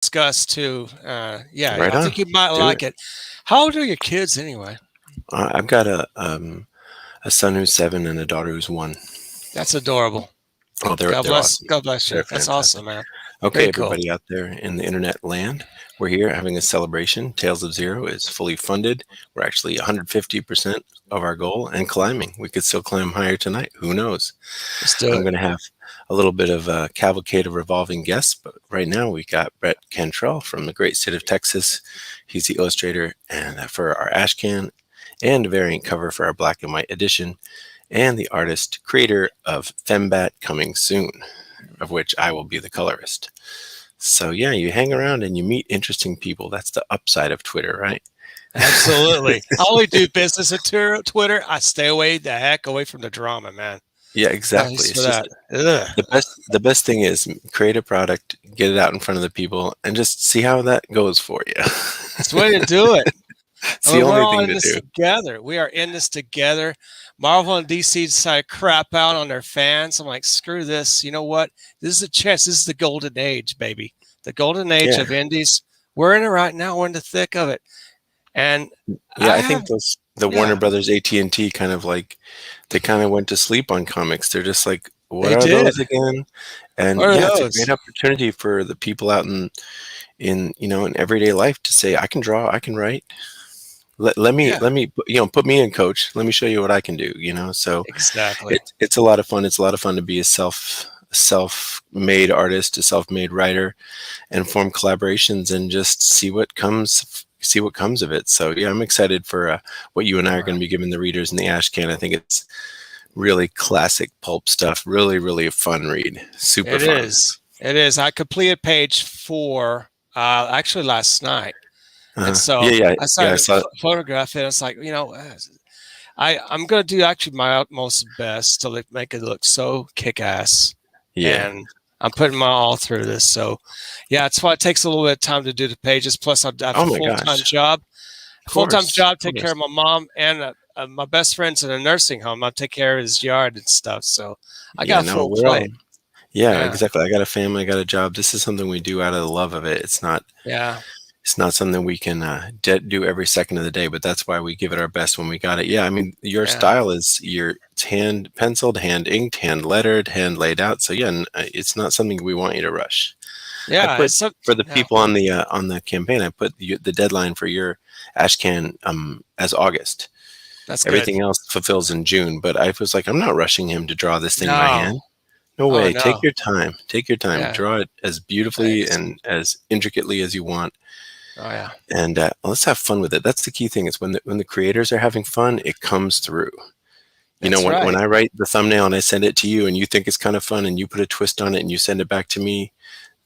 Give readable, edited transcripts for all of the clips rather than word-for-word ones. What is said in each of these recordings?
discuss too. Yeah, Right I on. think you might Do like it. it. How old are your kids anyway? I've got a son who's 7 and a daughter who's 1. That's adorable. Oh, God they're bless. awesome. God bless you. They're That's fantastic. awesome, man. Okay, Very cool. everybody out there in the internet land, we're here having a celebration. Tales of Zero is fully funded. We're actually 150% of our goal and climbing. We could still climb higher tonight. Who knows? Let's do I'm it. going to have a little bit of a cavalcade of revolving guests, but right now we got Brett Cantrell from the great state of Texas. He's the illustrator and for our Ashcan and a variant cover for our black and white edition, and the artist creator of Fembat coming soon, of which I will be the colorist. So yeah, you hang around and you meet interesting people. That's the upside of Twitter, right? Absolutely. I only do business at Twitter. I stay away the heck away from the drama, man. Yeah, exactly. Thanks for It's just that. Ugh. the best thing is create a product, get it out in front of the people, and just see how that goes for you. It's the way to do it. It's I the mean, we're only all thing in to this do. together. We are in this together. Marvel and DC decided to crap out on their fans. I'm like, screw this. You know what? This is a chance. This is the golden age, baby. The golden age Yeah, of indies. We're in it right now. We're in the thick of it. And yeah. I I have, think those the Warner yeah, Brothers AT&T kind of like they kind of went to sleep on comics. They're just like, what they are did. those again? And What are yeah, it's a great those? opportunity for the people out in in everyday life to say, I can draw, I can write. Yeah, Let me put me in, coach. Let me show you what I can do. So exactly. it's a lot of fun. It's a lot of fun to be a self-made artist, a self-made writer, and form collaborations and just see what comes of it. So yeah, I'm excited for what you and I are going to be giving the readers in the Ash Can. I think it's really classic pulp stuff. Really, really a fun read. Super It fun. is. It is. I completed page 4 actually last night. And Yeah, so yeah, I yeah. I started saw it. photographing. It's like, I'm going to do actually my utmost best to make it look so kick-ass. Yeah. And I'm putting my all through this. So, yeah, it's why it takes a little bit of time to do the pages. Plus, I have Oh a my full-time gosh. job. Of Full-time course. job, Of take care course. of my mom and my best friend's in a nursing home. I take care of his yard and stuff. So I Yeah. got a No, full we're all. plate. Yeah, Yeah, exactly. I got a family. I got a job. This is something we do out of the love of it. yeah, It's not something we can do every second of the day, but that's why we give it our best when we got it. Yeah, I mean, your yeah, style is it's hand penciled, hand inked, hand lettered, hand laid out. So yeah, it's not something we want you to rush. I yeah. put It's so, for the yeah. people on the campaign. I put the deadline for your Ashcan as August. That's good. Everything else fulfills in June, but I was like, I'm not rushing him to draw this thing by No. hand. No Oh way. Take no. your time. Take your time. Yeah. Draw it as beautifully Thanks. and as intricately as you want, Oh yeah. and let's have fun with it. That's the key thing. Is when the creators are having fun, it comes through. That's When right. I write the thumbnail and I send it to you, and you think it's kind of fun, and you put a twist on it, and you send it back to me,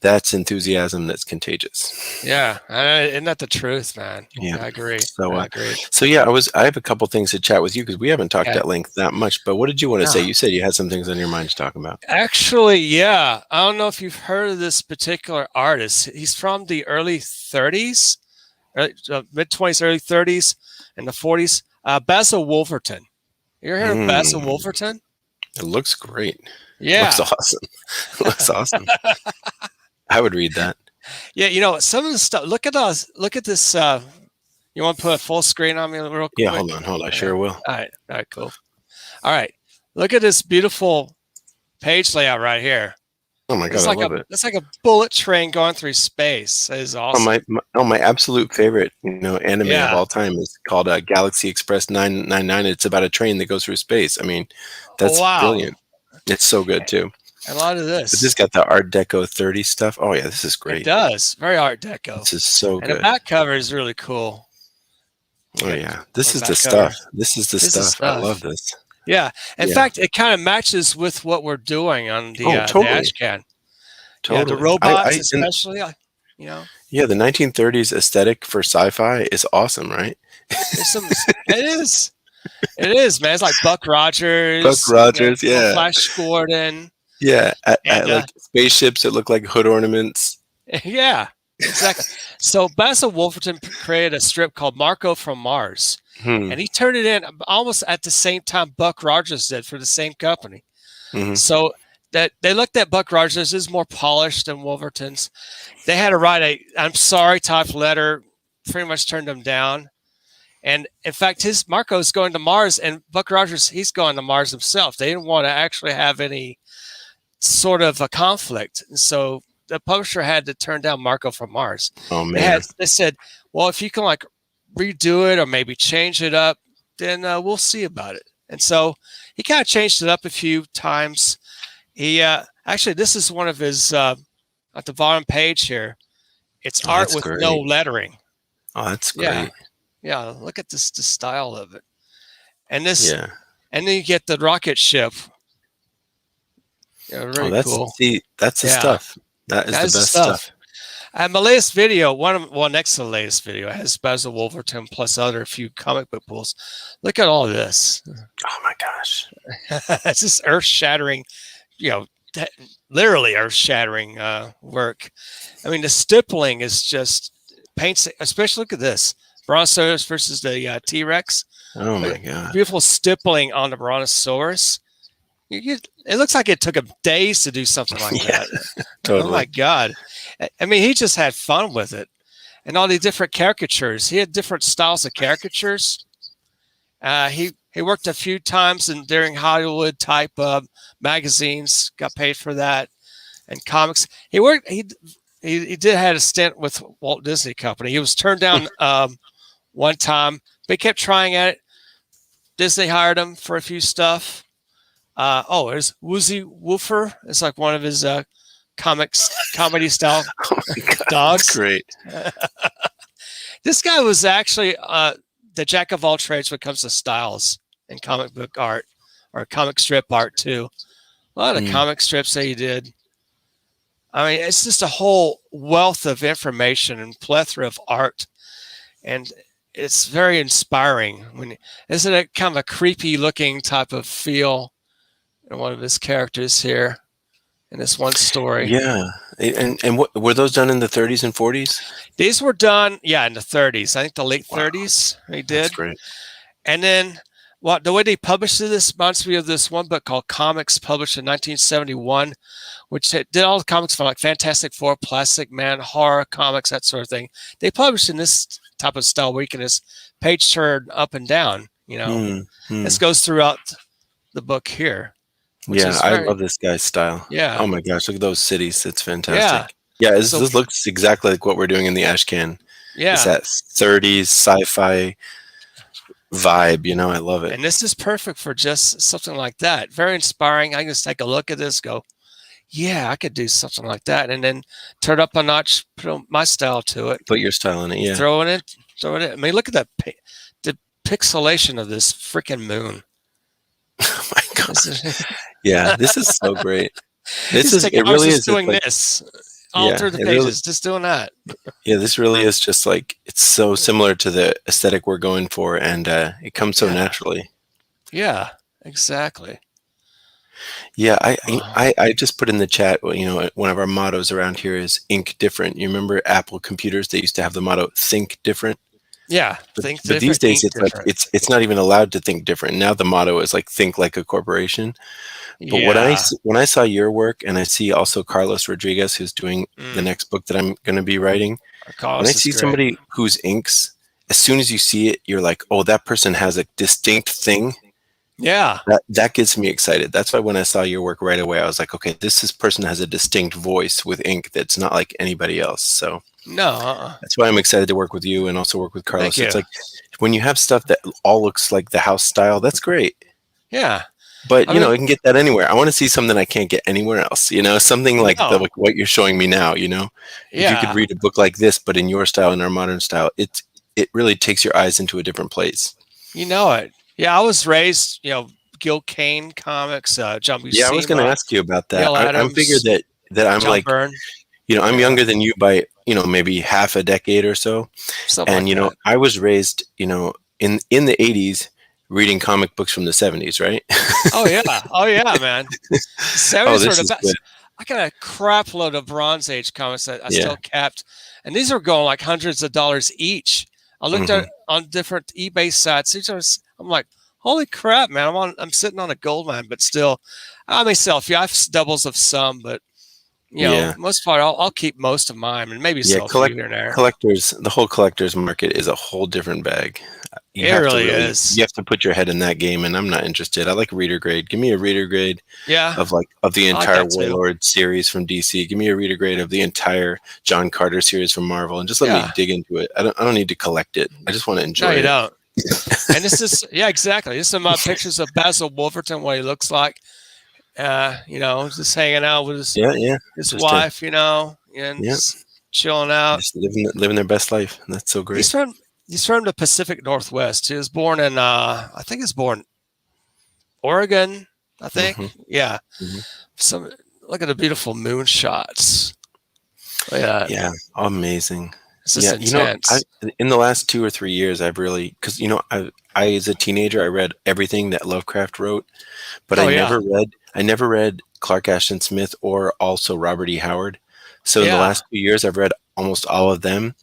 that's enthusiasm that's contagious. Yeah. Isn't that the truth, man? Yeah. I agree. So, I agree. yeah, I have a couple things to chat with you because we haven't talked Yeah. at length that much. But what did you want to say? No. You said you had some things on your mind to talk about. Actually, yeah. I don't know if you've heard of this particular artist. He's from the early 30s, mid 20s, early 30s, and the 40s. Basil Wolverton. You ever heard of Basil Mm, Wolverton? it looks great. It looks Yeah. awesome. It looks awesome. I would read that. Yeah, some of the stuff. Look at us. Look at this. You want to put a full screen on me real Yeah, quick? hold on. I Yeah. sure will. All right. All right. Cool. All right. Look at this beautiful page layout right here. Oh my It's god, I like a love it. it's like a bullet train going through space. It is Oh awesome. my absolute favorite anime of Yeah. all time is called Galaxy Express 999. It's about a train that goes through space. I mean, Oh that's wow. brilliant. It's so good too. A lot of But this this. got the Art Deco 30 stuff. Oh yeah, this is It great. does. Very Art Deco. This is so And the good. back cover is really cool. Oh Get yeah, this one is the back cover. stuff. This is the This is stuff. I love stuff. this. Yeah. In Yeah. fact, it kind of matches with what we're doing on Oh, the totally, Ashcan. Yeah, the totally. robots And especially. You know, yeah, the 1930s aesthetic for sci-fi is awesome, right? there's some. It is. It is, man. It's like Buck Buck Rogers, Rogers, yeah, Flash Gordon, yeah. At and like spaceships that look like hood ornaments. yeah, exactly. So Basil Wolferton created a strip called Marco from Mars, Hmm. and he turned it in almost at the same time Buck Rogers did for the same company. Hmm. So that they looked at Buck Rogers. This is more polished than Wolverton's. They had to write a "I'm sorry" type letter. Pretty much turned them down. And in fact, his Marco's going to Mars, and Buck Rogers, he's going to Mars himself. They didn't want to actually have any sort of a conflict, and so the publisher had to turn down Marco from Mars. Oh man! They said, well, if you can like redo it or maybe change it up, then we'll see about it. And so he kind of changed it up a few times. He actually, this is one of his at the bottom page here. It's art with no lettering. Oh, that's great. Yeah. Look at this, the style of it. And this, and then you get the rocket ship. Yeah, really cool. See, that's the stuff. That is the best stuff. My latest video, next to the latest video, has Basil Wolerton plus other few comic book pulls. Look at all this. Oh my gosh. It's just earth-shattering, literally earth-shattering work. I mean, the stippling is just paints, especially look at this. Brontosaurus versus the T-Rex. Oh my god. Beautiful stippling on the Brontosaurus. It looks like it took him days to do something like that. Totally. Oh my god. I mean, he just had fun with it. And all these different caricatures. He had different styles of caricatures. He worked a few times during Hollywood type magazines, got paid for that, and comics. He did have a stint with Walt Disney Company. He was turned down one time, but he kept trying at it. Disney hired him for a few stuff. There's Woozy Woofer. It's like one of his comedy style dogs. That's great. This guy was actually the jack of all trades when it comes to styles in comic book art or comic strip art too. A lot of comic strips that he did. I mean, it's just a whole wealth of information and plethora of art, and it's very inspiring. Isn't it kind of a creepy looking type of feel in one of his characters here in this one story? Yeah. And what were those done in the 30s and 40s? These were done, in the 30s. I think the late 30s he did. That's great. And then the way they published this reminds me of this one book called Comics, published in 1971, which did all the comics from like Fantastic Four, Plastic Man, horror comics, that sort of thing. They published in this type of style where you can just page turn up and down, This goes throughout the book here. Yeah, I love this guy's style. Yeah. Oh my gosh, look at those cities. It's fantastic. Yeah, this looks exactly like what we're doing in the Ashkan. Yeah. It's that 30s sci-fi vibe, I love it. And this is perfect for just something like that. Very inspiring. I can just take a look at this, go, yeah, I could do something like that. And then turn up a notch, put my style to it. Put your style in it, yeah. Throw it in. I mean, look at that, the pixelation of this freaking moon. Oh my god! Yeah, this is so great. It really is doing this all through the pages, really, just doing that. Yeah, this really is just like it's so similar to the aesthetic we're going for, and it comes so naturally. Yeah, exactly. Yeah, I just put in the chat. One of our mottos around here is "Ink Different." You remember Apple computers? They used to have the motto "Think Different." Yeah, but these days it's like it's not even allowed to think different. Now the motto is like think like a corporation. But when I saw your work, and I see also Carlos Rodriguez, who's doing the next book that I'm going to be writing, when I see somebody whose inks, as soon as you see it, you're like, oh, that person has a distinct thing. Yeah, that gets me excited. That's why when I saw your work right away, I was like, okay, this person has a distinct voice with ink that's not like anybody else. So. No, that's why I'm excited to work with you and also work with Carlos. It's like when you have stuff that all looks like the house style, that's great. Yeah. But, I can get that anywhere. I want to see something I can't get anywhere else, something like like what you're showing me now, If you could read a book like this, but in your style, in our modern style, it really takes your eyes into a different place. You know it. Yeah, I was raised, Gil Kane comics, John Buscema. Yeah, I was going to ask you about that. I figured that I'm John like, Byrne. I'm younger than you by, maybe half a decade or so. Something and, like that. I was raised, in the 80s reading comic books from the 70s, right? Oh, yeah, man. 70s were the best. I got a crap load of Bronze Age comics that I still kept. And these are going like hundreds of dollars each. I looked at on different eBay sites. I'm like, Holy crap, man! I'm sitting on a gold mine, but still, I may sell a few. I have doubles of some, but Yeah. most part, I'll keep most of mine, and maybe Yeah, sell a few here and there. collectors, the whole collectors market is a whole different bag. It really is. You have to put your head in that game, and I'm not interested. I like reader grade. Give me a reader grade Yeah, of the I like entire that too. Warlord series from DC. Give me a reader grade of the entire John Carter series from Marvel, and just let me Yeah. dig into it. I don't need to collect it. I just want to No, enjoy you it. don't. And this is exactly. This is some pictures of Basil Wolerton, what he looks like. Just hanging out with Yeah. his Just to, wife, and yeah, just chilling out. just living their best life. That's so great. He's from the Pacific Northwest. He was born in I think he's born Oregon, I think. hmm Yeah. hmm Some look at the beautiful moon shots. Look at that. Yeah, amazing. It's just Yeah, intense. in the last 2 or 3 years, I've really, because I as a teenager, I read everything that Lovecraft wrote, but Oh yeah. I never read Clark Ashton Smith or also Robert E. Howard. So in the Yeah. last 2 years, I've read almost all of them,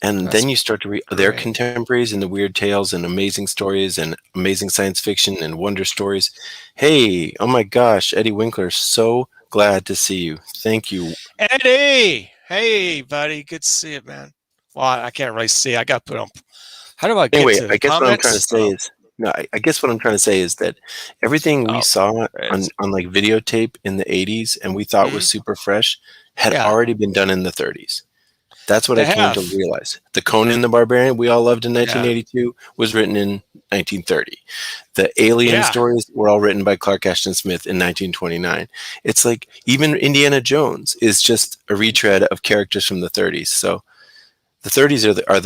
and That's then you start to read their great. contemporaries and the weird tales and amazing stories and amazing science fiction and wonder stories. Hey, oh my gosh, Eddie Winkler, so glad to see you. Thank you. Eddie! Hey buddy, good to see you, man. Well, I can't really see. I got put on. How do I get Anyway, to I the guess what I'm trying to comments? say is no. I guess what I'm trying to say is that everything we Oh, saw it's, on like videotape in the '80s and we thought was mhm. super fresh had Yeah, already been done in the '30s. That's what I they came to have. realize. The Conan the Barbarian we all loved in Yeah, 1982 was written in 1930. The Alien yeah, stories were all written by Clark Ashton Smith in 1929. It's like even Indiana Jones is just a retread of characters from the 30s. So the 30s are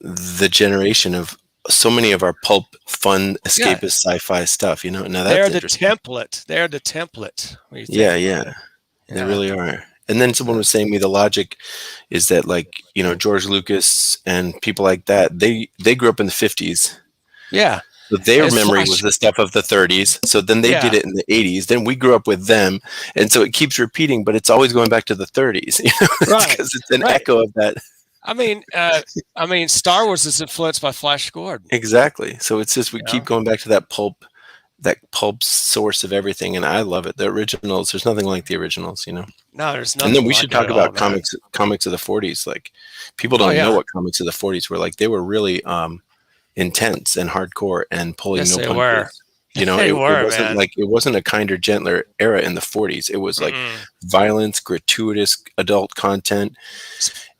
the generation of so many of our pulp, fun, yeah. escapist sci-fi stuff. Now They're that's the interesting. template. They're the template when you think Yeah, about yeah, it. they Yeah, really are. And then someone was saying to me the logic is that like George Lucas and people like that they grew up in the 50s. yeah. So their It's memory was flash. the stuff of the 30s. So then they did Yeah, it in the 80s. Then we grew up with them, and so it keeps repeating, but it's always going back to the 30s. It's right, because it's an right. echo of that. I mean, Star Wars is influenced by Flash Gordon. Exactly. So it's just we You keep know? going back to that pulp source of everything, and I love it. The originals, there's nothing like the originals. No, there's And then nothing we like should it talk at all, about man. comics of the 40s. Like people Oh don't know yeah, what comics of the 40s were like. They were really intense and hardcore and pulling yes no they were. punches. They It were, wasn't man. like it wasn't a kinder, gentler era in the 40s. It was like Mm-mm. violence, gratuitous adult content.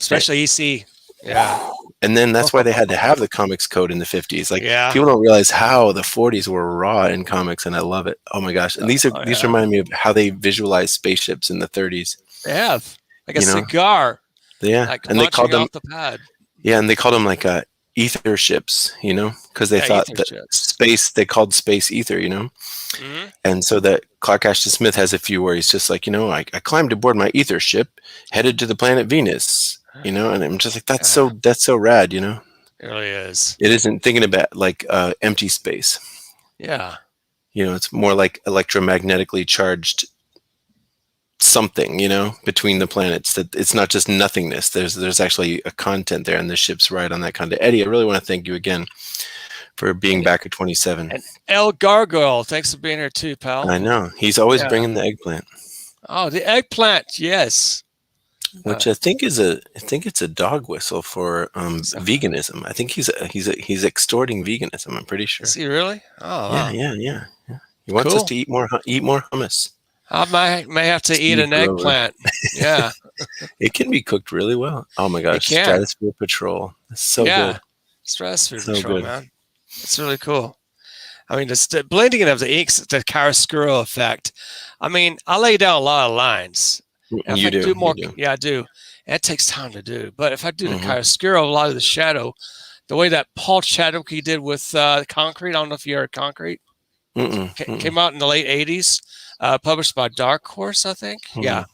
Especially EC. Yeah. And then that's why they had to have the comics code in the 50s. Like Yeah. people don't realize how the 40s were raw in comics, and I love it. Oh my gosh. And Oh these yeah. remind me of how they visualized spaceships in the 30s. They have like a You know? cigar, Yeah. like And they called launching them off the pad. like ether ships, because they Yeah, thought ether that ships. they called space ether. Hmm. And so that Clark Ashton Smith has a few where he's just like, I climbed aboard my ether ship, headed to the planet Venus, and I'm just like, Yeah, that's so rad. it really is. It isn't thinking about like empty space. Yeah. It's more like electromagnetically charged something, between the planets. That it's not just nothingness. There's actually a content there, and the ship's right on that content. Eddie, I really want to thank you again for being And back at 27. and El Gargoyle, thanks for being here too, pal. I know he's always Yeah. bringing the eggplant, Oh, the eggplant. Yes. which I think it's a dog whistle for So, veganism. I think he's extorting veganism. I'm pretty is sure. he really? Oh, Yeah, wow. yeah, yeah, yeah. He wants us Cool. to eat more hummus. I may have to eat Steve an Grover. eggplant. Yeah, It can be cooked really well. Oh my it gosh, can. Stratosphere Patrol. It's so Yeah. good. Stratosphere So Patrol, good. man. It's really cool. I mean, the blending of the inks, the chiaroscuro effect. I mean, I lay down a lot of lines. And if You I do do. You more, do. yeah, I do. And it takes time to do. But if I do the hmm chiaroscuro, a lot of the shadow, the way that Paul Chadwick did with Concrete, I don't know if you heard Concrete, Mm-mm. Mm-mm. came out in the late 80s, published by Dark Horse, I think. Yeah. Mm-mm.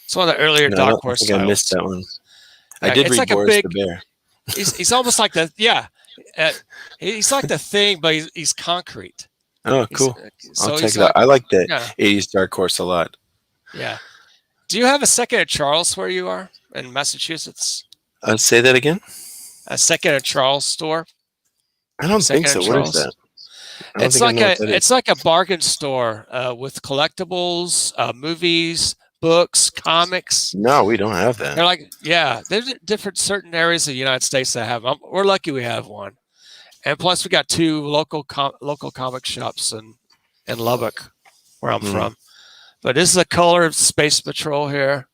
It's one of the earlier No, Dark I Horse think I missed titles. that one. I did It's read like a Boris the big, Bear. he's almost like he's like the Thing, but he's concrete. Oh, He's, cool. I'll so check he's it out. like, I like the yeah, 80s Dark Horse a lot. yeah. Do you have a Second at Charles where you are in Massachusetts? Say that again. A Second at Charles store? I don't think Secondhand so. What is Charles. that? I don't think I know what that is. It's like a bargain store with collectibles, movies, books, comics. No, we don't have that. They're like, yeah, there's different certain areas of the United States that have them. We're lucky we have one, and plus we got two local comic shops in Lubbock, where I'm from. But this is a color of Space Patrol here.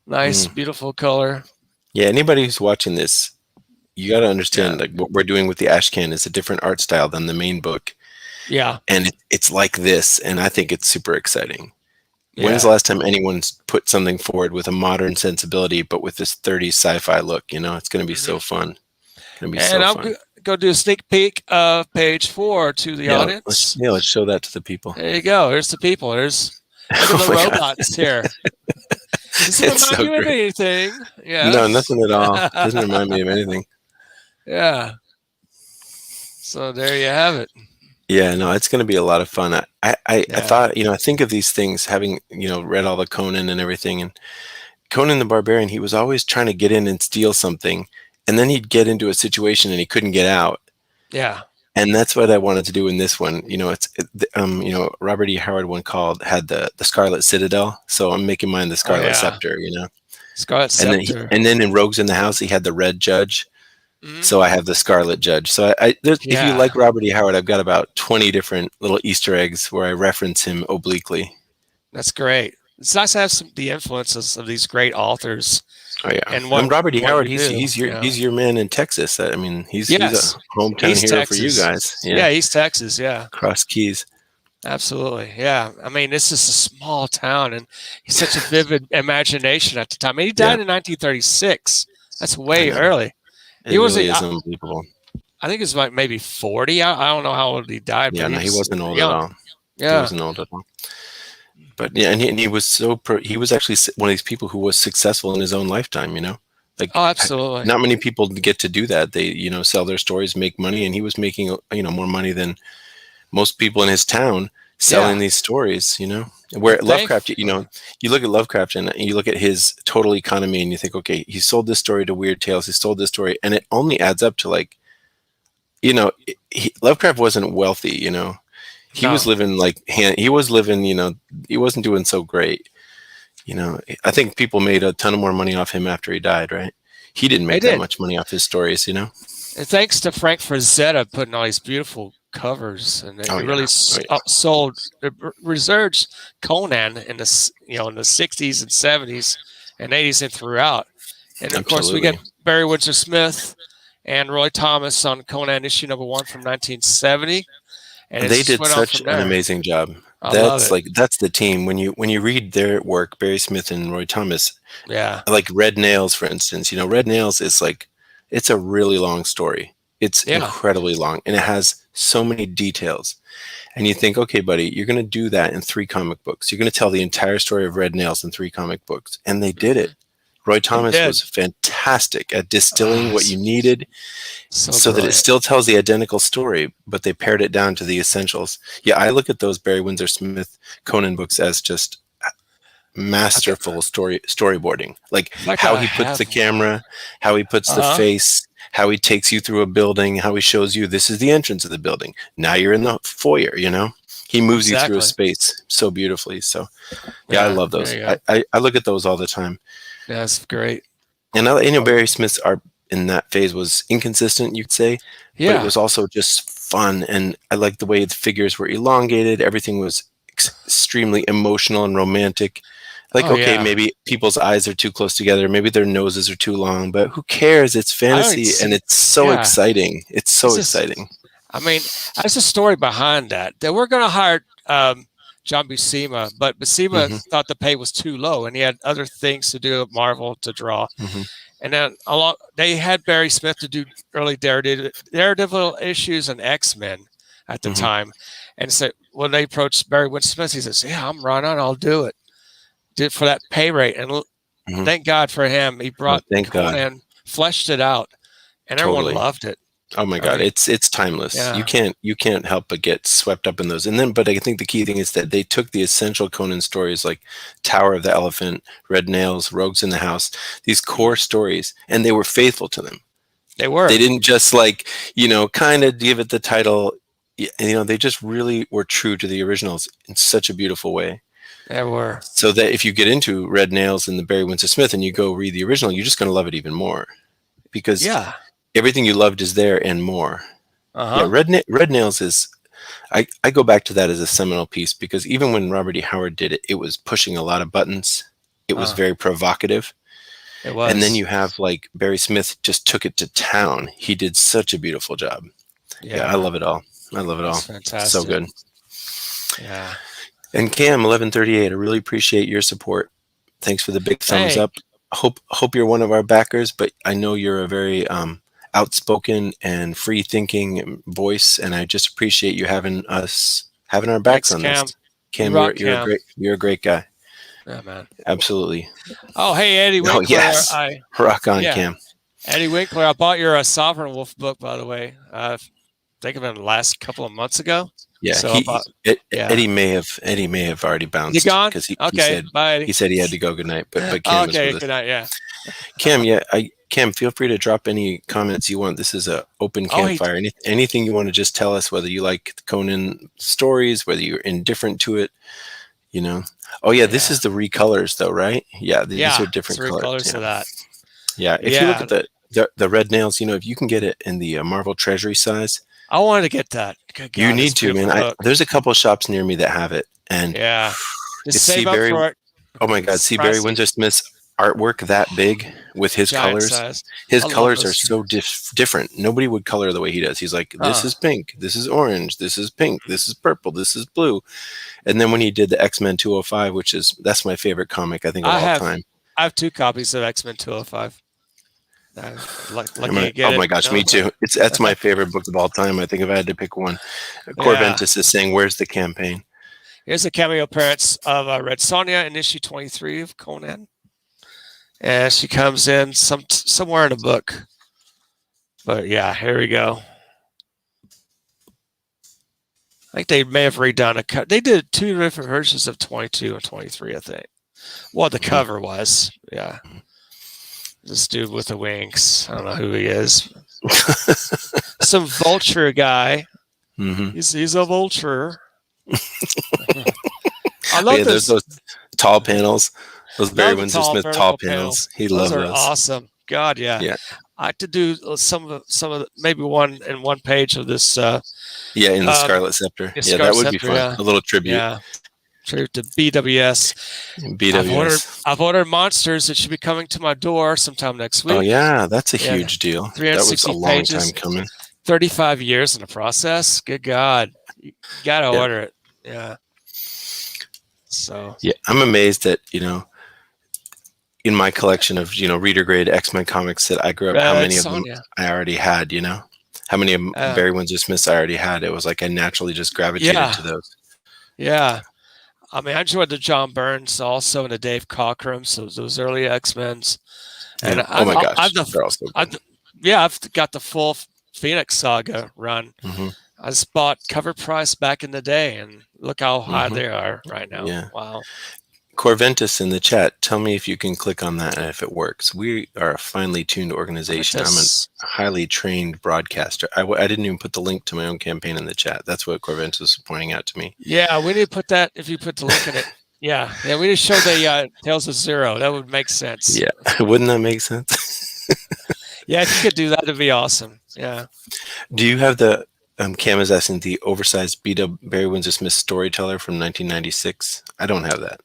Nice, beautiful color. Yeah, anybody who's watching this, you got to understand like what we're doing with the Ashkan is a different art style than the main book. Yeah. And it's like this, and I think it's super exciting. Yeah. When's the last time anyone's put something forward with a modern sensibility, but with this 30s sci-fi look? You know, it's going to be so fun. It's going to be so fun. And I'll go do a sneak peek of page 4 to the audience. Let's show that to the people. There you go. There's the people. There's look at the robots here. Does it remind you of anything? Yeah. No, nothing at all. Doesn't remind me of anything. Yeah. So there you have it. Yeah, no, it's going to be a lot of fun. I thought, I think of these things having, read all the Conan and everything. And Conan the Barbarian, he was always trying to get in and steal something. And then he'd get into a situation and he couldn't get out. Yeah. And that's what I wanted to do in this one. Robert E. Howard had the Scarlet Citadel. So I'm making mine the Scarlet Scepter, Scarlet Scepter. And then in Rogues in the House, he had the Red Judge. So I have the Scarlet Judge. So if you like Robert E. Howard, I've got about 20 different little Easter eggs where I reference him obliquely. That's great. It's nice to have the influences of these great authors. Oh yeah, and Robert E. Howard, he's your man in Texas. I mean, he's a hometown hero Texas. For you guys. Yeah, East Texas. Yeah, Cross Keys. Absolutely. Yeah, I mean, this is a small town, and he's such a vivid imagination at the time. I mean, he died in 1936. That's way early. He was unbelievable. I think it's like maybe 40. I don't know how old he died. Yeah, but he wasn't old at all. Yeah, he wasn't old at all. But yeah, and he was he was actually one of these people who was successful in his own lifetime. Absolutely. Not many people get to do that. They sell their stories, make money, and he was making more money than most people in his town selling these stories. Where Lovecraft, you look at Lovecraft and you look at his total economy, and you think, okay, he sold this story to Weird Tales, he sold this story, and it only adds up to Lovecraft wasn't wealthy. He was living he wasn't doing so great. I think people made a ton of more money off him after he died, right? He didn't make that much money off his stories, And thanks to Frank Frazetta putting all these beautiful covers, and it really sold, it resurged Conan in the in the 60s and 70s and 80s and throughout. And of course, we get Barry Windsor Smith and Roy Thomas on Conan issue #1 from 1970. And they did such an amazing job. That's the team. When you read their work, Barry Smith and Roy Thomas, like Red Nails, for instance, Red Nails is it's a really long story. It's incredibly long, and it has so many details. And you think, okay, buddy, you're going to do that in 3 comic books. You're going to tell the entire story of Red Nails in 3 comic books. And they did it. Roy Thomas was fantastic at distilling what you needed so that it still tells the identical story, but they pared it down to the essentials. Yeah, I look at those Barry Windsor Smith Conan books as just masterful storyboarding. How he puts the camera, how he puts the face, how he takes you through a building, how he shows you this is the entrance of the building. Now you're in the foyer, He moves you through a space so beautifully. So, I love those. I look at those all the time. Yeah, that's great. And Barry Smith's art in that phase was inconsistent, you could say. Yeah. But it was also just fun. And I liked the way the figures were elongated. Everything was extremely emotional and romantic. Maybe people's eyes are too close together. Maybe their noses are too long. But who cares? It's fantasy, and it's so exciting. It's so exciting. I mean, there's a story behind that. That we're going to hire John Buscema, but Buscema thought the pay was too low, and he had other things to do at Marvel to draw. And then they had Barry Smith to do early Daredevil issues and X-Men at the time. And so when they approached Barry Windsor Smith, he says, "Yeah, I'm right on. I'll do it." Did for that pay rate, and thank God for him. He brought Conan, fleshed it out, and everyone loved it. Oh my God, it's timeless. Yeah. You can't help but get swept up in those. But I think the key thing is that they took the essential Conan stories like Tower of the Elephant, Red Nails, Rogues in the House, these core stories, and they were faithful to them. They were. They didn't just like, kind of give it the title. They just really were true to the originals in such a beautiful way. They were. So that if you get into Red Nails and the Barry Windsor Smith and you go read the original, you're just going to love it even more because everything you loved is there and more. Yeah, Red Nails is. I go back to that as a seminal piece because even when Robert E. Howard did it, it was pushing a lot of buttons. It was very provocative. It was. And then you have like Barry Smith just took it to town. He did such a beautiful job. Yeah, I love it all. I love it all. Fantastic. So good. Yeah. And Cam 1138, I really appreciate your support. Thanks for the big thumbs up. Hope you're one of our backers, but I know you're a very outspoken and free thinking voice, and I just appreciate you having our backs on Cam. this. Cam, you're a great guy. Yeah, man. Absolutely. Oh, hey, Eddie Winkler. Oh, yes. Rock on, Cam. Eddie Winkler, I bought your Sovereign Wolf book, by the way. I think of it the last couple of months ago. Yeah, so Eddie may have already bounced. You gone? Because he said, bye, Eddie. He said he had to go. Good night. But Cam was with us. Good night. Yeah. Cam, feel free to drop any comments you want. This is an open campfire. Anything you want to just tell us, whether you like the Conan stories, whether you're indifferent to it, Oh yeah, this is the recolors though, right? Yeah, these are different colors. To that. Yeah, if you look at the Red Nails, if you can get it in the Marvel Treasury size. I wanted to get that. God, you need to, man. There's a couple of shops near me that have it, and just save up for it. Oh my God, see Barry Windsor Smith's artwork that big with his colors. Size. His colors are so different. Nobody would color the way he does. He's like, this is pink, this is orange, this is pink, this is purple, this is blue. And then when he did the X-Men 205, that's my favorite comic I think of all time. I have 2 copies of X-Men 205. Oh my gosh, me too. That's my favorite book of all time. I think if I had to pick one. Corventus is saying, "Where's the campaign?" Here's a cameo appearance of Red Sonja in issue 23 of Conan, and she comes in somewhere in a book. But yeah, here we go. I think they may have redone a cut. They did 2 different versions of 22 and 23, I think. Well, the cover was, This dude with the wings. I don't know who he is. Some vulture guy. Mm-hmm. He's a vulture. I love this. Those tall panels. Those Barry Windsor Smith tall panels. He loves those. Those are awesome. God, yeah. I have to do some of the maybe one page of this. In the Scarlet Scepter. That would be fun. Yeah. A little tribute. Yeah. Tribute to BWS. I've ordered Monsters. It should be coming to my door sometime next week. Oh yeah, that's a huge deal. That was a long time coming. 35 years in the process. Good God, you gotta order it. Yeah. So. Yeah, I'm amazed that in my collection of reader grade X-Men comics that I grew up, how many of them I already had. How many of Barry Windsor Smiths I already had. It was like I naturally just gravitated to those. Yeah. I mean, I enjoyed the John Burns also and the Dave Cockrum, so those early X-Men's. And I've got the full Phoenix Saga run. Mm-hmm. I just bought cover price back in the day, and look how high they are right now. Yeah. Wow. Corventus in the chat, tell me if you can click on that and if it works. We are a finely tuned organization. I'm a highly trained broadcaster. I didn't even put the link to my own campaign in the chat. That's what Corventus was pointing out to me. Yeah, we need to put that, if you put the link in it. Yeah, we need to show the Tales of Zero. That would make sense. Yeah, wouldn't that make sense? Yeah, if you could do that, it'd be awesome. Yeah. Do you have the, Cam is asking, the oversized beat-up Barry Windsor Smith Storyteller from 1996? I don't have that.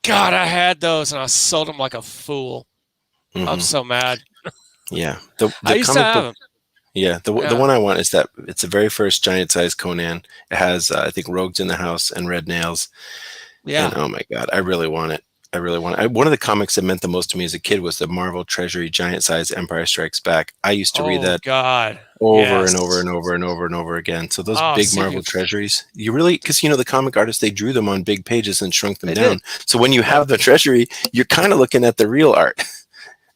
God, I had those and I sold them like a fool. Mm-hmm. I'm so mad. Yeah. I used to have them. Yeah. The one I want is that it's the very first giant size Conan. It has, I think, Rogues in the House and Red Nails. Yeah. And, oh my God, I really want it. One of the comics that meant the most to me as a kid was the Marvel Treasury giant size Empire Strikes Back. I used to read that over and over and over and over and over again. So those big Marvel Treasuries, you really, because the comic artists, they drew them on big pages and shrunk them down. So when you have the Treasury, you're kind of looking at the real art.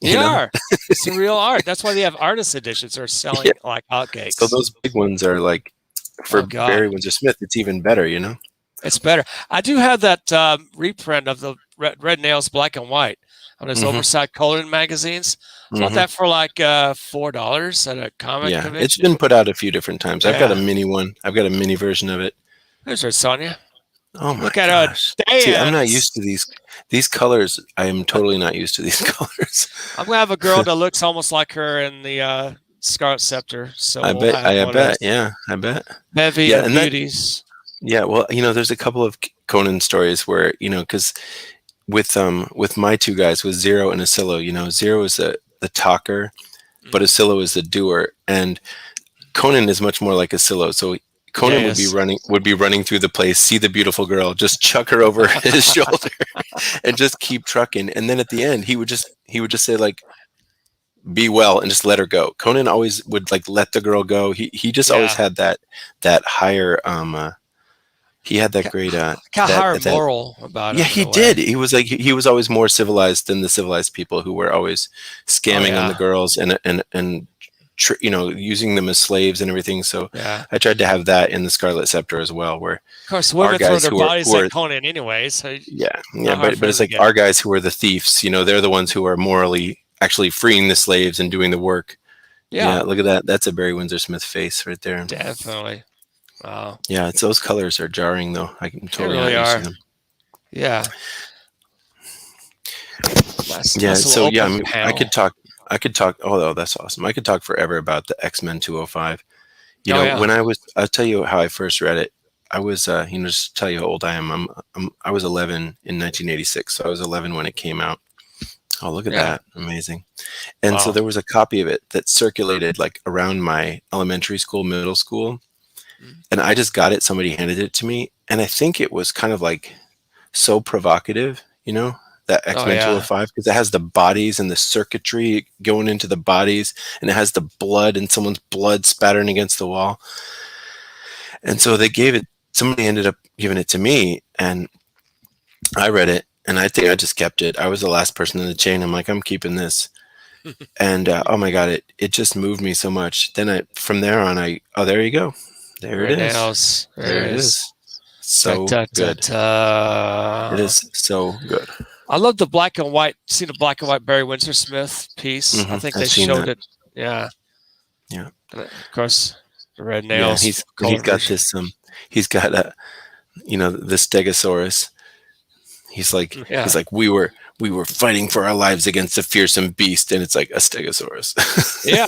It's the real art. That's why they have artist editions that are selling like hotcakes. So those big ones are like, for Barry Windsor Smith, it's even better, It's better. I do have that reprint of the Red Nails black and white. on his oversized Conan magazines. Bought that for like $4 at a comic Yeah, it's convention. been put out a few different times. I've got a Yeah. mini one. I've got a mini version of it. There's her, Sonja. Oh my Look at her gosh. See, I'm not used dance. to these colors. I am totally not used to these colors. I'm gonna have a girl that looks almost like her in the Scarlet Scepter. So we'll have I one of bet. those Yeah, I bet. bevy Yeah, of and that beauties. yeah, well, there's a couple of Conan stories where, because with my two guys, with Zero and Asilo, Zero is the talker, but Asilo is the doer, and Conan is much more like Asilo. So Conan Yes. would be running through the place, see the beautiful girl, just chuck her over his shoulder, and just keep trucking. And then at the end, he would just say like, "Be well," and just let her go. Conan always would like let the girl go. He just always Yeah. had that higher he had that great Kind of higher that moral about yeah, him in he a way. did. He was like he was always more civilized than the civilized people who were always Oh scamming on the yeah. girls and using them as slaves and everything. So Yeah. I tried to have that in the Scarlet Scepter as well, where Of course, our women throw guys their who bodies are at Conan anyway, so yeah, not hard but for him it's to like get. our guys who are the thieves. They're the ones who are morally actually freeing the slaves and doing the work. Yeah, Yeah, look at that. That's a Barry Windsor Smith face right there. definitely. Wow. Yeah, it's those colors are jarring though. I'm They totally not really used to are. them. Yeah. Nice, Yeah, nice little so yeah, open panel. I could talk. Oh, that's awesome. I could talk forever about the X-Men 205. Oh yeah. I'll tell you how I first read it. I was, just to tell you how old I am. I was 11 in 1986, so I was 11 when it came out. Oh, look at Yeah. that. Amazing. And so Wow. there was a copy of it that circulated like around my elementary school, middle school, Mm. and I just got it. Somebody handed it to me, and I think it was kind of like so provocative, that Oh X-Men yeah. 205, because it has the bodies and the circuitry going into the bodies, and it has the blood and someone's blood spattering against the wall. And so somebody ended up giving it to me, and I read it, and I think I just kept it. I was the last person in the chain. I'm like, I'm keeping this. And oh my God, it just moved me so much. Then from there on, oh, there you go. There it Right is. now, There it is. So good. It is so good. I love the black and white. See the black and white Barry Windsor Smith piece. I think I've they seen showed that. it. Yeah. Yeah. And of course, the red Yeah, nails. he's color got version. this he's got the Stegosaurus. He's like we were fighting for our lives against a fearsome beast, and it's like a Stegosaurus. Yeah.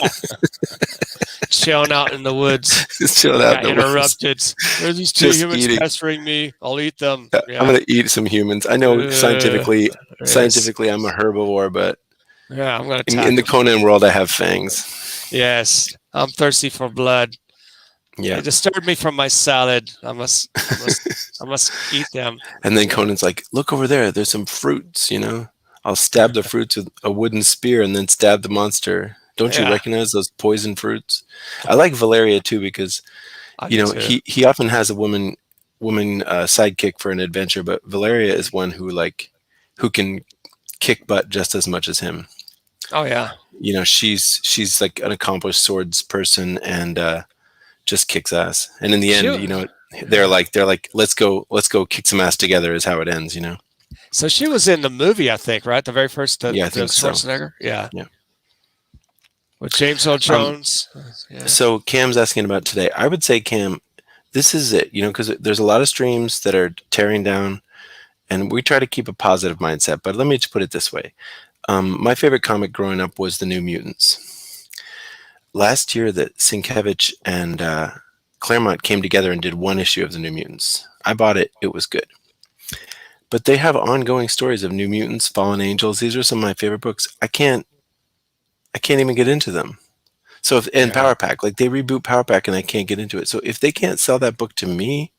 Chilling out in the woods. Just chilling out in the interrupted. woods. There's these two Just humans eating. pestering me. I'll eat them. Yeah. I'm gonna eat some humans. I know scientifically Yes. I'm a herbivore, but Yeah, I'm gonna in the them. Conan world, I have fangs. Yes, I'm thirsty for blood. Yeah. They disturbed me from my salad. I must eat them. And then Conan's like, look over there. There's some fruits. I'll stab the fruits with a wooden spear and then stab the monster. Don't you recognize those poison fruits? I like Valeria too because he often has a woman sidekick for an adventure, but Valeria is one who can kick butt just as much as him. Oh yeah. She's like an accomplished swords person and just kicks ass. And in the end, they're like let's go kick some ass together is how it ends. So she was in the movie, I think, right? The very first, I think Schwarzenegger. So. Yeah. Yeah. With James Earl Jones. Yeah. So Cam's asking about today. I would say, Cam, this is it, because there's a lot of streams that are tearing down, and we try to keep a positive mindset. But let me just put it this way. My favorite comic growing up was The New Mutants. Last year that Sienkiewicz and Claremont came together and did one issue of The New Mutants. I bought it. It was good. But they have ongoing stories of New Mutants, Fallen Angels. These are some of my favorite books. I can't even get into them. So Power Pack, like they reboot Power Pack and I can't get into it. So if they can't sell that book to me,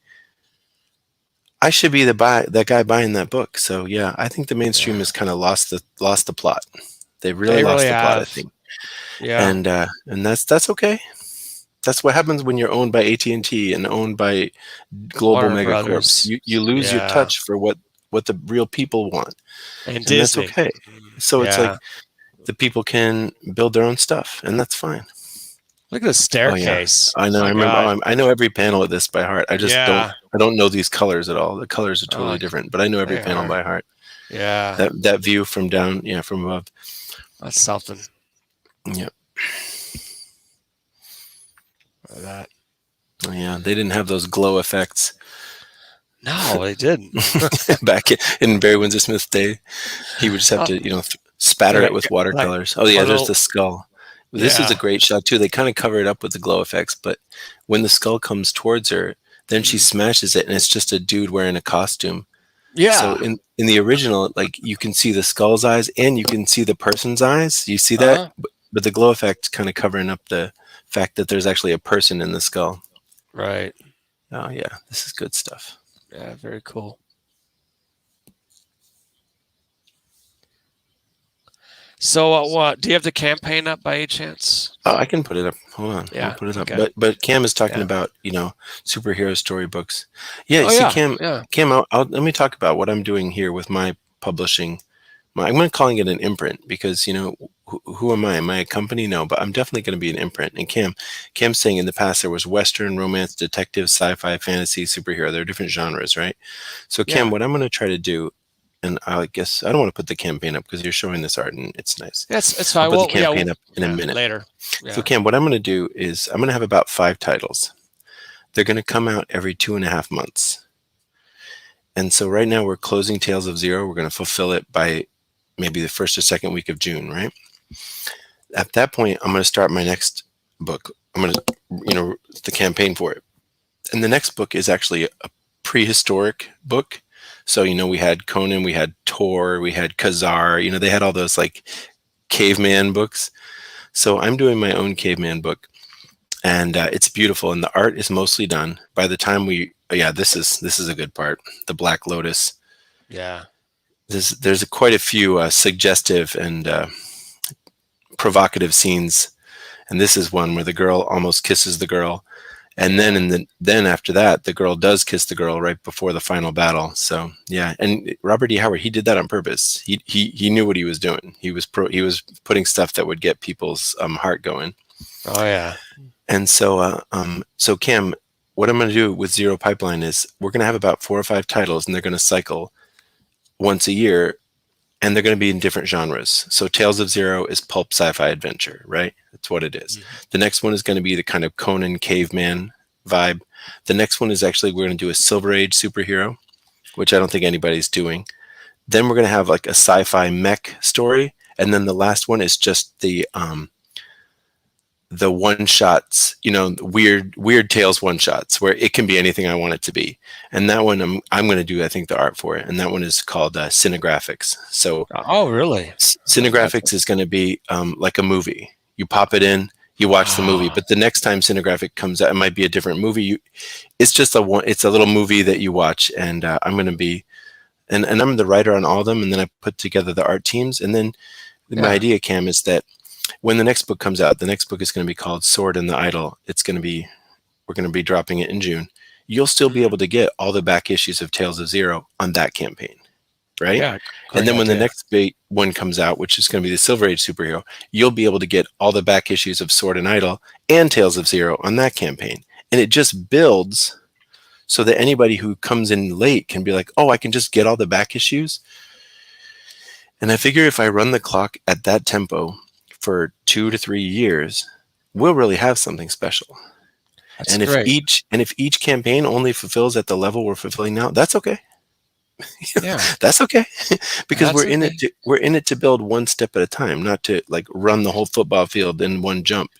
I should be that guy buying that book. So yeah, I think the mainstream has kind of lost the plot. They really lost the plot, I think. Yeah. And that's okay. That's what happens when you're owned by AT&T and owned by global megacorps. You lose your touch for what the real people want. And Disney. That's okay. So it's like the people can build their own stuff, and that's fine. Look at the staircase. Oh, yeah. I know. I remember. I know every panel of this by heart. I just don't know these colors at all. The colors are totally different, but I know every panel by heart. Yeah, That view from down, yeah, from above. that's something. Yeah. That. Oh, yeah, they didn't have those glow effects No, they didn't. back in Barry Windsor Smith's day. He would just have Oh, to, spatter it like, with like watercolors. Oh yeah, put a there's little. the skull. This is a Yeah. great shot too. They kind of cover it up with the glow effects, but when the skull comes towards her, then she Mhm. smashes it, and it's just a dude wearing a costume. So Yeah. in the original, like you can see the skull's eyes and you can see the person's eyes. You see that, Uh-huh. but the glow effect kind of covering up the fact that there's actually a person in the skull. Right. Oh yeah, this is good stuff. Yeah. Very cool. So, what do you have the campaign up by any chance? Oh, I can put it up. Hold on, I'll Yeah. put it up. Okay. But Cam is talking Yeah. about superhero storybooks. Yeah, you Oh see, yeah. Cam, Yeah. let me talk about what I'm doing here with my publishing. I'm going to calling it an imprint because who am I? Am I a company? No, but I'm definitely going to be an imprint. And Cam's saying in the past there was Western, romance, detective, sci-fi, fantasy, superhero. There are different genres, right? So Cam, Yeah. what I'm going to try to do, and I guess I don't want to put the campaign up because you're showing this art and it's nice. It's I'll fine. put the Well, yeah. campaign up in a Yeah. minute. Later. So Yeah. Cam, what I'm going to do is I'm going to have about 5 titles. They're going to come out every 2.5 months. And so right now we're closing Tales of Zero. We're going to fulfill it by maybe the first or second week of June, right? At that point, I'm going to start my next book. I'm going to, the campaign for it. And the next book is actually a prehistoric book. So, we had Conan, we had Tor, we had Khazar, they had all those like caveman books. So I'm doing my own caveman book. And it's beautiful, and the art is mostly done. By the time this is a good part. The Black Lotus. Yeah. There's quite a few suggestive and provocative scenes, and this is one where the girl almost kisses the girl, and Yeah. then after that, the girl does kiss the girl right before the final battle. So yeah, and Robert E. Howard, he did that on purpose. He knew what he was doing. He was putting stuff that would get people's heart going. Oh yeah. And so Cam, what I'm going to do with Zero Pipeline is we're going to have about 4 or 5 titles, and they're going to cycle once a year, and they're going to be in different genres. So Tales of Zero is pulp sci-fi adventure, right? That's what it is. Mhm. The next one is going to be the kind of Conan caveman vibe. The next one is actually we're going to do a Silver Age superhero, which I don't think anybody's doing. Then we're going to have like a sci-fi mech story, and then the last one is just the one shots, weird tales one shots where it can be anything I want it to be. And that one I'm going to do, I think, the art for it. And that one is called Cinegraphics. So Oh really? Cinegraphics is going to be like a movie. You pop it in, you watch the movie, Oh, but the next time Cinegraphic comes out, it might be a different movie. It's just it's a little movie that you watch, and I'm going to be, and I'm the writer on all of them, and then I put together the art teams, and then my yeah. idea, Cam, is that when the next book comes out, the next book is going to be called Sword and the Idol. We're going to be dropping it in June. You'll still be able to get all the back issues of Tales of Zero on that campaign, right? Yeah. And Great then when the idea. next big one comes out, which is going to be the Silver Age superhero, you'll be able to get all the back issues of Sword and Idol and Tales of Zero on that campaign. And it just builds so that anybody who comes in late can be like, oh, I can just get all the back issues. And I figure if I run the clock at that tempo for 2 to 3 years, we'll really have something special. That's And if great. each campaign only fulfills at the level we're fulfilling now, that's okay. Yeah. That's okay. Because That's okay. we're in it to build one step at a time, not to like run the whole football field in one jump.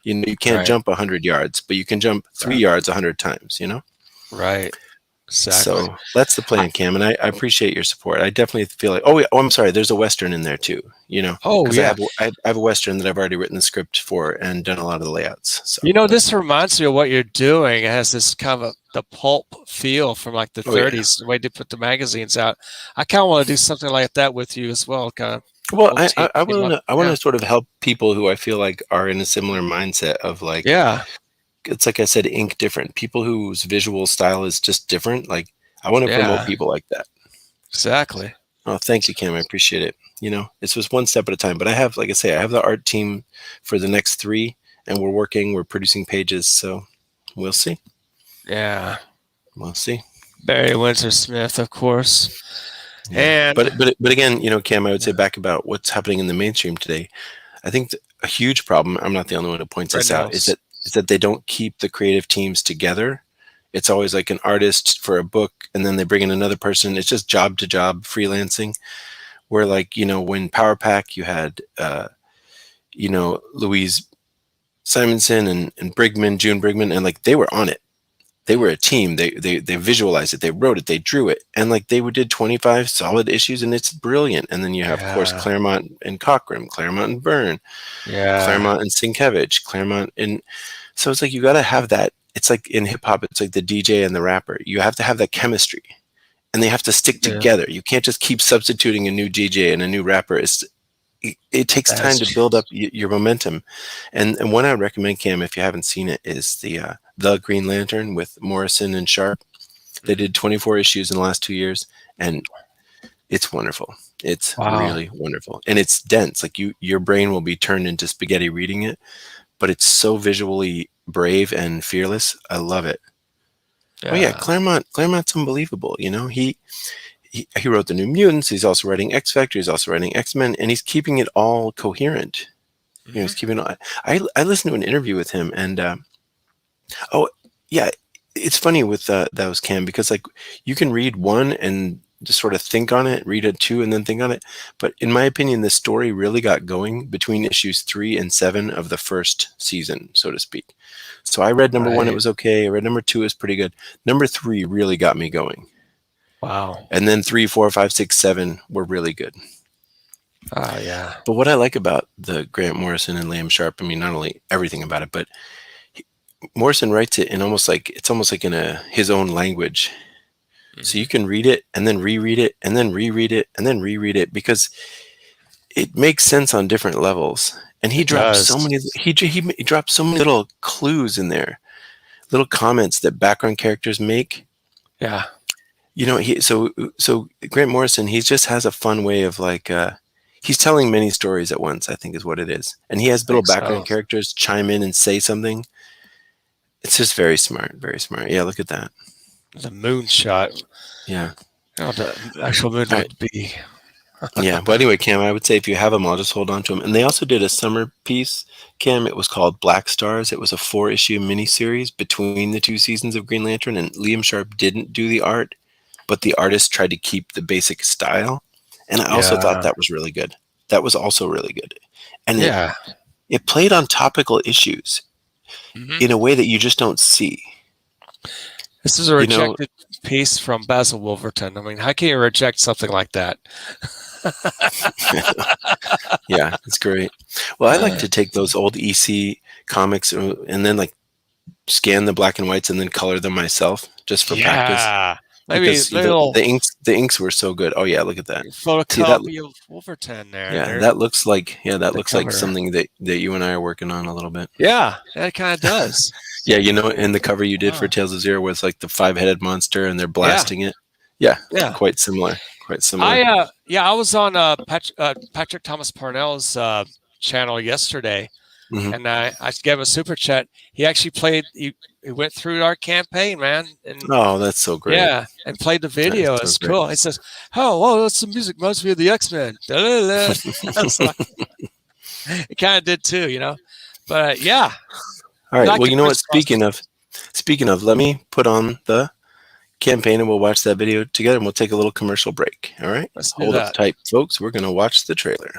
You can't Right. jump 100 yards, but you can jump 3 Right. yards 100 times. Right. Exactly. So that's the plan, Cam, and I appreciate your support. I definitely feel like, I'm sorry, there's a Western in there too, Oh because yeah. I have a Western that I've already written the script for and done a lot of the layouts. So, This reminds me of what you're doing. It has this kind of the pulp feel from like the oh yeah. 30s, the way they put the magazines out. I kind of want to do something like that with you as well. Kind of Well, whole team I team want up. to I want Yeah. to sort of help people who I feel like are in a similar mindset of like, Yeah. it's like I said, ink different people whose visual style is just different. Like I want to promote Yeah. people like that. Exactly. Oh, thank you, Cam. I appreciate it. It's just one step at a time. But I have, like I say, I have the art team for the next 3, and we're producing pages. So we'll see. Yeah. We'll see. Barry Windsor Smith, of course. Yeah. And But again, Cam, I would say back about what's happening in the mainstream today. I think a huge problem, I'm not the only one who points Brett this out, is knows. that they don't keep the creative teams together. It's always like an artist for a book, and then they bring in another person. It's just job to job freelancing. Where like, when Power Pack, you had Louise Simonson and June Brigman, and like they were on it. They were a team. They visualized it. They wrote it. They drew it, and like they did 25 solid issues, and it's brilliant. And then you have, of course, Yeah. Claremont and Cockrum, Claremont and Byrne, Yeah. Claremont and Sienkiewicz, Claremont, and so it's like you got to have that. It's like in hip hop, it's like the DJ and the rapper. You have to have that chemistry, and they have to stick Yeah. together. You can't just keep substituting a new DJ and a new rapper. It takes time to build up your momentum. And one I would recommend, Cam, if you haven't seen it, is the Green Lantern with Morrison and Sharp. They did 24 issues in the last 2 years, and it's wonderful. It's really wonderful, and it's dense. Like your brain will be turned into spaghetti reading it, but it's so visually brave and fearless. I love it. Yeah. Oh yeah, Claremont's unbelievable. He wrote the New Mutants. He's also writing X Factor. He's also writing X-Men, and he's keeping it all coherent. He's keeping it. I listened to an interview with him, and oh yeah, it's funny with those, Cam, because like you can read one and just sort of think on it, read it 2 and then think on it. But in my opinion, the story really got going between issues 3 and 7 of the first season, so to speak. So I read number 1, it was okay. I read number 2, it was pretty good. Number 3 really got me going. Wow. And then 3, 4, 5, 6, 7 were really good. Yeah. But what I like about the Grant Morrison and Liam Sharp, I mean, not only everything about it, but Morrison writes it in almost like in his own language. So you can read it and then reread it and then reread it and then reread it, because it makes sense on different levels. And he drops so many little clues in there, little comments that background characters make. Yeah. So Grant Morrison, he just has a fun way of like he's telling many stories at once, I think is what it is. And he has little background characters chime in and say something. It's just very smart, very smart. Yeah, look at that. The moonshot. Yeah. Oh, the actual moon would be. Yeah. But anyway, Cam, I would say if you have them, I'll just hold on to them. And they also did a summer piece, Cam. It was called Black Stars. It was a 4-issue miniseries between the 2 seasons of Green Lantern. And Liam Sharp didn't do the art, but the artist tried to keep the basic style. And I also thought that was really good. That was also really good. And it played on topical issues in a way that you just don't see. This is a rejected piece from Basil Wolerton. I mean, how can you reject something like that? Yeah, it's great. Well, I like to take those old EC comics and then like scan the black and whites and then color them myself just for practice. Maybe because the inks were so good. Oh yeah, look at that. Photocopy of Wolerton there. Yeah, that looks like like something that you and I are working on a little bit. Yeah, that kind of does. Yeah, and the cover you did for Tales of Zero was like the 5-headed monster and they're blasting it. Yeah, quite similar. Quite similar. I was on Patrick Thomas Parnell's channel yesterday, and I gave him a super chat. He actually played. He went through our campaign, man. And, that's so great. Yeah, and played the video. It's cool. He says, "Oh, well, that's some music reminds me of the X-Men." It kind of did too, But yeah. All right. Well, you know what? Speaking of, let me put on the campaign and we'll watch that video together, and we'll take a little commercial break. All right. Let's hold up tight, folks. We're going to watch the trailer.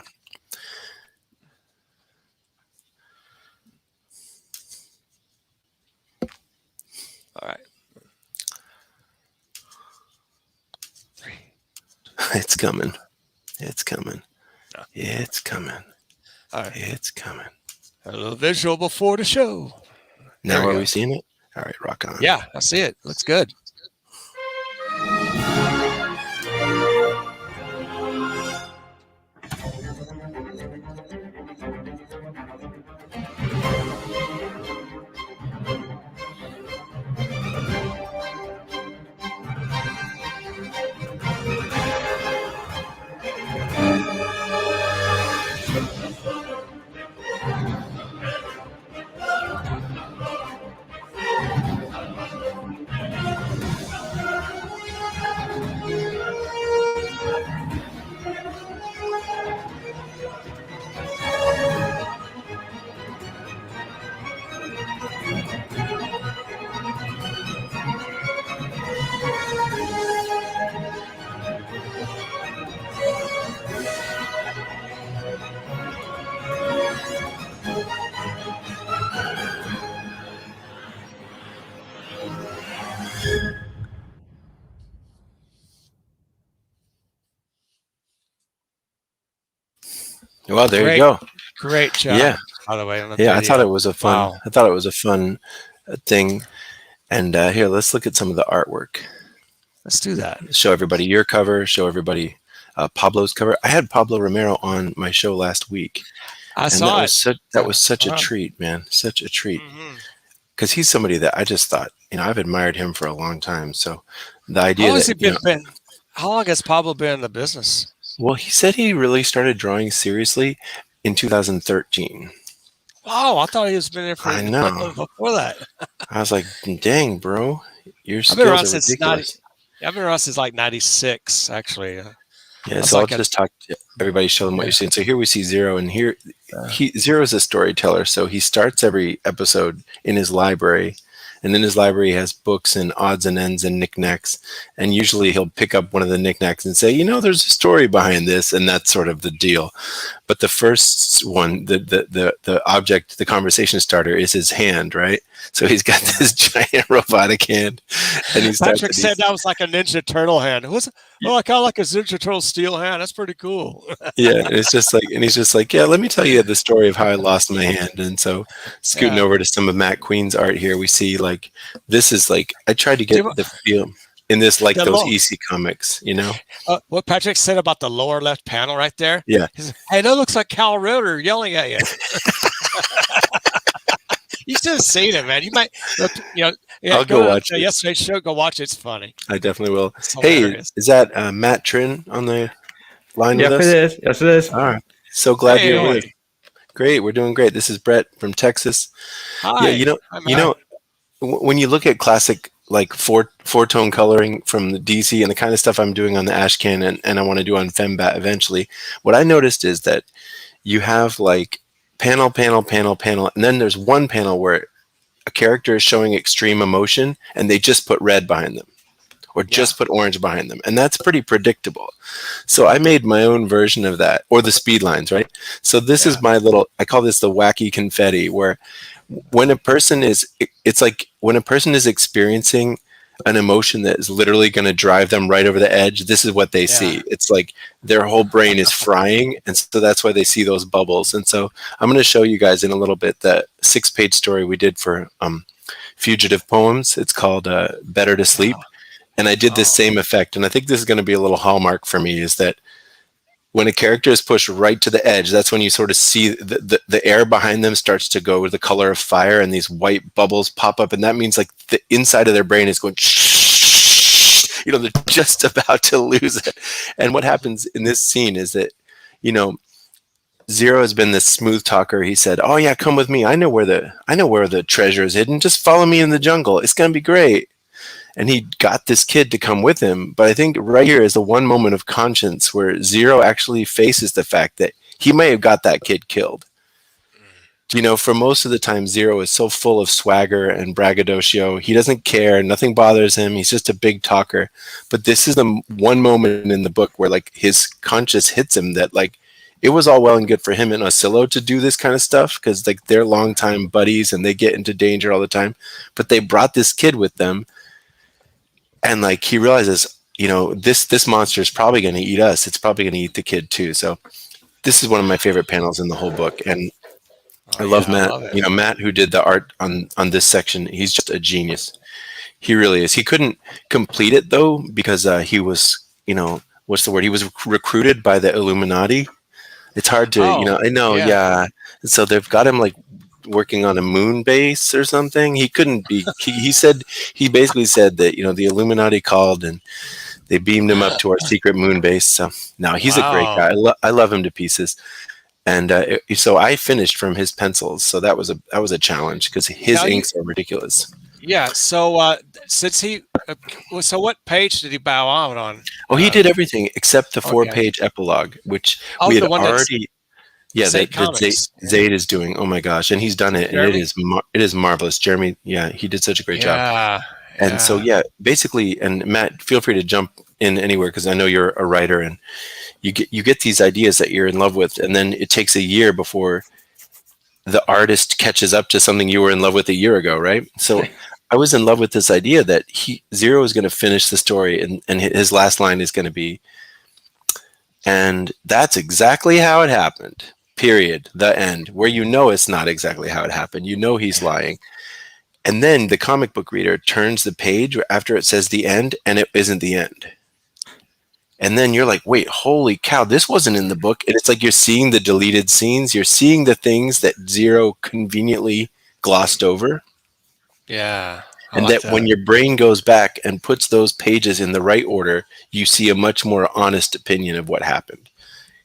All right. It's coming. It's coming. It's coming. All right. It's coming. A little visual before the show. Now are we seeing it? All right, rock on. Yeah, I see it. Looks good. Well, there you Great, go. great Yeah. job, by the way, on the Yeah. I thought video. it was a fun, Wow. I thought it was a fun thing. And here, let's look at some of the artwork. Let's do that. Show everybody your cover, show everybody Pablo's cover. I had Pablo Romero on my show last week, I and that saw was it. such a Fun. treat, man. Such a treat. Hmm. Because he's somebody that I just thought, I've admired him for a long time. So the How idea long has that, he been? How long has Pablo been in the business? well, he said he really started drawing seriously in 2013. Wow, I thought he was been there for I know. before that. I was like, dang, bro, your I've been skills around are since 90. ridiculous. I've been around since like '96, actually. I Yeah, was so I'll like just talk to everybody, show them what yeah, you're seeing. So here we see Zero, and here uh, Zero is a storyteller. So he starts every episode in his library, and in his library he has books and odds and ends and knickknacks. And usually he'll pick up one of the knickknacks and say, there's a story behind this, and that's sort of the deal. But the first one, the object, the conversation starter is his hand, right? So he's got this giant robotic hand, and he starts. Patrick said that was like a Ninja Turtle hand. I kind of like a Ninja Turtle steel hand. That's pretty cool. Yeah, and he's just like, yeah, let me tell you the story of how I lost my hand. And so, scooting Yeah. over to some of Matt Queen's art here, we see like this is like I tried to get the feel in this, like The those low, EC comics, what Patrick said about the lower left panel right there. Yeah, He said, hey, that looks like Cal Ritter yelling at you. You should have seen it, man. You might look, I'll go watch it. Yesterday's show. Go watch it. It's funny. I definitely will. It's Hey, hilarious. is that Matt Trin on the line with Yes, us? it is. Yes, it is. All right, so glad you're Hey. with us. Great, we're doing great. This is Brett from Texas. Hi. Yeah, when you look at classic like four tone coloring from the DC and the kind of stuff I'm doing on the Ashkan and I want to do on Fembat eventually, what I noticed is that you have like panel, and then there's one panel where a character is showing extreme emotion and they just put red behind them or just put orange behind them, and that's pretty predictable. So I made my own version of that, or the speed lines, right? So this is my I call this the wacky confetti, where when a person is, it's like when a person is experiencing an emotion that is literally going to drive them right over the edge, this is what they see. It's like their whole brain is frying, and so that's why they see those bubbles. And so I'm going to show you guys in a little bit the 6-page story we did for Fugitive Poems. It's called Better to Sleep. And I did this same effect, and I think this is going to be a little hallmark for me, is that when a character is pushed right to the edge, that's when you sort of see the air behind them starts to go with the color of fire, and these white bubbles pop up, and that means like the inside of their brain is going, they're just about to lose it. And what happens in this scene is that, Zero has been this smooth talker. He said, "Oh yeah, come with me. I know where the treasure is hidden. Just follow me in the jungle. It's going to be great." And he got this kid to come with him. But I think right here is the one moment of conscience where Zero actually faces the fact that he may have got that kid killed. For most of the time, Zero is so full of swagger and braggadocio. He doesn't care. Nothing bothers him. He's just a big talker. But this is the one moment in the book where like his conscience hits him that like it was all well and good for him and Oscillo to do this kind of stuff because like they're longtime buddies and they get into danger all the time. But they brought this kid with them. And like he realizes, this monster is probably going to eat us. It's probably going to eat the kid too. So this is one of my favorite panels in the whole book. And I love Matt. Matt, who did the art on this section, he's just a genius. He really is. He couldn't complete it though because he was, what's the word? He was recruited by the Illuminati. It's hard to, I know, yeah. So they've got him like working on a moon base or something. He couldn't be. He basically said that the Illuminati called and they beamed him up to our secret moon base. So no, he's a great guy. I love him to pieces. And so I finished from his pencils. So that was a challenge because his inks are ridiculous. Yeah. So since so what page did he bow out on? Oh, he did everything except the 4-page epilogue, which we had already. Yeah, that Zaid is doing. Oh my gosh, and he's done it, Jeremy? And it is marvelous. Jeremy, he did such a great job. And so basically, and Matt, feel free to jump in anywhere because I know you're a writer, and you get these ideas that you're in love with, and then it takes a year before the artist catches up to something you were in love with a year ago, right? So I was in love with this idea that Zero is going to finish the story, and his last line is going to be, and that's exactly how it happened. period, the end, where you know it's not exactly how it happened. You know he's lying. And then the comic book reader turns the page after it says the end, and it isn't the end. And then you're like, wait, holy cow, this wasn't in the book. And it's like you're seeing the deleted scenes. You're seeing the things that Zero conveniently glossed over. Yeah. And that when your brain goes back and puts those pages in the right order, you see a much more honest opinion of what happened.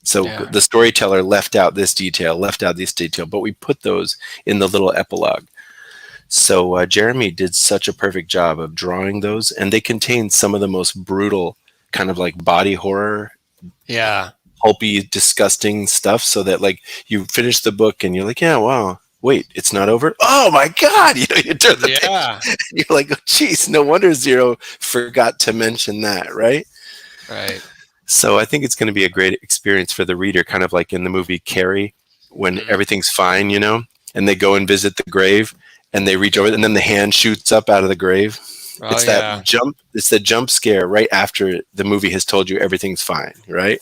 So the storyteller left out this detail, but we put those in the little epilogue. So Jeremy did such a perfect job of drawing those, and they contain some of the most brutal kind of like body horror, pulpy, disgusting stuff. So that like you finish the book and you're like, yeah, wow, wait, it's not over. Oh my God! You turn the page, and you're like, oh, geez, no wonder Zero forgot to mention that, right? Right. So I think it's going to be a great experience for the reader, kind of like in the movie Carrie, when everything's fine, and they go and visit the grave, and they reach over, and then the hand shoots up out of the grave. It's that jump. It's the jump scare right after the movie has told you everything's fine, right?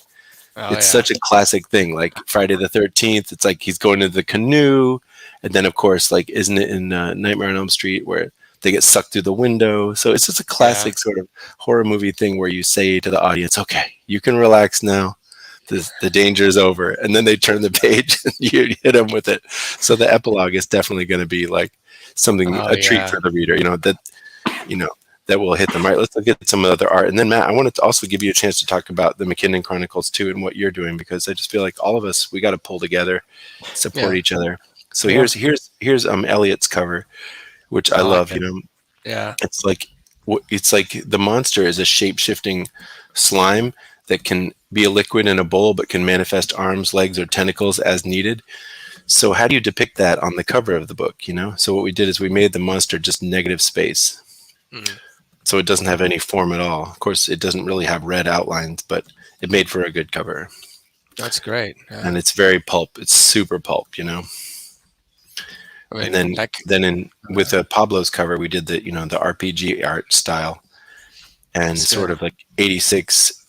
It's such a classic thing, like Friday the 13th. It's like he's going to the canoe, and then of course, like, isn't it in Nightmare on Elm Street where they get sucked through the window? So it's just a classic sort of horror movie thing where you say to the audience, "Okay, you can relax now. The danger is over." And then they turn the page and you hit them with it. So the epilogue is definitely going to be like something, a treat for the reader, that will hit them right. Let's look at some other art. And then Matt, I wanted to also give you a chance to talk about the McKinnon Chronicles too and what you're doing, because I just feel like all of us, we got to pull together, support each other. So here's Elliot's cover, which I love. It's like the monster is a shape-shifting slime that can be a liquid in a bowl, but can manifest arms, legs, or tentacles as needed. So how do you depict that on the cover of the book? So what we did is we made the monster just negative space. So it doesn't have any form at all. Of course, it doesn't really have red outlines, but it made for a good cover. That's great. Yeah. And it's very pulp. It's super pulp, I mean, and then with Pablo's cover, we did the RPG art style, and sort of like 86,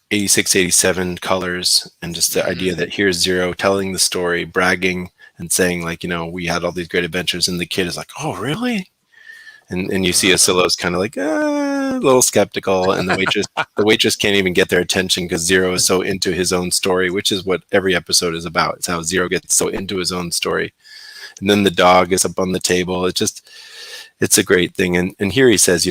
87 colors, and just the idea that here's Zero telling the story, bragging and saying like, we had all these great adventures, and the kid is like, oh, really? And you see Asilo's kind of like a little skeptical, and the waitress can't even get their attention because Zero is so into his own story, which is what every episode is about. It's how Zero gets so into his own story. And then the dog is up on the table. It's a great thing. And here he says,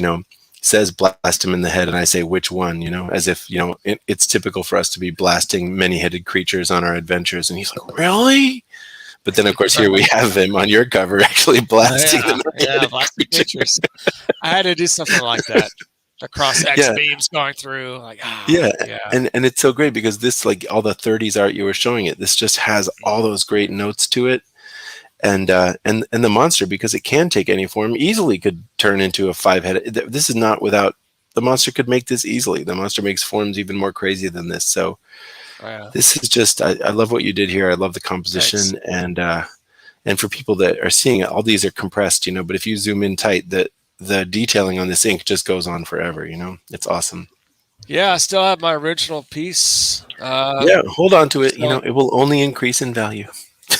says blast him in the head, and I say, which one? As if, it's typical for us to be blasting many-headed creatures on our adventures. And he's like, really? But then, of course, here we have him on your cover actually blasting them. Blasting creatures. I had to do something like that. Across X beams going through. Like, And it's so great because this, like all the 30s art you were showing it, this just has all those great notes to it. And the monster, because it can take any form, easily could turn into a 5-headed. This is not without, the monster could make this easily. The monster makes forms even more crazy than this. So this is just, I love what you did here. I love the composition. Thanks. And for people that are seeing it, all these are compressed, but if you zoom in tight, the detailing on this ink just goes on forever. It's awesome. Yeah, I still have my original piece. Hold on to it. It will only increase in value.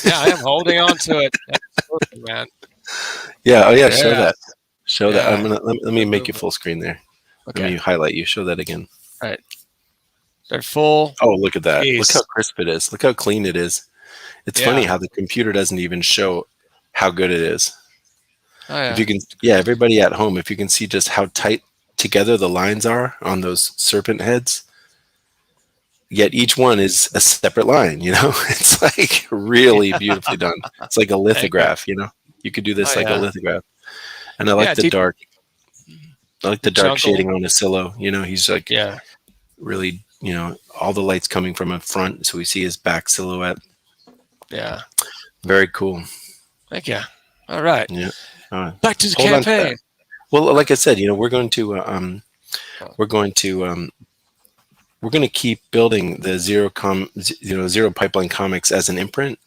Yeah, I am holding on to it. Absolutely, man. Yeah. Oh, yeah. Show that. Show that. I'm gonna let me make you full screen there. Okay. Let me highlight you. Show that again. All right. They're full. Oh, look at that. Piece. Look how crisp it is. Look how clean it is. It's funny how the computer doesn't even show how good it is. Oh, yeah. If you can, everybody at home, if you can see just how tight together the lines are on those serpent heads. Yet each one is a separate line, It's like really beautifully done. It's like a lithograph, You could do this like a lithograph. And I like the dark. I like the dark shading on Asilo. He's like really, all the lights coming from in front, so we see his back silhouette. Yeah. Very cool. Thank you. All right. Yeah. Back to the campaign. Well, like I said, we're going to keep building the Zero Pipeline Comics as an imprint,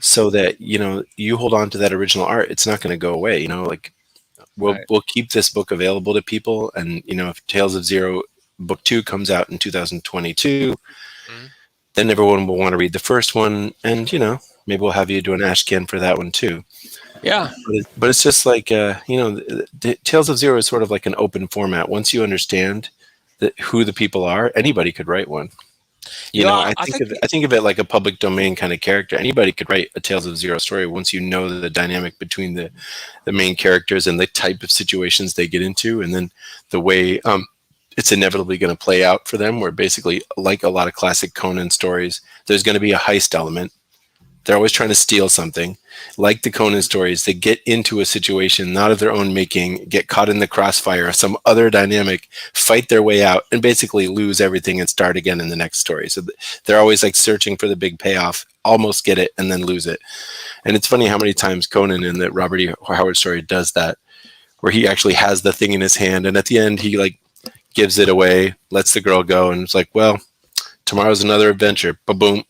so that you hold on to that original art. It's not going to go away. We'll keep this book available to people, and if Tales of Zero Book 2 comes out in 2022, then everyone will want to read the first one, and maybe we'll have you do an Ashkan for that one too. Yeah. But it's just like Tales of Zero is sort of like an open format. Once you understand who the people are, anybody could write one. Yeah, I think of it like a public domain kind of character. Anybody could write a Tales of Zero story once you know the dynamic between the main characters and the type of situations they get into, and then the way it's inevitably going to play out for them. Where basically, like a lot of classic Conan stories, there's going to be a heist element. They're always trying to steal something. Like the Conan stories, they get into a situation not of their own making, get caught in the crossfire of some other dynamic, fight their way out, and basically lose everything and start again in the next story. So they're always like searching for the big payoff, almost get it, and then lose it. And it's funny how many times Conan in the Robert E. Howard story does that, where he actually has the thing in his hand, and at the end he like gives it away, lets the girl go, and it's like, well, tomorrow's another adventure. Ba-boom.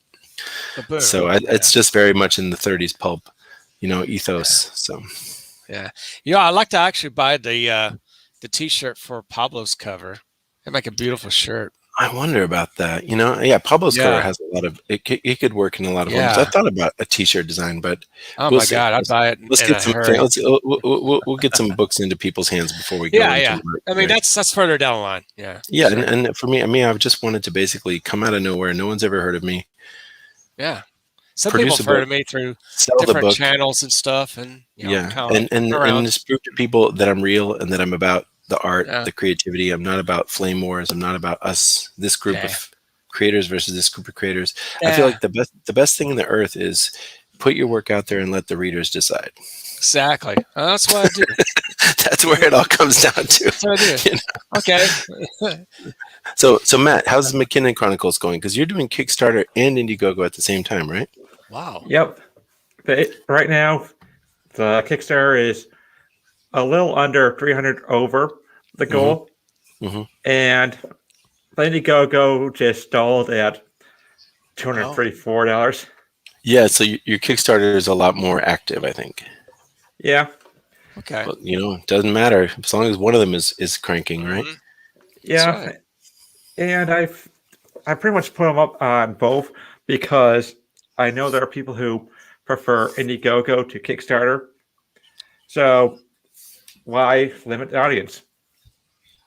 So it's just very much in the 30s pulp, ethos. So yeah, I'd like to actually buy the T-shirt for Pablo's cover. It'd make a beautiful shirt. I wonder about that. Pablo's cover has a lot of it could work in a lot of homes. I thought about a T-shirt design, but my God, I'd buy it. Let's get some. We'll get some books into people's hands before we go. Yeah. I mean, that's further down the line. Yeah. Yeah, sure. And for me, I've just wanted to basically come out of nowhere. No one's ever heard of me. Yeah. Some people have heard of me through different channels and stuff, and and just prove to people that I'm real and that I'm about the art, the creativity. I'm not about flame wars. I'm not about us, this group of creators versus this group of creators. I feel like the best thing in the earth is put your work out there and let the readers decide. Exactly. That's what I do. That's where it all comes down to. That's what I do. Okay. So Matt, how's the McKinnon Chronicles going? Because you're doing Kickstarter and Indiegogo at the same time, right? Wow. Yep. Right now, the Kickstarter is a little under 300 over the goal, and the Indiegogo just stalled at $234. Yeah, so your Kickstarter is a lot more active, I think. Yeah. Okay. But, it doesn't matter as long as one of them is cranking, right? Yeah. Right. And I pretty much put them up on both because I know there are people who prefer Indiegogo to Kickstarter. So why limit the audience?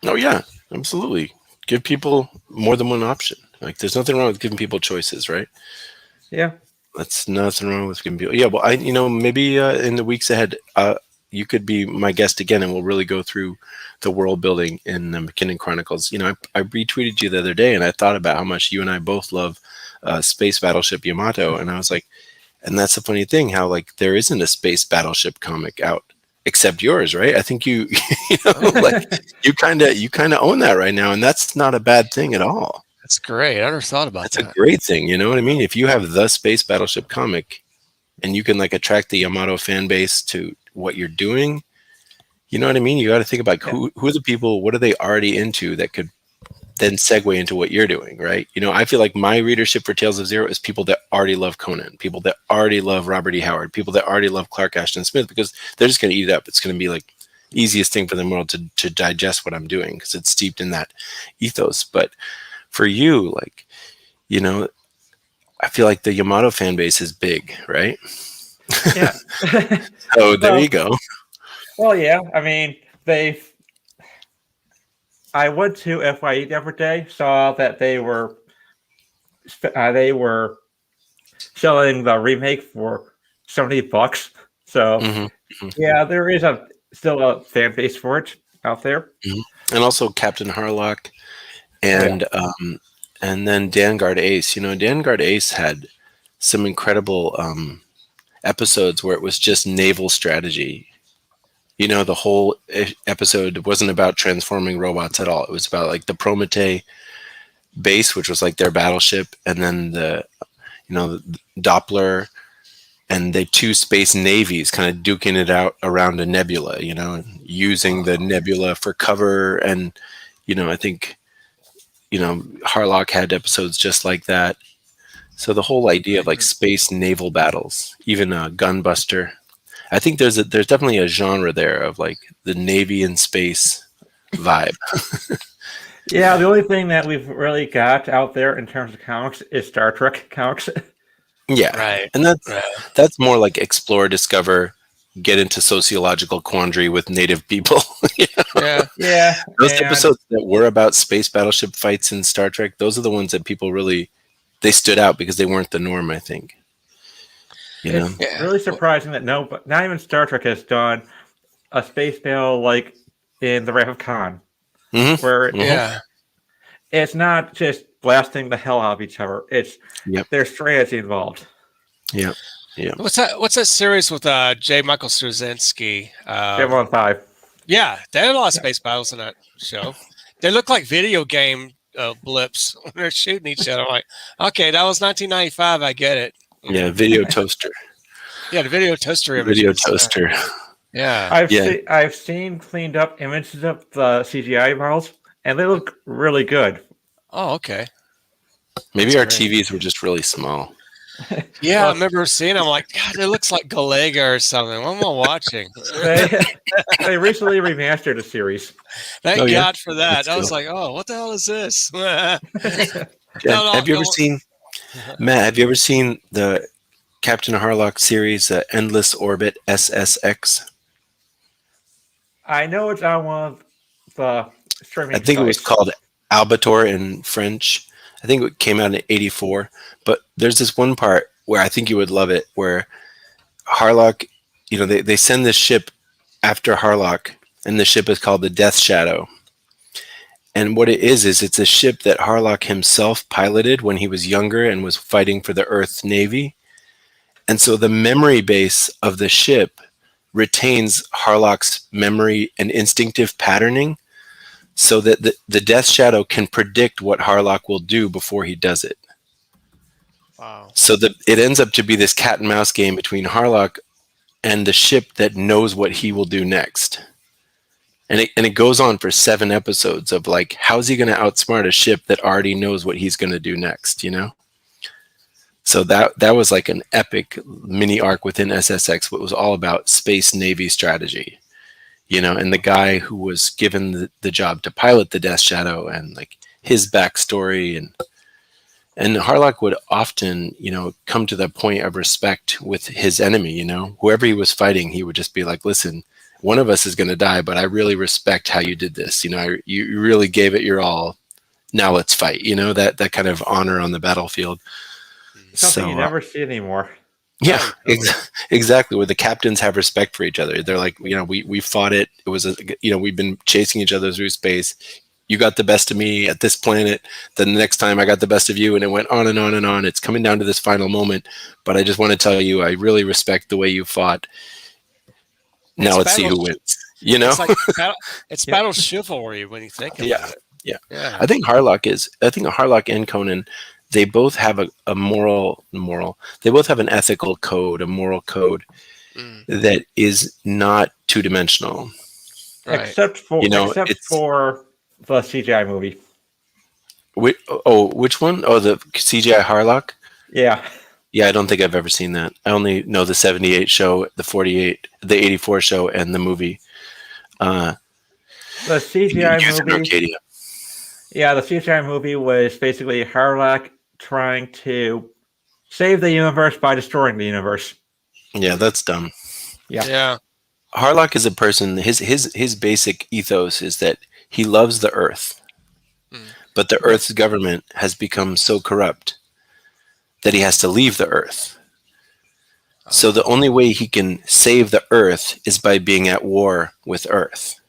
Oh yeah, absolutely. Give people more than one option. Like there's nothing wrong with giving people choices, right? Yeah. That's nothing wrong with giving people. Yeah, well, maybe in the weeks ahead, you could be my guest again, and we'll really go through the world building in the McKinnon Chronicles. I retweeted you the other day, and I thought about how much you and I both love Space Battleship Yamato, and I was like, and that's the funny thing, how like there isn't a space battleship comic out except yours, right? I think you kind of own that right now, and that's not a bad thing at all. That's great. I never thought about that. That's a great thing. You know what I mean? If you have the Space Battleship comic and you can like attract the Yamato fan base to what you're doing, you know what I mean? You got to think about who are the people, what are they already into that could then segue into what you're doing, right? I feel like my readership for Tales of Zero is people that already love Conan, people that already love Robert E. Howard, people that already love Clark Ashton Smith, because they're just going to eat it up. It's going to be like easiest thing for the world to digest what I'm doing because it's steeped in that ethos. But for you, like, I feel like the Yamato fan base is big, right? Yeah. So there you go. Well, yeah. I mean, I went to FYE the other day, saw that they were selling the remake for $70. So yeah, there is still a fan base for it out there. And also Captain Harlock and then Vanguard Ace. Vanguard Ace had some incredible episodes where it was just naval strategy. The whole episode wasn't about transforming robots at all. It was about like the Prometei base, which was like their battleship, and then the Doppler and the two space navies kind of duking it out around a nebula, and using the nebula for cover. And, I think, Harlock had episodes just like that. So the whole idea of like space naval battles, even Gunbuster, I think there's definitely a genre there of like the Navy and space vibe. Yeah, the only thing that we've really got out there in terms of comics is Star Trek comics. Yeah, Right. and Right. that's more like explore, discover, get into sociological quandary with native people. You know? Yeah. Yeah, Those and episodes that were about space battleship fights in Star Trek, those are the ones that people really they stood out because they weren't the norm. I think. You know. it's Yeah. really surprising that not even Star Trek has done a space battle like in The Wrath of Khan, where Mm-hmm. Yeah. it's not just blasting the hell out of each other. It's Yep. there's strategy involved. Yep. Yep. What's that series with J. Michael Straczynski? Gem on 5. Yeah, they had a lot of space battles in that show. They look like video game blips when they're shooting each other. I'm like, okay, that was 1995. I get it. Yeah. Video toaster. Yeah, the video toaster images. Video toaster. Yeah. I've seen cleaned up images of the CGI models, and they look really good. Oh, okay. Maybe That's our great. TVs were just really small. Yeah, Well, I remember seeing. I'm like, God, it looks like Galaga or something. What am I watching? they recently remastered the series. Thank Oh, yeah? God for that. That's I was cool. like, oh, what the hell is this? Have you ever seen Matt? Have you ever seen the Captain Harlock series, Endless Orbit SSX? I know it's on one of the streaming I think it was sites. called Albator in French. I think it came out in '84. But there's this one part where I think you would love it, where Harlock, they send this ship after Harlock, and the ship is called the Death Shadow. And what it is it's a ship that Harlock himself piloted when he was younger and was fighting for the Earth Navy. And so the memory base of the ship retains Harlock's memory and instinctive patterning, so that the Death Shadow can predict what Harlock will do before he does it. Wow. So it ends up to be this cat and mouse game between Harlock and the ship that knows what he will do next. And it goes on for 7 episodes of like, how's he going to outsmart a ship that already knows what he's going to do next, So that was like an epic mini arc within SSX, but it was all about space Navy strategy, and the guy who was given the job to pilot the Death Shadow and like his backstory and Harlock would often, come to the point of respect with his enemy, whoever he was fighting, he would just be like, listen, one of us is going to die, but I really respect how you did this. You really gave it your all. Now let's fight, that kind of honor on the battlefield. Something you never see anymore. Yeah, exactly. Where the captains have respect for each other. They're like, we fought it. It was, we've been chasing each other through space. You got the best of me at this planet. Then the next time I got the best of you, and it went on and on and on. It's coming down to this final moment. But I just want to tell you, I really respect the way you fought. Now let's see who wins. It's like battle chivalry when you think about it. Yeah. I think Harlock and Conan, they both have a moral. They both have an ethical code, a moral code that is not 2-dimensional. Right. Except for the CGI movie. Which one? Oh, the CGI Harlock? Yeah. Yeah, I don't think I've ever seen that. I only know the 78 show, the 48, the 84 show, and the movie. The CGI movie. Arcadia. Yeah, the CGI movie was basically Harlock trying to save the universe by destroying the universe. Yeah, that's dumb. Yeah. Harlock is a person, his basic ethos is that he loves the Earth, but the Earth's government has become so corrupt that he has to leave the Earth. So the only way he can save the Earth is by being at war with Earth.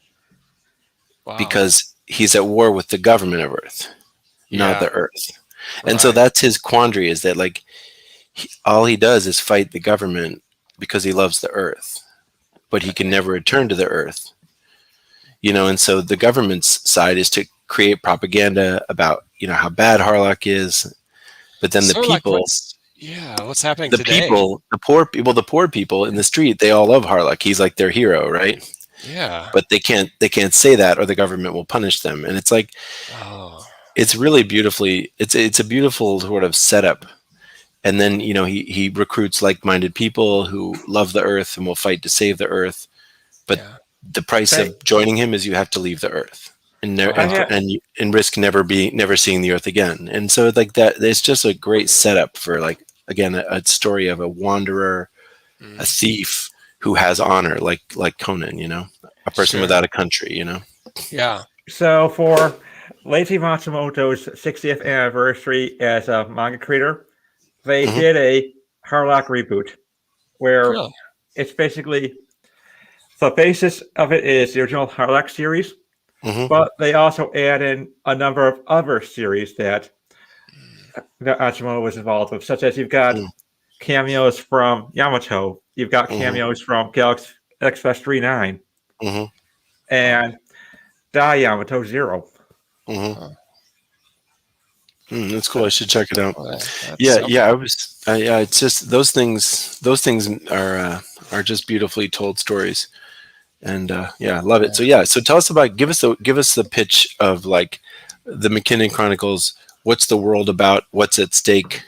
Wow. Because he's at war with the government of Earth, not the Earth. And so that's his quandary, is that like all he does is fight the government because he loves the Earth, but he can never return to the Earth. And so the government's side is to create propaganda about, how bad Harlock is. But then the people, what's happening the today? the poor people in the street, they all love Harlock. He's like their hero, right? Yeah. But they can't say that, or the government will punish them. And it's like, it's really beautifully, it's a beautiful sort of setup. And then, he recruits like-minded people who love the Earth and will fight to save the Earth. But the price of joining him is you have to leave the Earth. and Wow. and risk never seeing the earth again. And so like that, it's just a great setup for like again a story of a wanderer, a thief who has honor, like Conan, a person Sure. without a country, Yeah. So for Leiji Matsumoto's 60th anniversary as a manga creator, they Mhm. did a Harlock reboot where Really? it's basically the basis of it is the original Harlock series, Mhm. but they also add in a number of other series that Matsumoto was involved with, such as you've got Mhm. cameos from Yamato, you've got Mhm. cameos from Galaxy Express 39, Mhm. Wow. and Dai Yamato Zero. Mhm. Huh. That's cool. I should check it out. Well, that's Yeah, so yeah. Yeah. It's just those things. Those things are just beautifully told stories, and yeah, I love it. So yeah. So tell us about. Give us the pitch of like the McKinnon Chronicles. What's the world about? What's at stake?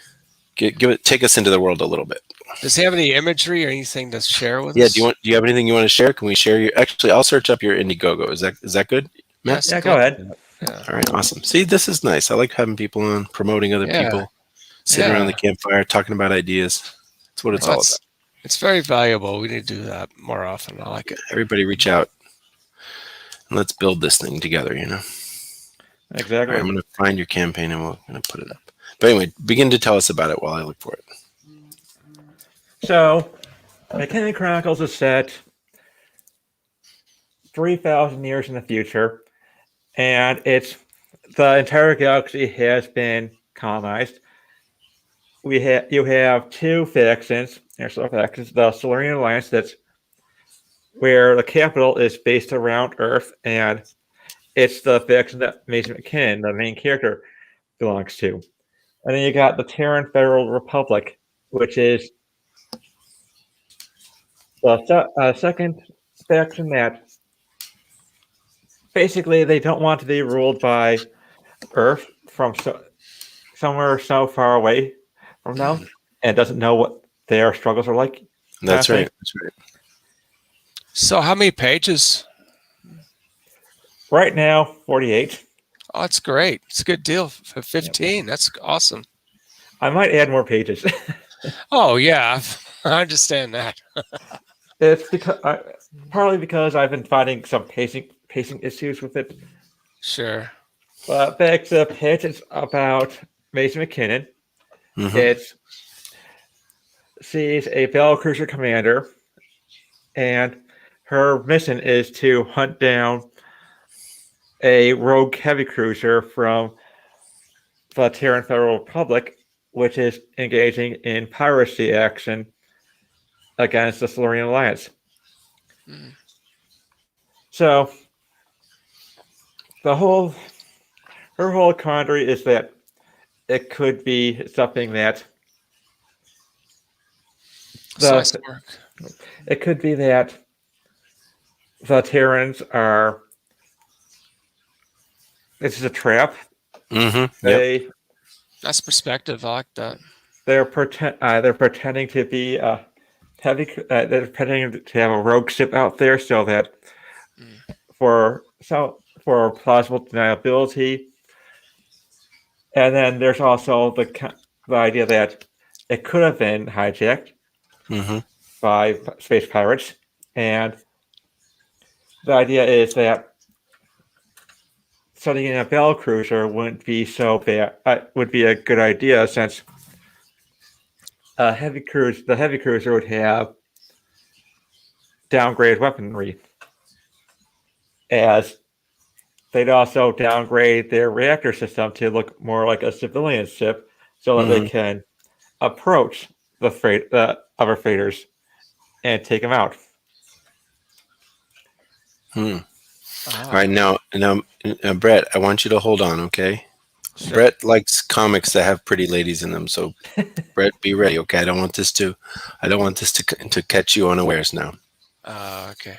Take us into the world a little bit. Does he have any imagery or anything to share with Yeah. us? Do you have anything you want to share? Can we share your? Actually, I'll search up your Indiegogo. Is that good, Matt? Yes, Yeah, go go ahead. ahead. Yeah. All right. Awesome. See, this is nice. I like having people on, promoting other Yeah. people, sitting around the Yeah. campfire, talking about ideas. That's what it's Well, all about. it's very valuable. We need to do that more often. I like it. Everybody reach out and let's build this thing together, All Exactly. right, I'm going to find your campaign and we're going to put it up. But anyway, begin to tell us about it while I look for it. So, McKinnon Chronicles is set 3,000 years in the future, and the entire galaxy has been colonized. You have two factions. There's the factions, the Solarian Alliance, that's where the capital is based around Earth, and it's the faction that Mason McKinnon, the main character, belongs to. And then you got the Terran Federal Republic, which is the second faction that basically they don't want to be ruled by Earth from somewhere so far away from them and doesn't know what their struggles are like. That's Thing. right. That's right. So, how many pages? Right now, 48. Oh, that's great. It's a good deal for 15. That's awesome. I might add more pages. Oh, yeah. I understand that. It's partly because I've been finding some pacing issues with it. Sure. But back to the pitch, it's about Mason McKinnon. She's a battle cruiser commander, and her mission is to hunt down a rogue heavy cruiser from the Terran Federal Republic, which is engaging in piracy action against the Solarian Alliance. So her whole quandary is that it could be something that Nice work. it could be that the Terrans are. This is a trap. Yep. Nice perspective. I like that. They're pretending to be heavy. They're pretending to have a rogue ship out there, so that for plausible deniability. And then there's also the idea that it could have been hijacked by space pirates, and the idea is that setting in a battle cruiser wouldn't be so bad. Would be a good idea since the heavy cruiser would have downgraded weaponry, as they'd also downgrade their reactor system to look more like a civilian ship, so that they can approach the other freighters and take them out. All right, now, Brett, I want you to hold on, okay? Sure. Brett likes comics that have pretty ladies in them, so Brett, be ready, okay? I don't want this to catch you unawares now. Okay.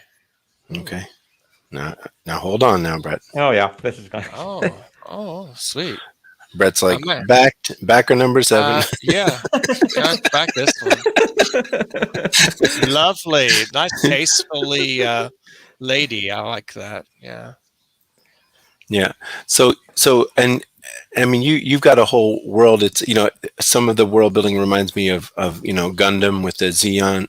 Okay. Now hold on, now, Brett. Oh yeah, this is going. Oh, sweet. Brett's like backer number 7. Yeah, back this one. Lovely, nice, tastefully lady. I like that. Yeah. Yeah. So, and I mean, you've got a whole world. It's, some of the world building reminds me of, Gundam with the Xeon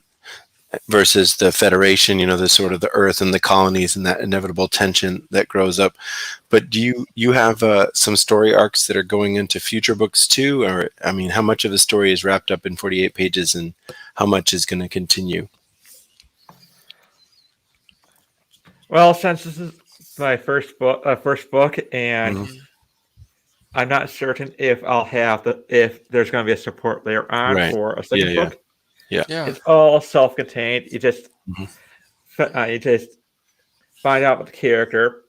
versus the Federation, the sort of the Earth and the colonies and that inevitable tension that grows up. But do you have some story arcs that are going into future books too? Or, I mean, how much of the story is wrapped up in 48 pages and how much is going to continue? Well, since this is my first book, and Mhm. I'm not certain if if there's going to be a support later on Right. for a Yeah, second yeah. book. Yeah. Yeah. It's all self-contained. Mhm. You just find out about the character,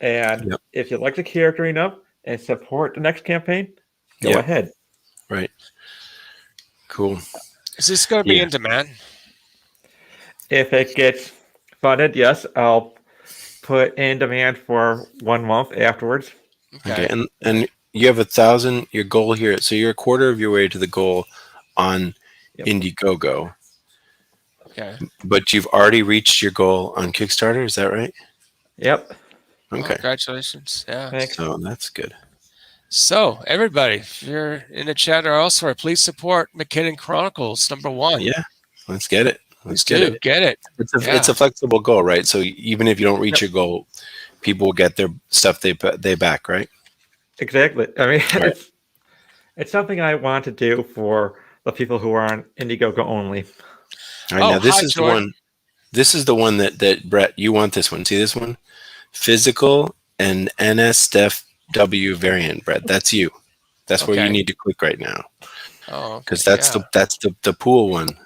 and Yep. if you like the character enough and support the next campaign, go Yeah. ahead. Right. Cool. Is this going to be Yeah. in demand? If it gets funded, yes, I'll put in demand for 1 month afterwards. Okay. And you have 1,000, your goal here. So you're a quarter of your way to the goal on Yep. Indiegogo, Okay. but you've already reached your goal on Kickstarter. Is that right? Yep. Well, Okay. congratulations. Yeah. Thanks. So that's good. So, everybody, if you're in the chat or elsewhere, please support McKinnon Chronicles #1. Yeah. Let's get it. Let's Please get do. it. Get it. It's a flexible goal, right? So even if you don't reach Yep. your goal, people will get their stuff they back, right? Exactly. I mean, Right. it's something I want to do for the people who are on Indiegogo only. All right. Now hi, this is the Jordan. one. This is the one that Brett, you want this one. See this one? Physical and NSFW variant, Brett. That's you. That's where you Okay. need to click right now. Oh, Because okay, that's the pool one.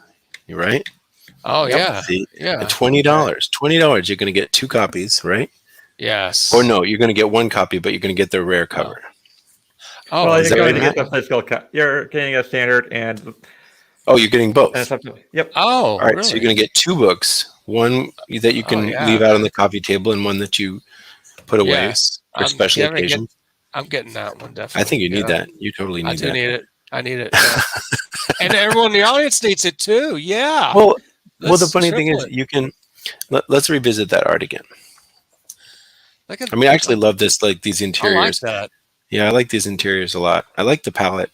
You right? Oh, Yep. yeah. See? Yeah. At $20. $20, you're gonna get 2 copies, right? Yes. Or no, you're gonna get 1 copy, but you're gonna get the rare cover. Oh, Well, is you're that going right, to get Matt? the physical. You're getting a standard and Oh, you're getting both. something. Yep. Oh, All right, really? so you're gonna get 2 books. One that you can yeah. leave out on the coffee table, and one that you put away Yes. for special occasions. I'm getting that one, definitely. I think you need Yeah. that. You totally I need do that. need it. I need it. Yeah. And everyone in the audience needs it too. Yeah. Well, the Let's funny thing triple is, it. you can let's revisit that art again. Look at- I mean, I actually love this, like these I like interiors. that. Yeah, I like these interiors a lot. I like the palette,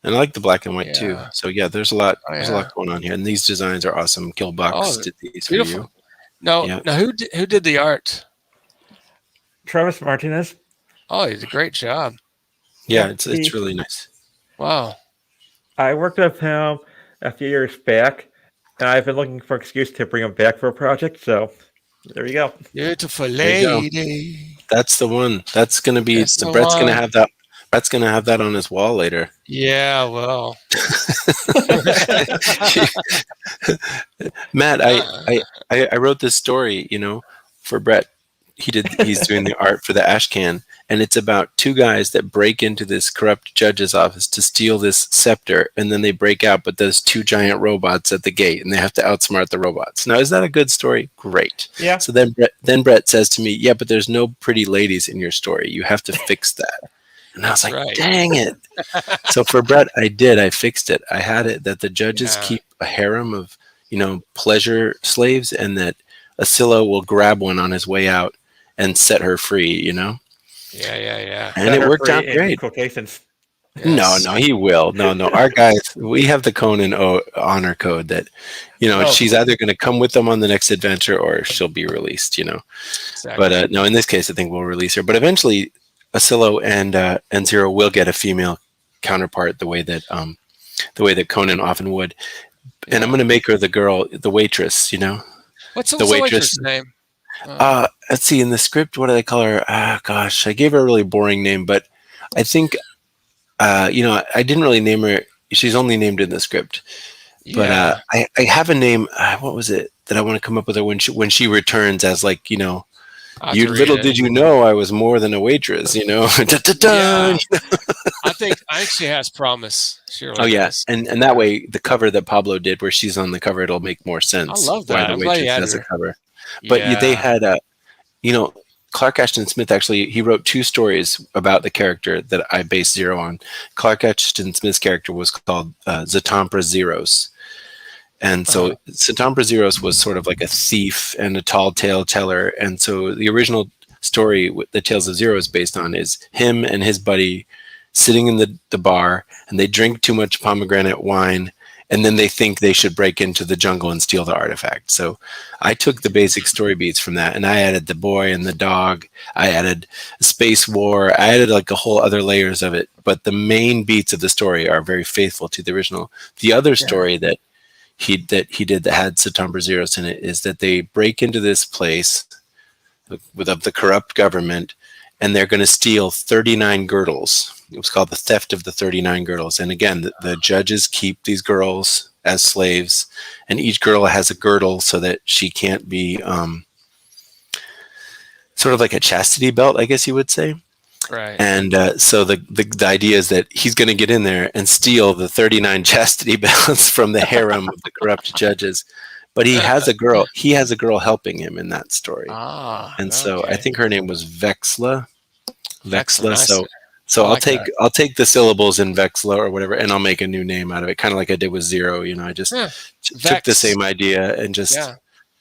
and I like the black and white too. Yeah. So yeah, there's a lot. Oh, There's a yeah. lot going on here, and these designs are awesome. Killbox Oh, did these beautiful. for you. No, Yeah. no. Who did the art? Travis Martinez. Oh, he did a great job. Yeah, Yeah, it's really nice. Wow. I worked with him a few years back, and I've been looking for an excuse to bring him back for a project. So there you go. Beautiful There you go. lady. That's the one. That's gonna be That's the Brett's gonna one. have that. Brett's gonna have that on his wall later. Yeah, well. Matt, I wrote this story, for Brett. He's doing the art for the Ashkan, and it's about 2 guys that break into this corrupt judge's office to steal this scepter, and then they break out, but there's 2 giant robots at the gate, and they have to outsmart the robots. Now, is that a good story? Great. Yeah. So then Brett says to me, "Yeah, but there's no pretty ladies in your story. You have to fix that." And I was like, Right. dang it. So for Brett, I fixed it. I had it that the judges Yeah. keep a harem of, pleasure slaves, and that Asilo will grab one on his way out and set her free, Yeah. And it worked out in great. Quotations. Yes. No, he will. No. Our guys, we have the Conan honor code that, Oh. she's either going to come with them on the next adventure or she'll be released, Exactly. But no, in this case, I think we'll release her. But eventually, Asilo and Zero will get a female counterpart the way that Conan often would. And I'm going to make her the waitress, What's the the waitress- waitress name? Let's see, in the script, what do they call her? Gosh, I gave her a really boring name, but I think, I didn't really name her. She's only named in the script. But Yeah. I have a name. What was it that I want to come up with her when she returns as, like, I'll have you to read little it. did you know I was more than a waitress, Da-da-da. Yeah. I think she has promise. She really Oh yeah, does. and that way the cover that Pablo did, where she's on the cover, it'll make more sense. I love why that. the I'm glad you waitress added has a her. cover. But they had Clark Ashton Smith, actually, he wrote 2 stories about the character that I based Zero on. Clark Ashton Smith's character was called Zatampra Zeros. And so Zatampra Zeros was sort of like a thief and a tall tale teller. And so the original story the Tales of Zero is based on is him and his buddy sitting in the bar, and they drink too much pomegranate wine, and then they think they should break into the jungle and steal the artifact. So I took the basic story beats from that, and I added the boy and the dog. I added space war. I added like a whole other layers of it. But the main beats of the story are very faithful to the original. The other story that he did that had September Zeros in it is that they break into this place with the corrupt government, and they're going to steal 39 girdles. It was called the theft of the 39 girdles. And again, the judges keep these girls as slaves, and each girl has a girdle so that she can't be sort of like a chastity belt, I guess you would say. Right. And so the idea is that he's going to get in there and steal the 39 chastity belts from the harem of the corrupt judges. But he has a girl. He has a girl helping him in that story. And so I think her name was Vexla. Vexla. So I'll take the syllables in Vexla or whatever, and I'll make a new name out of it, kind of like I did with Zero. I just took the same idea and just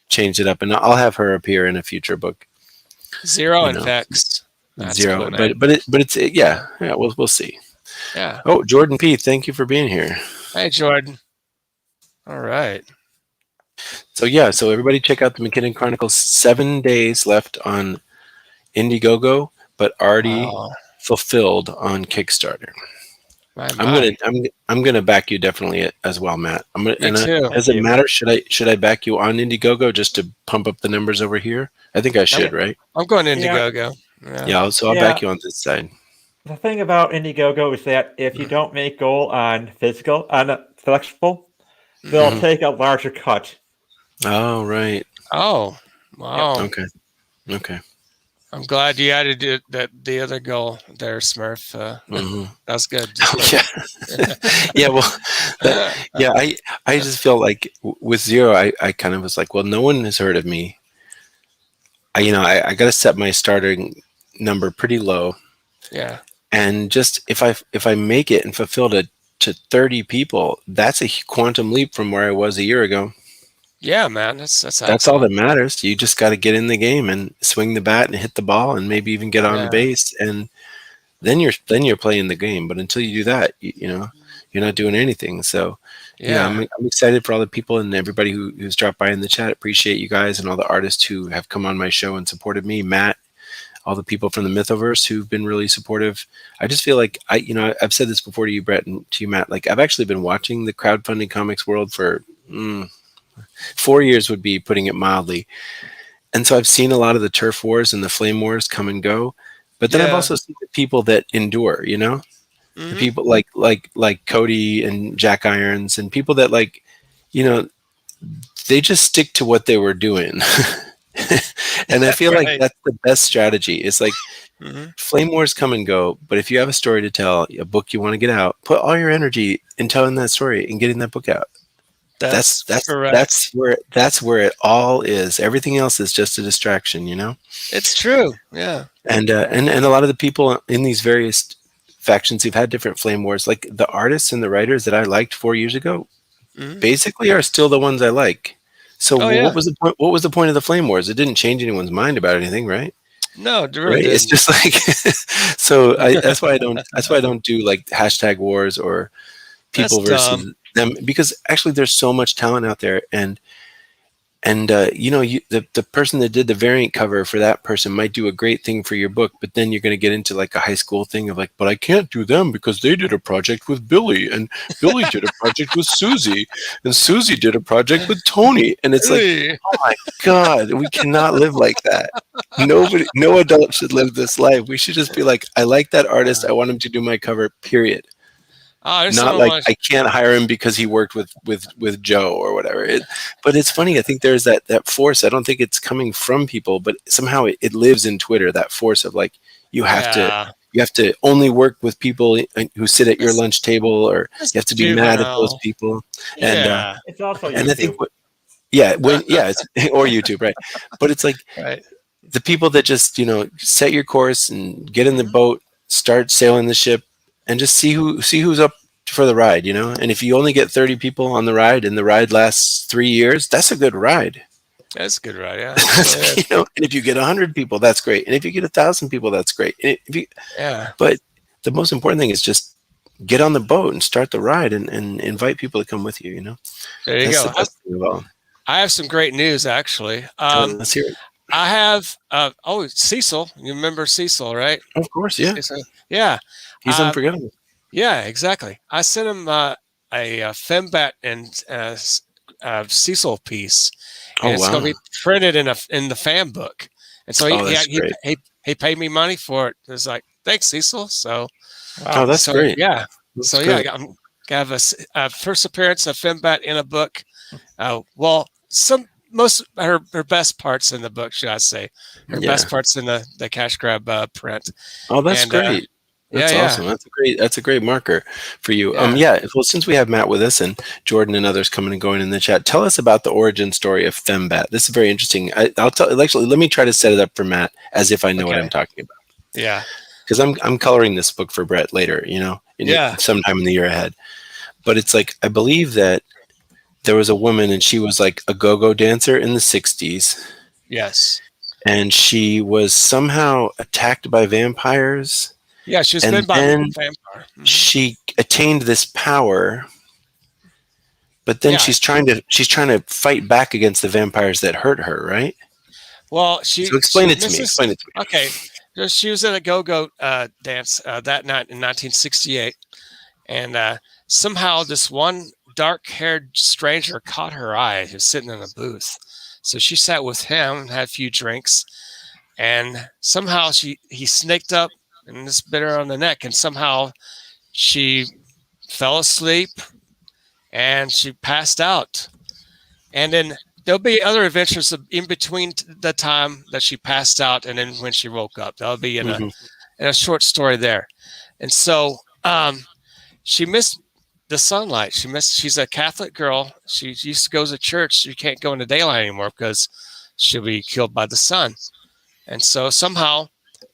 changed it up, and I'll have her appear in a future book. Zero and Vex. That's Zero, but it's we'll see. Yeah. Oh, Jordan P, thank you for being here. Hey, Jordan. All right. So everybody check out the McKinnon Chronicles. 7 days left on Indiegogo, but already fulfilled on Kickstarter. I'm gonna back you definitely as well, Matt. As a matter, should I back you on Indiegogo just to pump up the numbers over here? I think I should, right? I'm going Indiegogo. So I'll back you on this side. The thing about Indiegogo is that if you don't make goal on flexible, they'll take a larger cut. Oh, right. Oh, wow. Okay. I'm glad you added the other goal there, Smurf. That's good. I just feel like with Zero, I kind of was like, well, no one has heard of me. I got to set my starting number pretty low. Yeah. And just if I make it and fulfill it to 30 people, that's a quantum leap from where I was a year ago. Yeah, man, that's all that matters. You just got to get in the game and swing the bat and hit the ball and maybe even get on base, and then you're playing the game. But until you do that, you're not doing anything. So I'm excited for all the people and everybody who's dropped by in the chat. Appreciate you guys and all the artists who have come on my show and supported me. Matt, all the people from the Mythoverse who've been really supportive. I just feel like I've said this before to you, Brett, and to you, Matt. Like, I've actually been watching the crowdfunding comics world for 4 years would be putting it mildly. And so I've seen a lot of the turf wars and the flame wars come and go, but then I've also seen the people that endure, the people like Cody and Jack Irons and people that they just stick to what they were doing. And I feel like that's the best strategy. It's like flame wars come and go, but if you have a story to tell, a book you want to get out, put all your energy in telling that story and getting that book out. That's where it all is. Everything else is just a distraction, It's true. Yeah. And a lot of the people in these various factions who've had different flame wars, like the artists and the writers that I liked 4 years ago, basically are still the ones I like. So what was the point? What was the point of the flame wars? It didn't change anyone's mind about anything, right? No, it really didn't. It's just like so. That's why I don't. That's why I don't do like hashtag wars or people versus them, because actually there's so much talent out there, and the person that did the variant cover for that person might do a great thing for your book, but then you're going to get into like a high school thing of like, but I can't do them because they did a project with Billy, and Billy did a project with Susie, and Susie did a project with Tony, and it's like, oh my God, we cannot live like that. No adult should live this life. We should just be like, I like that artist, I want him to do my cover, period. Not like I can't hire him because he worked with Joe or whatever. But it's funny. I think there's that force. I don't think it's coming from people, but somehow it lives in Twitter. That force of like you have to only work with people who sit at your lunch table, or you have to be mad at those people. And it's also YouTube. And I think or YouTube, right? But it's like the people that just set your course and get in the boat, start sailing the ship. And just see who's up for the ride, And if you only get 30 people on the ride and the ride lasts 3 years, that's a good ride. That's good, right? Yeah. Really You know, and if you get 100 people, that's great. And if you get 1,000 people, that's great. And yeah. but the most important thing is just get on the boat and start the ride and invite people to come with you. You know, There you that's go. the best thing of all. I have some great news, actually. Let's hear it. I have, Cecil. You remember Cecil, right? Of course, yeah. Cecil. Yeah. He's unforgettable. Yeah, exactly. I sent him a Fembat and Cecil piece, and it's going to be printed in the fan book. And so he paid me money for it. It was like, thanks, Cecil. So, that's great. Yeah. That's so great. yeah, I'm gonna have a first appearance of Fembat in a book. Well, most her best parts in the book, should I say? Her best parts in the cash grab print. Oh, that's great. That's awesome. That's a great marker for you. Well, since we have Matt with us and Jordan and others coming and going in the chat, tell us about the origin story of Fembat. This is very interesting. I'll tell. Actually, let me try to set it up for Matt as if I know what I'm talking about. Yeah. Because I'm coloring this book for Brett later. You know. Sometime in the year ahead. But it's like I believe that there was a woman and she was like a go-go dancer in the 60s. Yes. And she was somehow attacked by vampires. Yeah, she was bitten by a vampire. Mm-hmm. She attained this power, but then she's trying to fight back against the vampires that hurt her, right? Well, so explain it to me. Explain it to me. Okay, she was at a go-go dance that night in 1968, and somehow this one dark-haired stranger caught her eye. He was sitting in a booth, so she sat with him and had a few drinks, and somehow he snaked up and just bit her on the neck, and somehow she fell asleep and she passed out. And then there'll be other adventures in between the time that she passed out and then when she woke up. That'll be in a short story there. And so she missed the sunlight. She's a Catholic girl. She used to go to church. She can't go in the daylight anymore because she'll be killed by the sun. And so somehow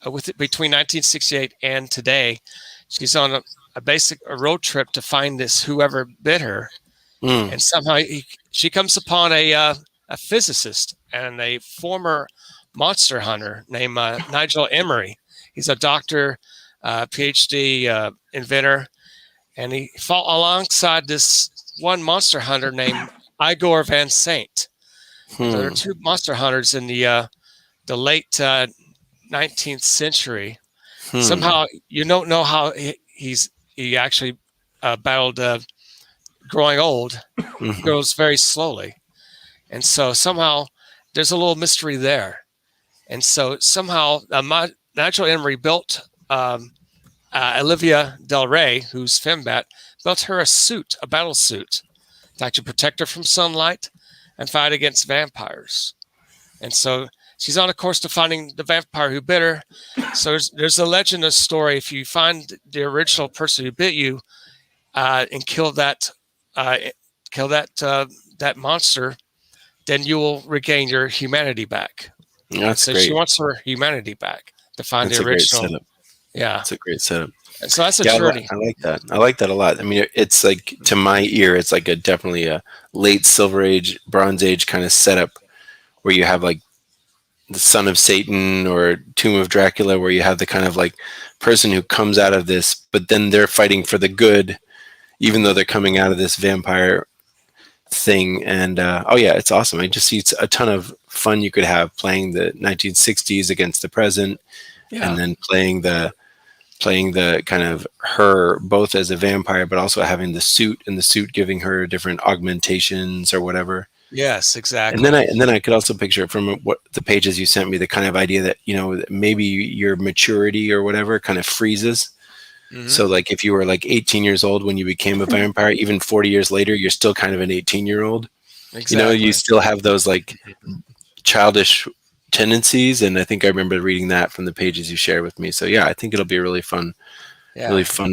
between 1968 and today, she's on a road trip to find whoever bit her. And somehow she comes upon a physicist and a former monster hunter named Nigel Emery. He's a doctor, PhD inventor, and he fought alongside this one monster hunter named Igor Van Sant. So there are two monster hunters in the late 19th century. Somehow you don't know how he actually battled growing old. Goes very slowly, and so somehow there's a little mystery there. And so somehow Nigel Emery built Olivia Del Rey, who's Fembat, built her a battle suit to actually protect her from sunlight and fight against vampires. And so she's on a course to finding the vampire who bit her. So there's a legend, a story. If you find the original person who bit you and kill that monster, then you will regain your humanity back. That's so great. She wants her humanity back to find the original. Great setup. Yeah, that's a great setup. And so that's a journey. I like that. I like that a lot. I mean, it's like, to my ear, it's like definitely a late Silver Age, Bronze Age kind of setup where you have like the Son of Satan or Tomb of Dracula, where you have the kind of like person who comes out of this, but then they're fighting for the good, even though they're coming out of this vampire thing. And it's awesome. I just see it's a ton of fun you could have playing the 1960s against the present, and then playing the kind of her both as a vampire, but also having the suit, and the suit giving her different augmentations or whatever. Yes, exactly. And then I could also picture from what the pages you sent me, the kind of idea that, maybe your maturity or whatever kind of freezes. Mm-hmm. So like if you were like 18 years old when you became a vampire, even 40 years later, you're still kind of an 18-year-old. Exactly. You still have those like childish tendencies. And I think I remember reading that from the pages you shared with me. So yeah, I think it'll be a really fun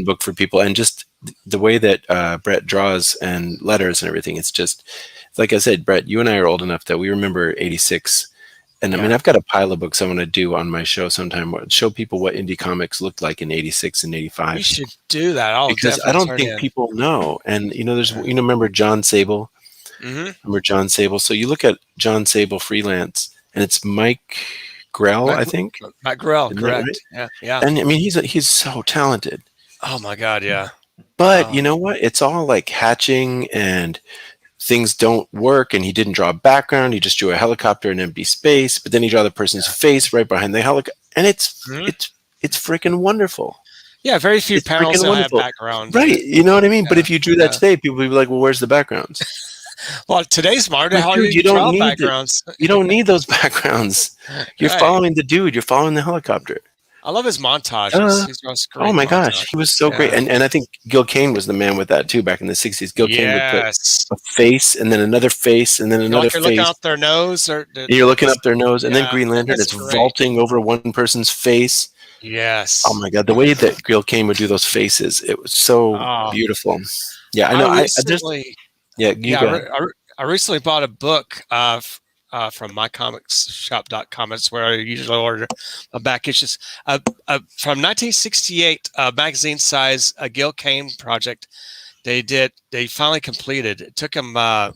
book for people. And just the way that Brett draws and letters and everything, it's just, like I said, Brett, you and I are old enough that we remember 86. And I mean, I've got a pile of books I want to do on my show sometime, show people what indie comics looked like in 86 and 85. We should do that. Because I don't think people know. And, remember John Sable, Mm-hmm. Remember John Sable? So you look at John Sable freelance, and it's Mike Grell, I think. Matt Grell, Isn't that right? correct. Yeah, yeah. And I mean, he's so talented. Oh my God, yeah. But Oh, you know what? It's all like hatching and things don't work, and he didn't draw a background. He just drew a helicopter in empty space, but then he drew the person's face right behind the helicopter, and Mhm. it's freaking wonderful. Yeah, very few It's panels freaking that have wonderful. background. Right. You know what I mean? But Yeah, if you drew that yeah. today, people would be like, well, where's the backgrounds? Well, today's modern, Like, how dude, do you you draw don't need backgrounds? You don't need those backgrounds. You're Right. following the dude. You're following the helicopter. I love his montages. He draws great Oh my gosh, he was so great. Yeah. And I think Gil Kane was the man with that too back in the 60s. Gil Kane would put Yes. a face and then another face and then another Like you're looking face. out their nose, or You're looking up their nose, and then Yeah, Green Lantern that's is great. vaulting over one person's face. Yes. Oh my god, the way that Gil Kane would do those faces, it was so Oh. beautiful. Yeah, I know. I Just recently, yeah, you go ahead. I recently bought a book from mycomicsshop.com. It's where I usually order my back issues. From 1968, magazine size, a Gil Kane project. They finally completed. It took them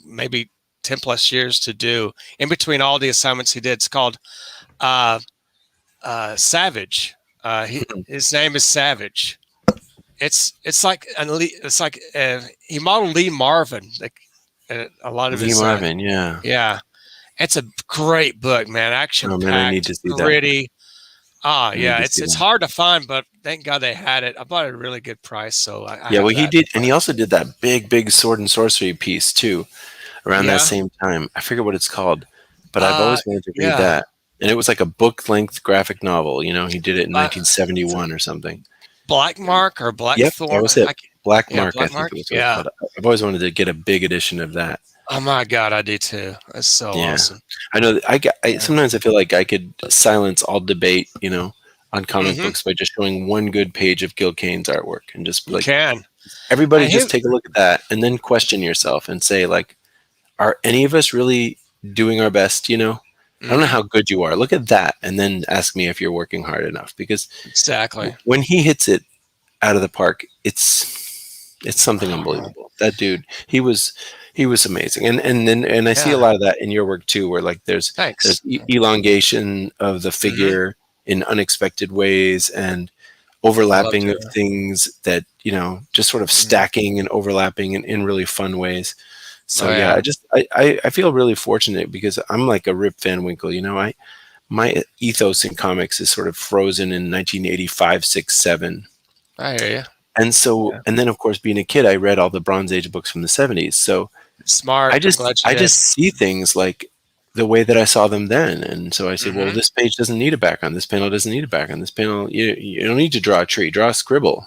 maybe 10 plus years to do. In between all the assignments he did, it's called Savage. His name is Savage. It's like he modeled Lee Marvin. A lot of Lee his Marvin, yeah. yeah. It's a great book, man. Action packed, I need to see that. gritty. I need Yeah, to it's see that. hard to find, but thank God they had it. I bought it at a really good price, so I Yeah, have well, he that. did, and he also did that big sword and sorcery piece too, around Yeah. that same time. I forget what it's called, but I've always wanted to read yeah. that. And it was like a book-length graphic novel. You know, he did it in 1971 or something. Black Mark or Black Yep, Thorn. that was it. Black yeah, Mark, Black I think Mark, it was what yeah. it's called. I've always wanted to get a big edition of that. Oh my God, I do too. That's so Yeah. awesome. I know. Sometimes I feel like I could silence all debate, you know, on comic Mhm. books by just showing one good page of Gil Kane's artwork and just be You like, can. everybody And just take a look at that and then question yourself and say, like, are any of us really doing our best? You know, I don't know Mhm. how good you are. Look at that, and then ask me if you're working hard enough. Because Exactly. when he hits it out of the park, it's something unbelievable. That dude, he was amazing. And I see a Yeah. lot of that in your work too, where like there's Thanks. elongation of the figure in unexpected ways and overlapping of things that, you know, just sort of stacking and overlapping in really fun ways. So Oh, yeah, yeah. I feel really fortunate because I'm like a Rip Van Winkle, you know. My ethos in comics is sort of frozen in 1985, 6, 7. I hear you. And so, and then of course, being a kid, I read all the Bronze Age books from the 70s. So Smart. I I'm just glad you did. see things like the way that I saw them then. And so I say, well, this page doesn't need a background. This panel doesn't need a background. This panel, you don't need to draw a tree. Draw a scribble.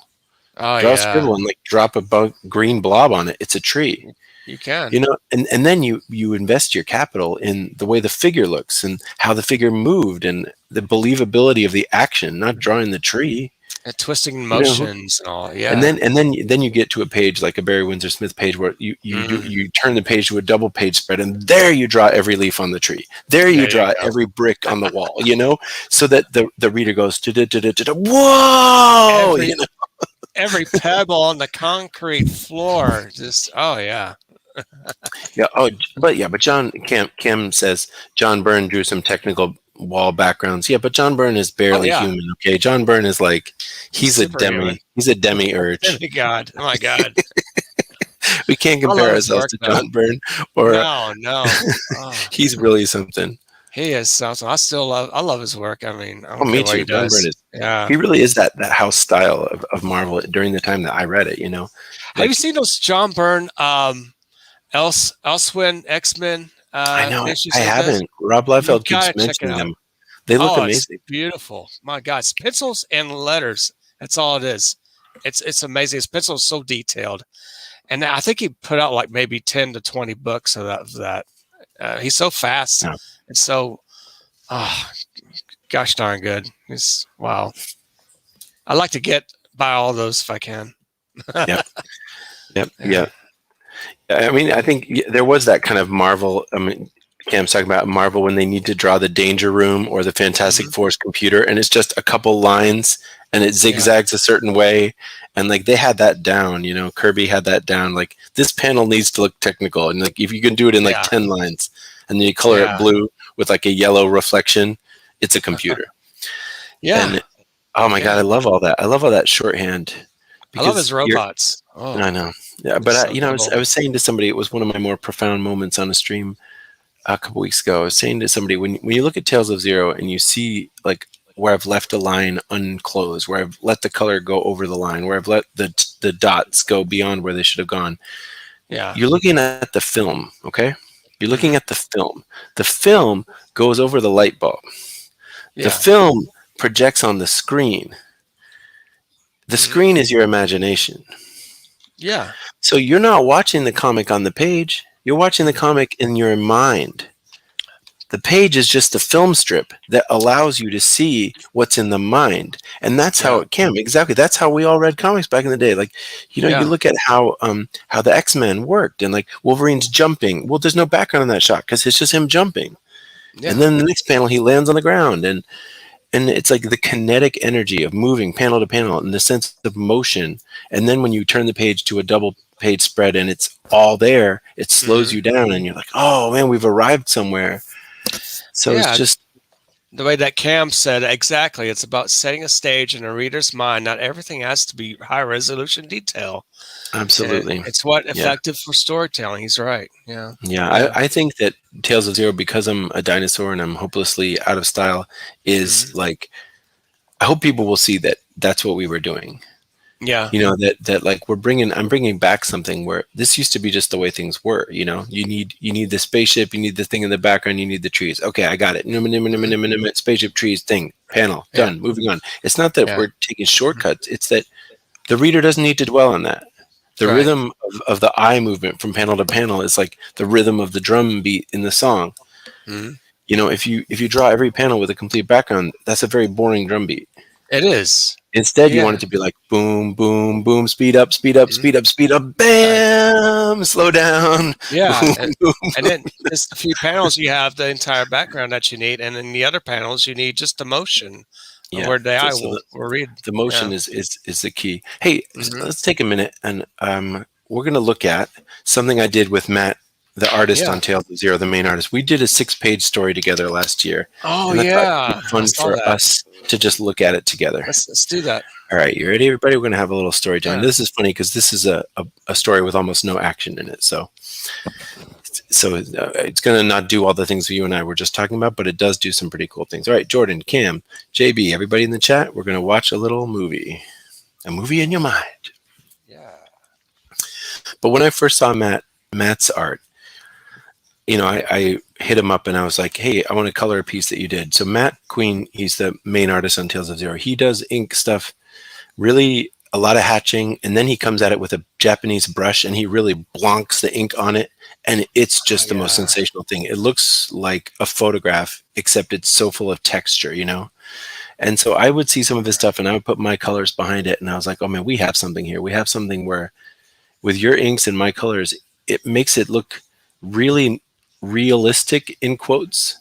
Oh, Draw a yeah. scribble and like drop a green blob on it. It's a tree. You can. You know, and then you invest your capital in the way the figure looks and how the figure moved and the believability of the action, not drawing the tree. And twisting motions and all. Yeah. And then you get to a page like a Barry Windsor Smith page where you turn the page to a double page spread, and there you draw every leaf on the tree. There you draw every brick on the wall. You know, so that the reader goes, whoa! You know? Every pebble on the concrete floor. Just yeah. Yeah. Oh, but John Kim says John Byrne drew some technical wall backgrounds. Yeah, but John Byrne is barely human. Okay, John Byrne is like he's a demiurge. God, oh my God. We can't compare ourselves to John Byrne. Or no. Oh. He's really something. He is something. I love his work. I mean, I me too. John Byrne is. Yeah. He really is that house style of Marvel during the time that I read it. You know. Have you seen those John Byrne Elsewin X-Men? I know. I haven't. Rob Liefeld keeps mentioning them. They look amazing. It's beautiful. My God, it's pencils and letters. That's all it is. It's amazing. His pencil is so detailed, and I think he put out like maybe 10 to 20 books of that. He's so fast and so, gosh darn good. He's wow. I'd like to buy all those if I can. Yep. I mean, I think there was that kind of Marvel. I mean, Cam's talking about Marvel when they need to draw the Danger Room or the Fantastic Four's computer, and it's just a couple lines, and it zigzags a certain way. And like they had that down, you know, Kirby had that down. Like this panel needs to look technical. And like if you can do it in like 10 lines and then you color it blue with like a yellow reflection, it's a computer. And oh my God, I love all that. I love all that shorthand. I love his robots. I know. Yeah, but so I was saying to somebody, it was one of my more profound moments on a stream a couple weeks ago. I was saying to somebody, when you look at Tales of Zero and you see like where I've left a line unclosed, where I've let the color go over the line, where I've let the dots go beyond where they should have gone. Yeah. You're looking at the film, okay? You're looking at the film. The film goes over the light bulb. The film projects on the screen. The screen is your imagination. Yeah. So you're not watching the comic on the page. You're watching the comic in your mind. The page is just a film strip that allows you to see what's in the mind. And that's how it came. Exactly. That's how we all read comics back in the day. Like, you know, you look at how the X-Men worked and like Wolverine's jumping. Well, there's no background in that shot because it's just him jumping. Yeah. And then the next panel, he lands on the ground. And it's like the kinetic energy of moving panel to panel and the sense of motion. And then when you turn the page to a double page spread and it's all there, it slows you down and you're like, oh man, we've arrived somewhere. So it's just the way that Cam said, exactly. It's about setting a stage in a reader's mind. Not everything has to be high resolution detail. Absolutely. And it's what effective for storytelling. He's right. Yeah. I think that Tales of Zero, because I'm a dinosaur and I'm hopelessly out of style, is like, I hope people will see that that's what we were doing. Yeah. You know, that like I'm bringing back something where this used to be just the way things were. You know, you need the spaceship, you need the thing in the background, you need the trees. Okay, I got it. Spaceship, trees, thing, panel, done, moving on. It's not that we're taking shortcuts. It's that the reader doesn't need to dwell on that. The rhythm of the eye movement from panel to panel is like the rhythm of the drum beat in the song. You know, if you draw every panel with a complete background, that's a very boring drum beat. It is. Instead, you want it to be like boom, boom, boom, speed up, speed up, speed up, speed up, bam, slow down. Yeah. Boom, boom. And then just a few panels, you have the entire background that you need. And in the other panels, you need just the motion. Where the eye will read. The motion is the key. Hey, let's take a minute and we're going to look at something I did with Matt, the artist on Tales of Zero, the main artist. We did a 6-page story together last year. Oh, and I thought it would be fun for us to just look at it together. Let's do that. All right, you ready, everybody? We're going to have a little story time. This is funny because this is a story with almost no action in it. So it's going to not do all the things you and I were just talking about, but it does do some pretty cool things. All right, Jordan, Cam, JB, everybody in the chat, we're going to watch a little movie. A movie in your mind. Yeah. But when I first saw Matt's art, you know, I hit him up and I was like, hey, I want to color a piece that you did. So Matt Queen, he's the main artist on Tales of Zero. He does ink stuff, really a lot of hatching, and then he comes at it with a Japanese brush and he really blonks the ink on it. And it's just the most sensational thing. It looks like a photograph, except it's so full of texture, you know? And so I would see some of his stuff and I would put my colors behind it. And I was like, oh man, we have something here. We have something where with your inks and my colors, it makes it look really realistic in quotes,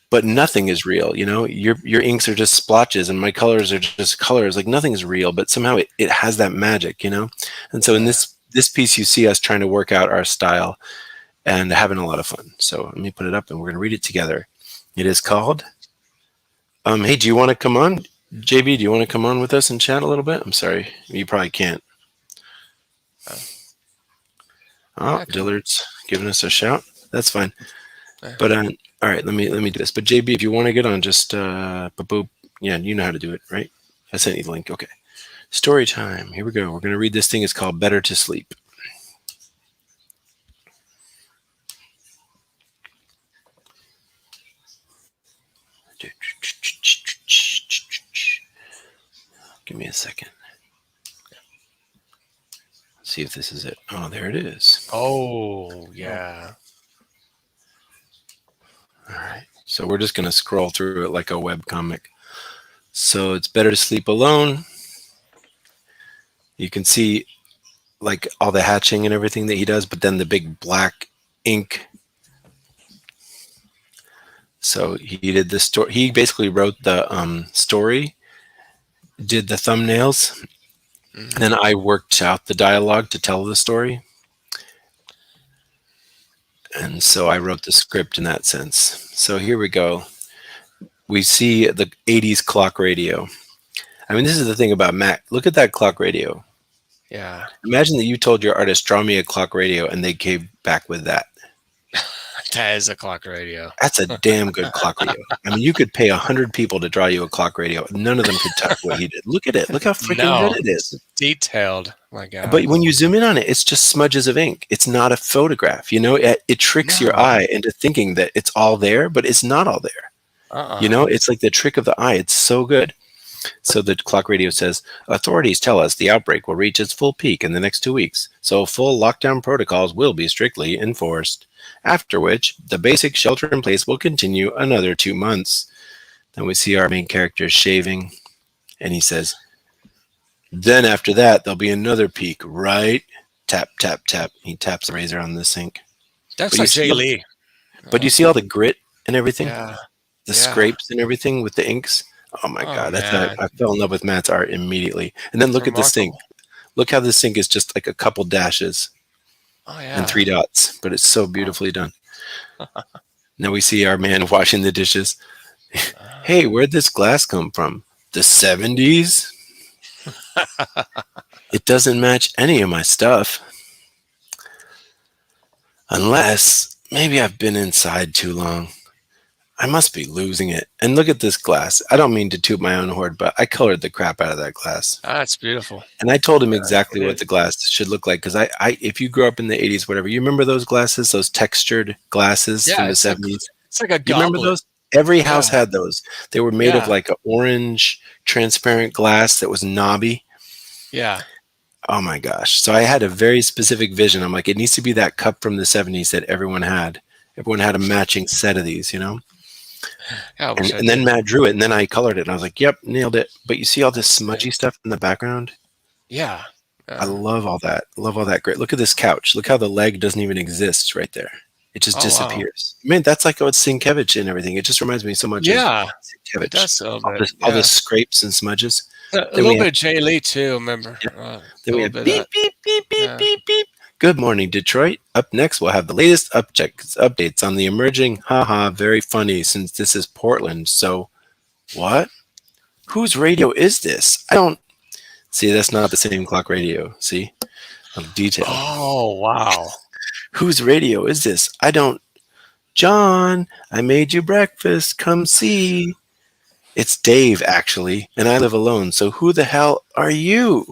but nothing is real. You know, your inks are just splotches and my colors are just colors. Like nothing is real, but somehow it has that magic, you know? And so in this piece, you see us trying to work out our style and having a lot of fun. So let me put it up and we're going to read it together. It is called, hey, do you want to come on? JB, do you want to come on with us and chat a little bit? I'm sorry. You probably can't. Oh, Dillard's giving us a shout. That's fine. But all right, let me do this. But JB, if you want to get on, just boop. Yeah, you know how to do it, right? I sent you the link. Okay. Story time. Here we go. We're going to read this thing. It's called Better to Sleep. Give me a second. Let's see if this is it. Oh, there it is. Oh, yeah. All right. So we're just going to scroll through it like a web comic. So it's Better to Sleep Alone. You can see like all the hatching and everything that he does, but then the big black ink. So he did this story. He basically wrote the story did the thumbnails. And then I worked out the dialogue to tell the story. And so I wrote the script in that sense. So here we go. We see the 80s clock radio. I mean, this is the thing about Mac. Look at that clock radio. Yeah. Imagine that you told your artist, draw me a clock radio, and they came back with that. That is a clock radio. That's a damn good clock radio. I mean, you could pay 100 people to draw you a clock radio. None of them could touch what he did. Look at it. Look how freaking good it is. Detailed. My God. But when you zoom in on it, it's just smudges of ink. It's not a photograph. You know, it tricks your eye into thinking that it's all there, but it's not all there. You know, it's like the trick of the eye. It's so good. So the clock radio says, authorities tell us the outbreak will reach its full peak in the next 2 weeks. So full lockdown protocols will be strictly enforced. After which, the basic shelter in place will continue another 2 months. Then we see our main character shaving, and he says, then after that, there'll be another peak, right? Tap, tap, tap. He taps the razor on the sink. That's like Jay Lee. But you see all the grit and everything? Yeah. The scrapes and everything with the inks? Oh my God. I fell in love with Matt's art immediately. And then look at the sink. Look how the sink is just like a couple dashes. And 3 dots, but it's so beautifully done. Now we see our man washing the dishes. Hey, where'd this glass come from? The 70s? It doesn't match any of my stuff. Unless maybe I've been inside too long. I must be losing it. And look at this glass. I don't mean to toot my own horn, but I colored the crap out of that glass. That's beautiful. And I told him exactly what the glass should look like. Because if you grew up in the 80s, whatever, you remember those glasses, those textured glasses from the 70s? It's like a goblet. You remember those? Every house had those. They were made of like an orange transparent glass that was knobby. Yeah. Oh my gosh. So I had a very specific vision. I'm like, it needs to be that cup from the 70s that everyone had. Everyone had a matching set of these, you know? Yeah, and then Matt drew it, and then I colored it, and I was like, yep, nailed it. But you see all this smudgy stuff in the background? Yeah. I love all that. Love all that. Great. Look at this couch. Look how the leg doesn't even exist right there. It just disappears. Wow. Man, that's like what Sienkiewicz and everything. It just reminds me so much of Sienkiewicz. It does all the scrapes and smudges. A little bit of Jay Lee, too, remember? Yeah. Then we have beep, beep, beep, beep, beep, beep. Good morning, Detroit. Up next, we'll have the latest updates on the emerging, very funny since this is Portland. So, what? Whose radio is this? I don't... See, that's not the same clock radio. See? Detail. Oh, wow. Whose radio is this? I don't... John, I made you breakfast. Come see. It's Dave, actually, and I live alone. So who the hell are you?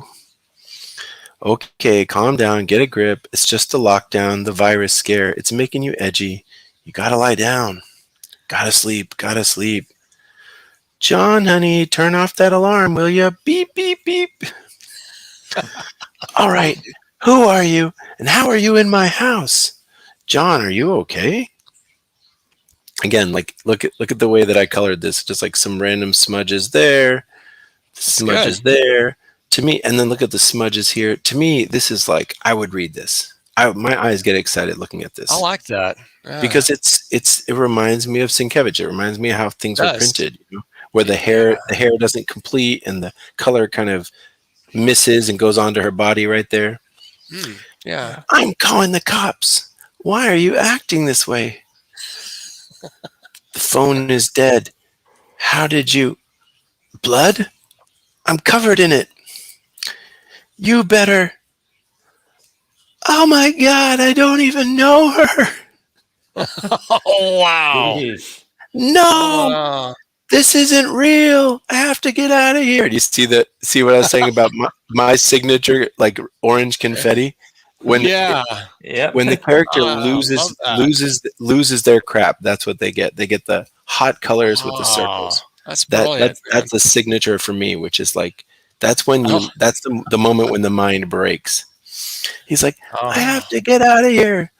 Okay, calm down, get a grip. It's just the lockdown, the virus scare. It's making you edgy. You gotta lie down. Gotta sleep, gotta sleep. John, honey, turn off that alarm, will ya? Beep, beep, beep. All right, who are you, and how are you in my house? John, are you okay? Again, like look at the way that I colored this. Just like some random smudges there, smudges there. To me, and then look at the smudges here. To me, this is like, I would read this. My eyes get excited looking at this. I like that. Yeah. Because it reminds me of Sienkiewicz. It reminds me of how things are printed, you know, where the hair doesn't complete and the color kind of misses and goes onto her body right there. Yeah. I'm calling the cops. Why are you acting this way? The phone is dead. How did you... Blood? I'm covered in it. You better... Oh my God, I don't even know her. Oh, wow. Jeez. No, this isn't real. I have to get out of here. Do you see what I was saying about my signature, like orange confetti? When when the character loses their crap, that's what they get. They get the hot colors with the circles. That's brilliant. That's a signature for me, which is like that's when that's the moment when the mind breaks. He's like, I have to get out of here.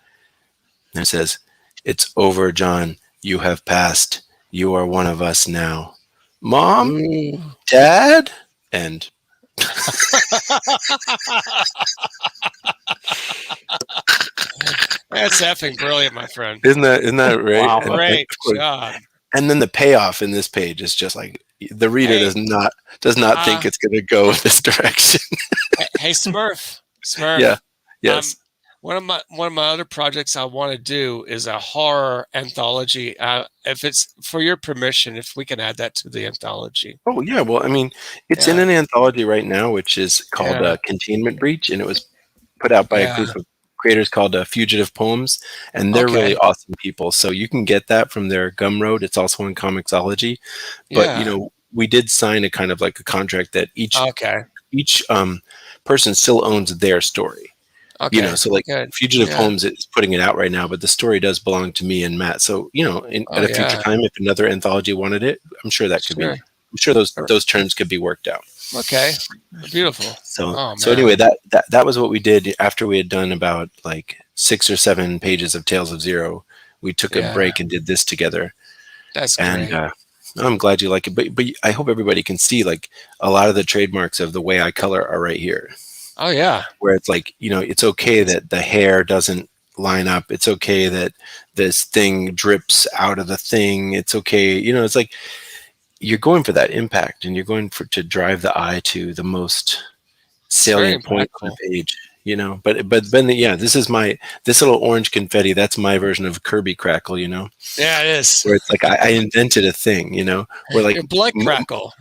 And it says, it's over, John. You have passed. You are one of us now. Mom, Dad, and that's effing brilliant, my friend. Isn't that right? Wow, great job. And then the payoff in this page is just like the reader Hey. does not think it's going to go this direction. Hey, Smurf. Yeah. Yes. One of my other projects I want to do is a horror anthology. If it's for your permission, if we can add that to the anthology. Oh yeah. Well, I mean, it's in an anthology right now, which is called Containment Breach, and it was put out by a group of creators called Fugitive Poems, and they're really awesome people. So you can get that from their Gumroad. It's also in Comixology, but you know, we did sign a kind of like a contract that each person still owns their story. Okay. You know, so like Fugitive Poems is putting it out right now, but the story does belong to me and Matt. So, you know, at a future time, if another anthology wanted it, I'm sure that could be. I'm sure those terms could be worked out. Okay, beautiful. So, so anyway, that was what we did after we had done about like 6 or 7 pages of Tales of Zero. We took a break and did this together. That's great. And I'm glad you like it, but I hope everybody can see like a lot of the trademarks of the way I color are right here. Oh yeah. Where it's like, you know, it's okay that the hair doesn't line up. It's okay that this thing drips out of the thing. It's okay. You know, it's like you're going for that impact and you're going to drive the eye to the most salient point on the page, you know, but then, yeah, this little orange confetti. That's my version of Kirby Crackle, you know? Yeah, it is. Where it's like, I invented a thing, you know, where like blood crackle.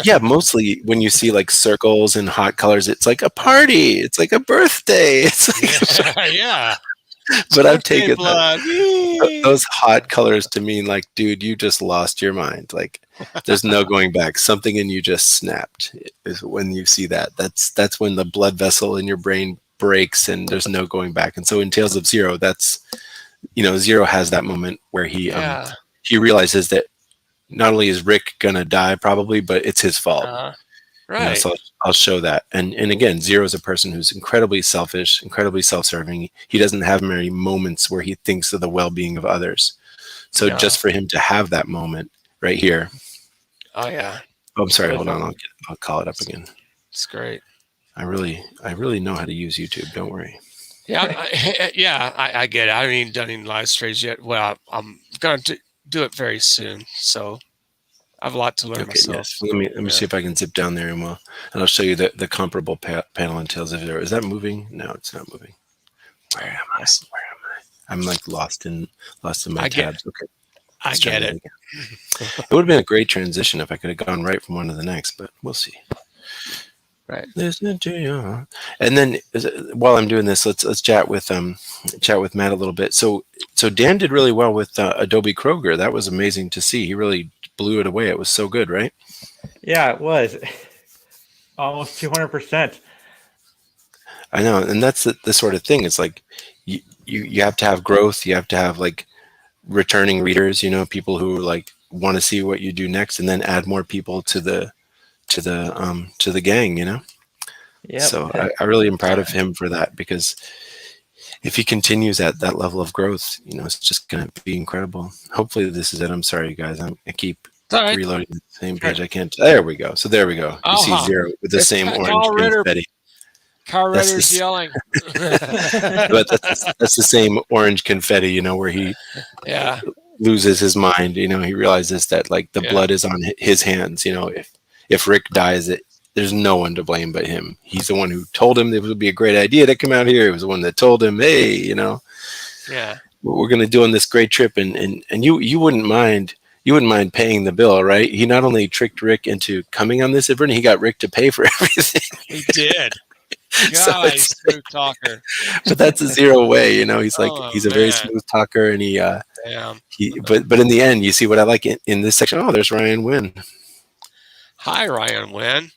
Yeah. Mostly when you see like circles and hot colors, it's like a party. It's like a birthday. It's like, yeah. But I've taken those hot colors to mean like, dude, you just lost your mind. Like there's no going back. Something in you just snapped is when you see that. That's when the blood vessel in your brain breaks and there's no going back. And so in Tales of Zero, that's, you know, Zero has that moment where he realizes that not only is Rick gonna die probably, but it's his fault. Right. You know, so I'll show that. And again, Zero is a person who's incredibly selfish, incredibly self-serving. He doesn't have many moments where he thinks of the well-being of others. So just for him to have that moment right here. Oh yeah. Oh, I'm sorry. Hold on. I'll call it up again. It's great. I really know how to use YouTube. Don't worry. Yeah. I get it. I haven't even done any live streams yet. Well, I'm going to do it very soon. So I have a lot to learn myself. Yes. Let me see if I can zip down there and I'll show you the comparable panel in Tales of Zero. Is that moving? No, it's not moving. Where am I? I'm like lost in my tabs. Okay. I get it. It would have been a great transition if I could have gone right from one to the next, but we'll see. Right. Listen to you. And then while I'm doing this, let's chat with Matt a little bit. So Dan did really well with Adobe Kroger. That was amazing to see. He really blew it away. It was so good, right? Yeah, it was almost 200%. I know, and that's the sort of thing. It's like you have to have growth. You have to have like returning readers. You know, people who like want to see what you do next, and then add more people to the gang. You know. Yeah. So I really am proud of him for that, because if he continues at that level of growth, you know, it's just going to be incredible. Hopefully this is it. I'm sorry, guys. I keep reloading the same page. I can't. There we go. So there we go. You see Zero with the same orange confetti. Carl Ritter's yelling. But that's the same orange confetti, you know, where he loses his mind. You know, he realizes that like the blood is on his hands. You know, if Rick dies, there's no one to blame but him. He's the one who told him it would be a great idea to come out here. He was the one that told him, hey, you know, we're going to do on this great trip, and you wouldn't mind paying the bill, right? He not only tricked Rick into coming on this adventure, he got Rick to pay for everything. He did. God, he's a smooth talker. But that's a Zero way, you know. He's like he's a very smooth talker, and but in the end, you see what I like in this section. Oh, there's Ryan Wynn. Hi, Ryan Wynn.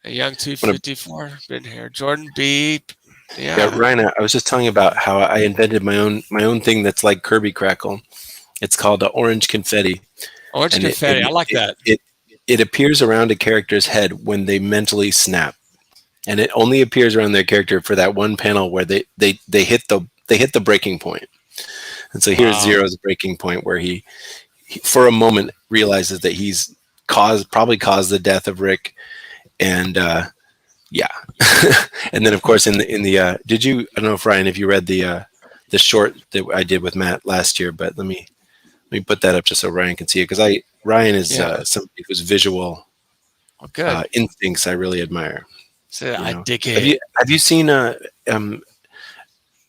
A young 254 been here. Jordan B. Yeah, Ryan. I was just telling you about how I invented my own thing that's like Kirby Crackle. It's called orange confetti. Orange confetti. I like that. It appears around a character's head when they mentally snap, and it only appears around their character for that one panel where they hit the breaking point. And so here's Zero's breaking point, where he for a moment realizes that he's probably caused the death of Rick, and and then of course in the I don't know if Ryan, if you read the short that I did with Matt last year, but let me put that up just so Ryan can see it, because Ryan is somebody whose visual good. instincts I really admire. So I dig Have it. you seen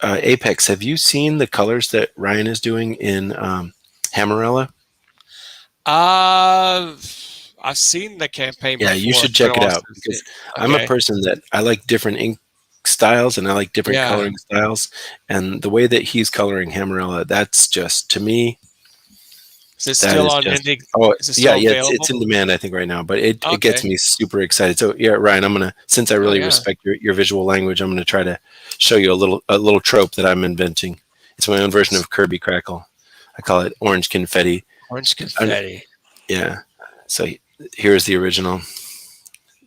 Apex? Have you seen the colors that Ryan is doing in Hammerella? I've seen the campaign Yeah, before. you should It's been check a it while out since because okay. I'm a person that I like different ink styles and I like different coloring styles. And the way that he's coloring Hammerella, that's just, to me, Is it still on just, Indie? oh Is it still available? it's in demand, I think, right now, but it Okay. gets me super excited. So yeah, Ryan, since I really respect your visual language, I'm gonna try to show you a little trope that I'm inventing. It's my own version of Kirby Crackle. I call it orange confetti. Orange confetti. Yeah. So here's the original.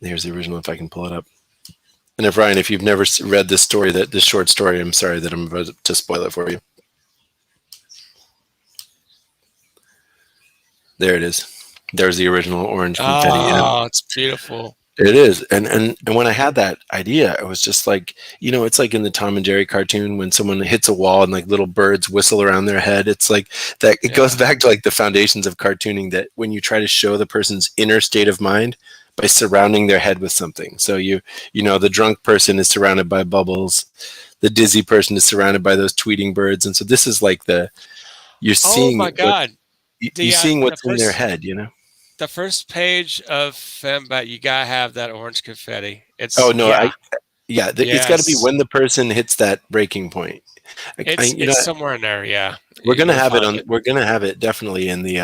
Here's the original if I can pull it up. And if you've never read this story, this short story, I'm sorry that I'm about to spoil it for you. There it is. There's the original orange confetti. Oh, it's beautiful. It is. And when I had that idea, it was just like, it's like in the Tom and Jerry cartoon when someone hits a wall and like little birds whistle around their head. It's like that. It goes back to like the foundations of cartooning, that when you try to show the person's inner state of mind by surrounding their head with something. So the drunk person is surrounded by bubbles. The dizzy person is surrounded by those tweeting birds. And so this is like you're seeing. Oh my God. You're seeing what's in their head, The first page of Fembot, you gotta have that orange confetti. It's it's got to be when the person hits that breaking point. It's somewhere in there. Yeah, we're gonna have it on. We're gonna have it definitely in the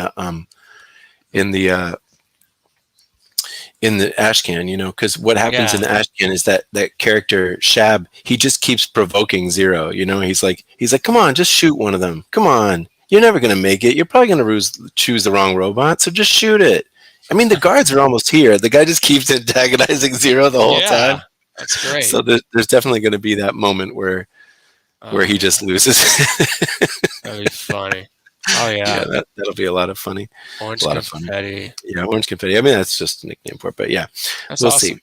Ashkan, because what happens in the Ashkan is that character Shab, he just keeps provoking Zero. He's like, come on, just shoot one of them. Come on. You're never going to make it. You're probably going to choose the wrong robot, so just shoot it. I mean, the guards are almost here. The guy just keeps antagonizing Zero the whole time. That's great. So there's definitely going to be that moment where he just loses. That'd be funny. Oh, yeah. That'll be a lot of funny. Orange confetti. Yeah, orange confetti. I mean, that's just a nickname for it, but yeah. That's awesome.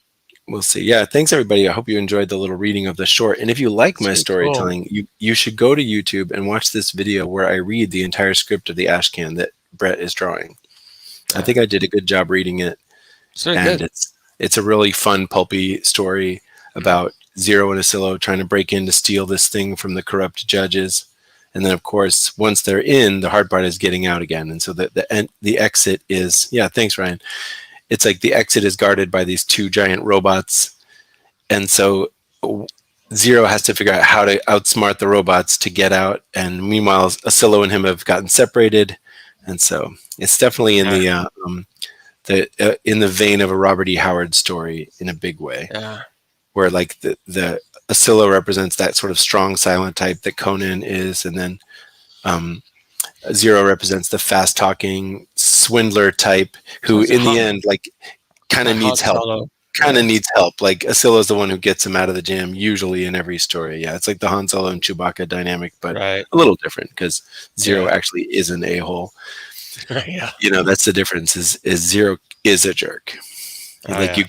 We'll see. Yeah, thanks everybody. I hope you enjoyed the little reading of the short. And if you like my storytelling, you should go to YouTube and watch this video where I read the entire script of the Ashkan that Brett is drawing. Yeah. I think I did a good job reading it. It's very good. It's a really fun, pulpy story about Zero and Asilo trying to break in to steal this thing from the corrupt judges. And then, of course, once they're in, the hard part is getting out again. And so the exit is, thanks, Ryan. It's like the exit is guarded by these two giant robots. And so Zero has to figure out how to outsmart the robots to get out. And meanwhile, Asilo and him have gotten separated. And so it's definitely in in the vein of a Robert E. Howard story in a big way. Yeah. Where like the Asilo represents that sort of strong, silent type that Conan is. And then Zero represents the fast-talking swindler type who, in the end, like kind of needs help. Needs help. Like Asilo's the one who gets him out of the jam, usually in every story. Yeah, it's like the Han Solo and Chewbacca dynamic, but a little different because Zero actually is an a-hole. That's the difference. Is Zero is a jerk.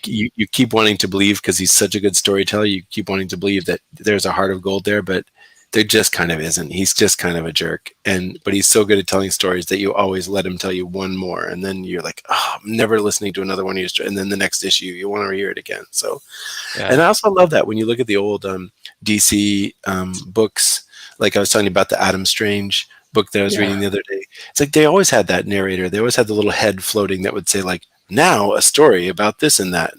You keep wanting to believe because he's such a good storyteller. You keep wanting to believe that there's a heart of gold there, but there just kind of isn't. He's just kind of a jerk. But he's so good at telling stories that you always let him tell you one more. And then you're like, oh, I'm never listening to another one of your stories. And then the next issue, you want to hear it again. So, and I also love that when you look at the old DC books, like I was telling you about the Adam Strange book that I was reading the other day. It's like they always had that narrator. They always had the little head floating that would say like, now a story about this and that.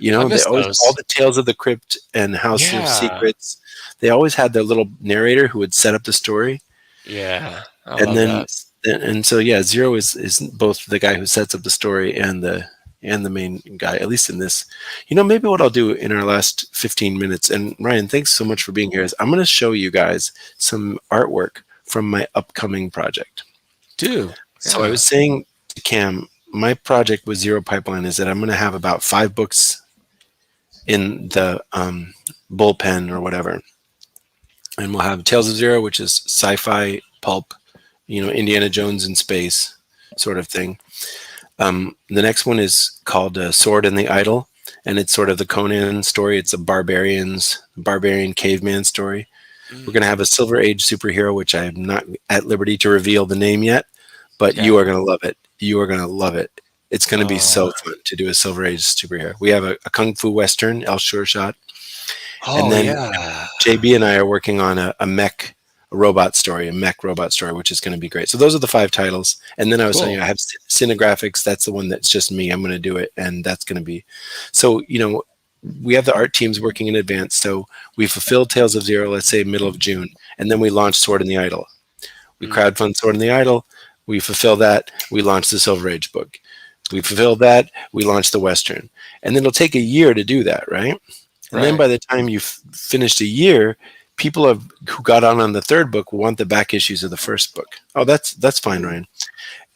They always, all the Tales of the Crypt and House of Secrets. They always had their little narrator who would set up the story. Yeah. And so Zero is both the guy who sets up the story and the main guy, at least in this. Maybe what I'll do in our last 15 minutes, and Ryan, thanks so much for being here, is I'm going to show you guys some artwork from my upcoming project. So I was saying to Cam, my project with Zero Pipeline is that I'm going to have about 5 books in the bullpen or whatever. And we'll have Tales of Zero, which is sci-fi pulp, Indiana Jones in space sort of thing. The next one is called Sword and the Idol, and it's sort of the Conan story. It's a barbarian caveman story. We're going to have a Silver Age superhero, which I'm not at liberty to reveal the name yet, but Yeah. you are going to love it. You are going to love it. It's going to be so fun to do a Silver Age superhero. We have a Kung Fu Western, El Sure Shot. And then yeah. JB and I are working on a mech robot story, which is going to be great. So those are the 5 titles. And then I was telling you, I have Cinegraphics. That's the one that's just me. I'm going to do it. And that's going to be, so, we have the art teams working in advance. So we fulfilled Tales of Zero, let's say middle of June. And then we launched Sword in the Idol. We crowdfund Sword in the Idol. We fulfill that. We launch the Silver Age book. We fulfilled that. We launched the Western. And then it'll take a year to do that, right? And then by the time you've finished a year, people who got on the 3rd book will want the back issues of the 1st book. Oh, that's fine, Ryan.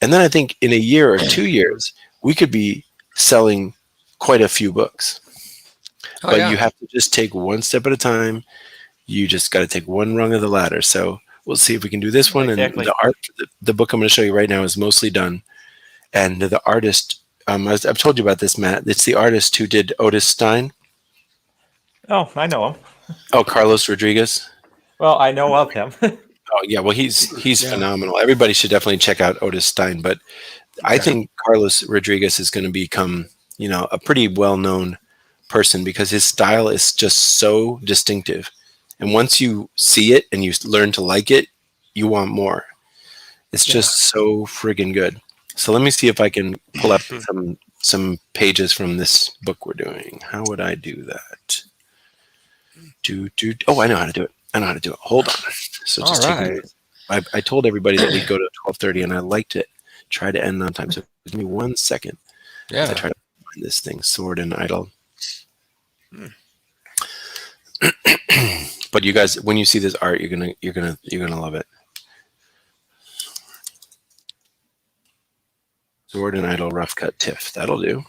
And then I think in a year or 2 years, we could be selling quite a few books. But you have to just take one step at a time. You just got to take one rung of the ladder. So we'll see if we can do this one. Exactly. And the art, the book I'm going to show you right now is mostly done. And the artist, I've told you about this, Matt. It's the artist who did Otis Stein. Oh, I know him. Oh, Carlos Rodriguez. Well, I know of him. Oh yeah, well he's phenomenal. Everybody should definitely check out Otis Stein. But I think Carlos Rodriguez is going to become, a pretty well-known person because his style is just so distinctive. And once you see it and you learn to like it, you want more. It's just so friggin' good. So let me see if I can pull up some pages from this book we're doing. How would I do that? Oh, I know how to do it. Hold on. So just I told everybody that we'd go to 12:30, and I like to try to end on time. So give me 1 second. Yeah. I try to find this thing, Sword and Idol. But you guys, when you see this art, you're gonna love it. Sword and Idol rough cut TIFF. That'll do.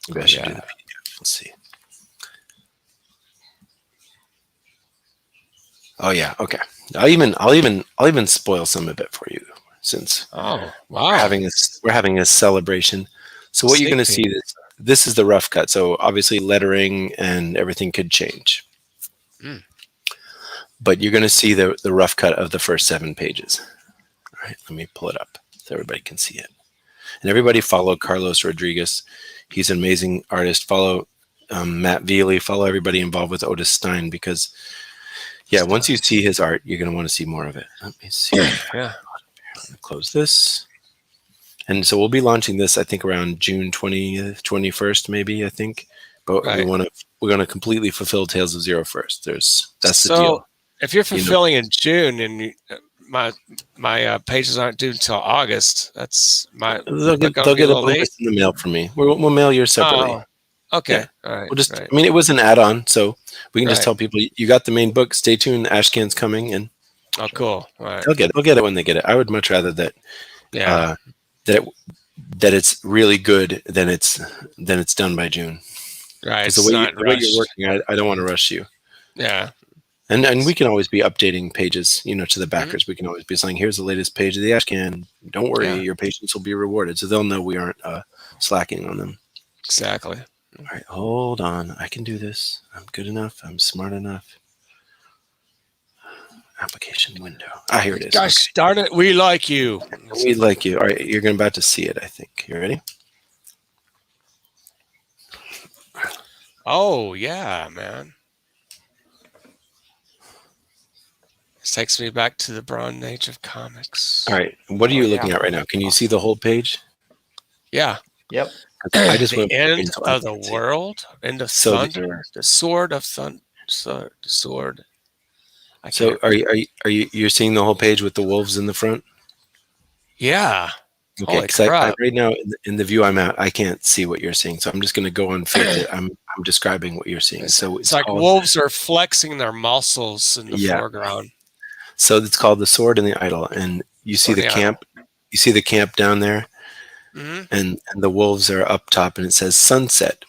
Maybe I should do the PDF. Let's see. Oh yeah, okay. I'll even spoil some of it for you since we're having a celebration. So what you're going to see this is the rough cut. So obviously lettering and everything could change. But you're going to see the rough cut of the first 7 pages. All right, let me pull it up so everybody can see it. And everybody follow Carlos Rodriguez. He's an amazing artist. Follow Matt Veely. Follow everybody involved with Otis Stein because once you see his art, you're going to want to see more of it. Let me see. Close this. And so we'll be launching this, I think, around June 20th, 21st, maybe, I think. But we're going to completely fulfill Tales of Zero first. That's the deal. So if you're fulfilling in June and my pages aren't due until August, that's they'll get a bonus in the mail from me. We'll mail yours separately. Oh, okay. Yeah. All right. We'll just. I mean, it was an add-on, so we can just tell people you got the main book. Stay tuned. Ashkan's coming, and cool. All right. They'll get it when they get it. I would much rather that. That it's really good than it's done by June. Right. Because the way you're working, I don't want to rush you. Yeah. And we can always be updating pages, to the backers. We can always be saying, here's the latest page of the Ashkan. Don't worry, your patience will be rewarded. So they'll know we aren't slacking on them. Exactly. All right, hold on. I can do this. I'm good enough. I'm smart enough. Application window. Here it is. Gosh darn it, we like you. We like you. All right, you're about to see it, I think. You ready? Oh, yeah, man. This takes me back to the Bronze Age of comics. All right, what are you looking at right now? Can you see the whole page? Yeah. Yep. I just the end of the world, end of thunder, the sword of thunder, the sword. So you're seeing the whole page with the wolves in the front? Yeah. Okay, because right now in the view I'm at, I can't see what you're seeing, so I'm just going to go on faith that I'm describing what you're seeing. So it's like wolves are flexing their muscles in the foreground. So it's called The Sword and the Idol, and you see the camp. You see the camp down there, and the wolves are up top, and it says sunset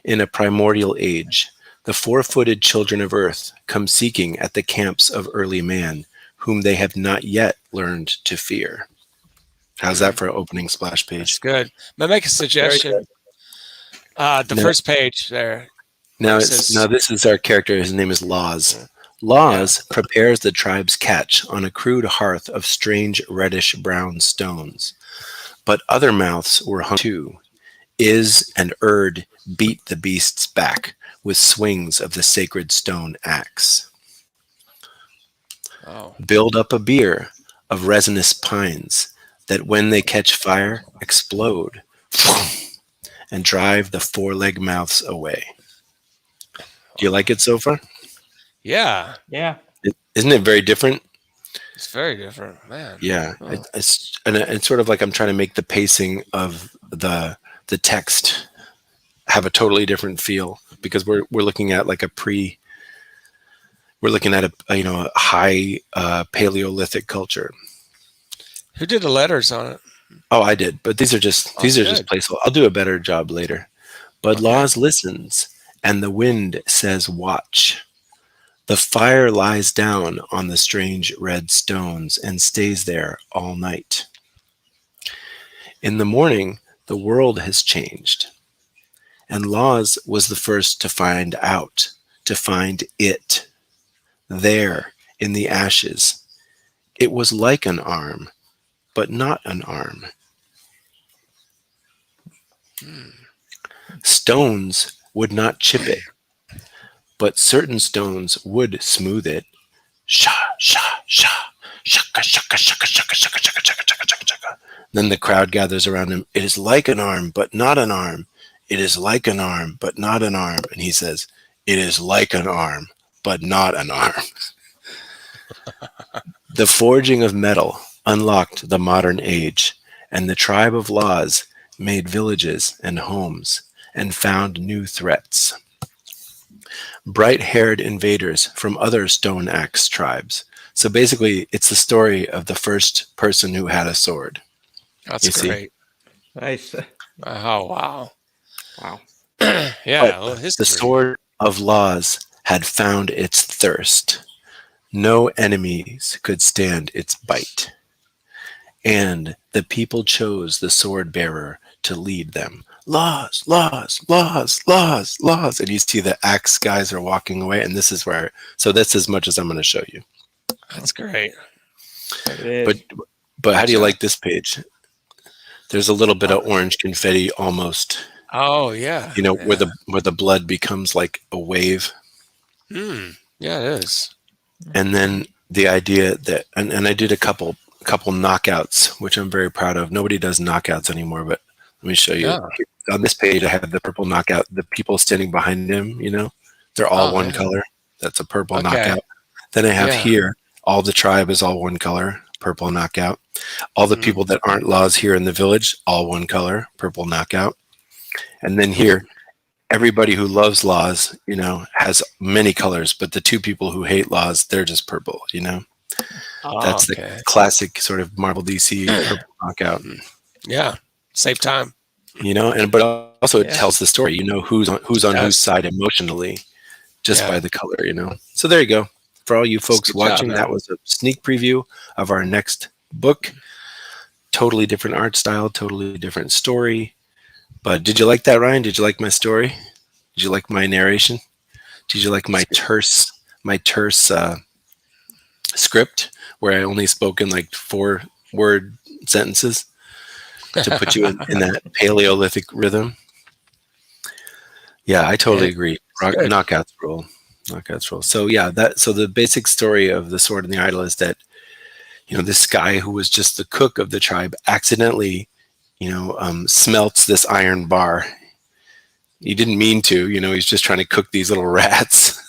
in a primordial age. The 4-footed children of earth come seeking at the camps of early man, whom they have not yet learned to fear. How's that for an opening splash page? That's good. May I make a suggestion? The first page there. Now this is our character. His name is Laws. Laws prepares the tribe's catch on a crude hearth of strange reddish-brown stones. But other mouths were hung too. Is and Erd beat the beasts back with swings of the sacred stone axe. Oh. Build up a bier of resinous pines that when they catch fire, explode and drive the four-leg mouths away. Do you like it so far? Yeah. Yeah. Isn't it very different? It's very different, man. Yeah. Oh. It's sort of like I'm trying to make the pacing of the text have a totally different feel, because we're looking at like we're looking at a high Paleolithic culture. Who did the letters on it? Oh, I did, but these are just placeholders. I'll do a better job later. But Laws listens, and the wind says, "Watch." The fire lies down on the strange red stones and stays there all night. In the morning, the world has changed, and Laws was the first to find out, to find it. There, in the ashes, it was like an arm, but not an arm. Stones would not chip it, but certain stones would smooth it. Sha, sha, sha, shaka, shaka, shaka, shaka, shaka, shaka, shaka, shaka, shaka, shaka. Then the crowd gathers around him. It is like an arm, but not an arm. It is like an arm, but not an arm. And he says, it is like an arm, but not an arm. The forging of metal unlocked the modern age, and the tribe of Laws made villages and homes and found new threats. Bright-haired invaders from other stone axe tribes. So basically, it's the story of the first person who had a sword. That's great. Nice. Oh, wow. Wow. Yeah. Well, the sword of Laws had found its thirst. No enemies could stand its bite. And the people chose the sword bearer to lead them. Laws, laws, laws, laws, laws. And you see the axe guys are walking away. And this is where, so that's as much as I'm going to show you. That's great. But how do you like this page? There's a little bit of orange confetti almost. Oh, yeah. Where the blood becomes like a wave. Yeah, it is. And then the idea that, and I did a couple knockouts, which I'm very proud of. Nobody does knockouts anymore, but let me show you. Yeah. On this page, I have the purple knockout. The people standing behind him, they're all one color. That's a purple knockout. Then I have here, all the tribe is all one color, purple knockout. All the people that aren't Laws here in the village, all one color, purple knockout. And then here, everybody who loves Laws, has many colors, but the two people who hate Laws, they're just purple, That's the classic sort of Marvel DC purple knockout. Yeah, save time. But also it tells the story. Who's on whose side emotionally, just by the color. So there you go. For all you folks watching, that was a sneak preview of our next book. Totally different art style, totally different story. But did you like that, Ryan? Did you like my story? Did you like my narration? Did you like my terse script where I only spoke in like 4-word sentences to put you in that Paleolithic rhythm? Yeah, I totally agree. Knockouts rule. So so the basic story of The Sword and the Idol is that, this guy who was just the cook of the tribe accidentally, smelts this iron bar. He didn't mean to, he's just trying to cook these little rats.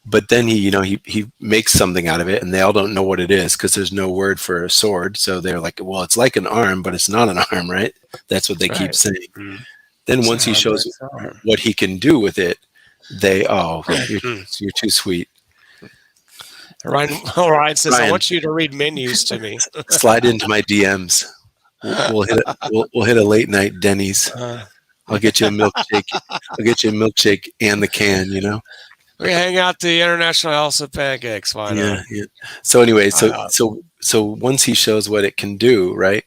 But then he makes something out of it, and they all don't know what it is because there's no word for a sword. So they're like, well, it's like an arm, but it's not an arm, right? That's what they keep saying. Mm-hmm. Then once he shows what he can do with it, you're too sweet. Ryan says, I want you to read menus to me. Slide into my DMs. We'll hit a late night Denny's. I'll get you a milkshake. I'll get you a milkshake and the can, We hang out the International House of Pancakes. Why not? Yeah. So anyway, so once he shows what it can do, right?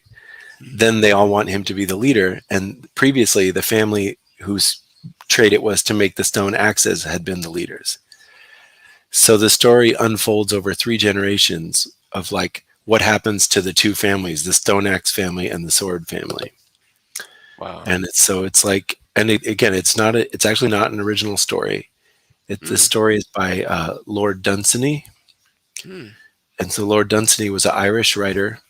Then they all want him to be the leader. And previously, the family whose trade it was to make the stone axes had been the leaders. So the story unfolds over 3 generations of like what happens to the 2 families, the Stone Axe family and the Sword family. Wow. And it's like, and again, it's actually not an original story. The story is by Lord Dunsany. And so Lord Dunsany was an Irish writer,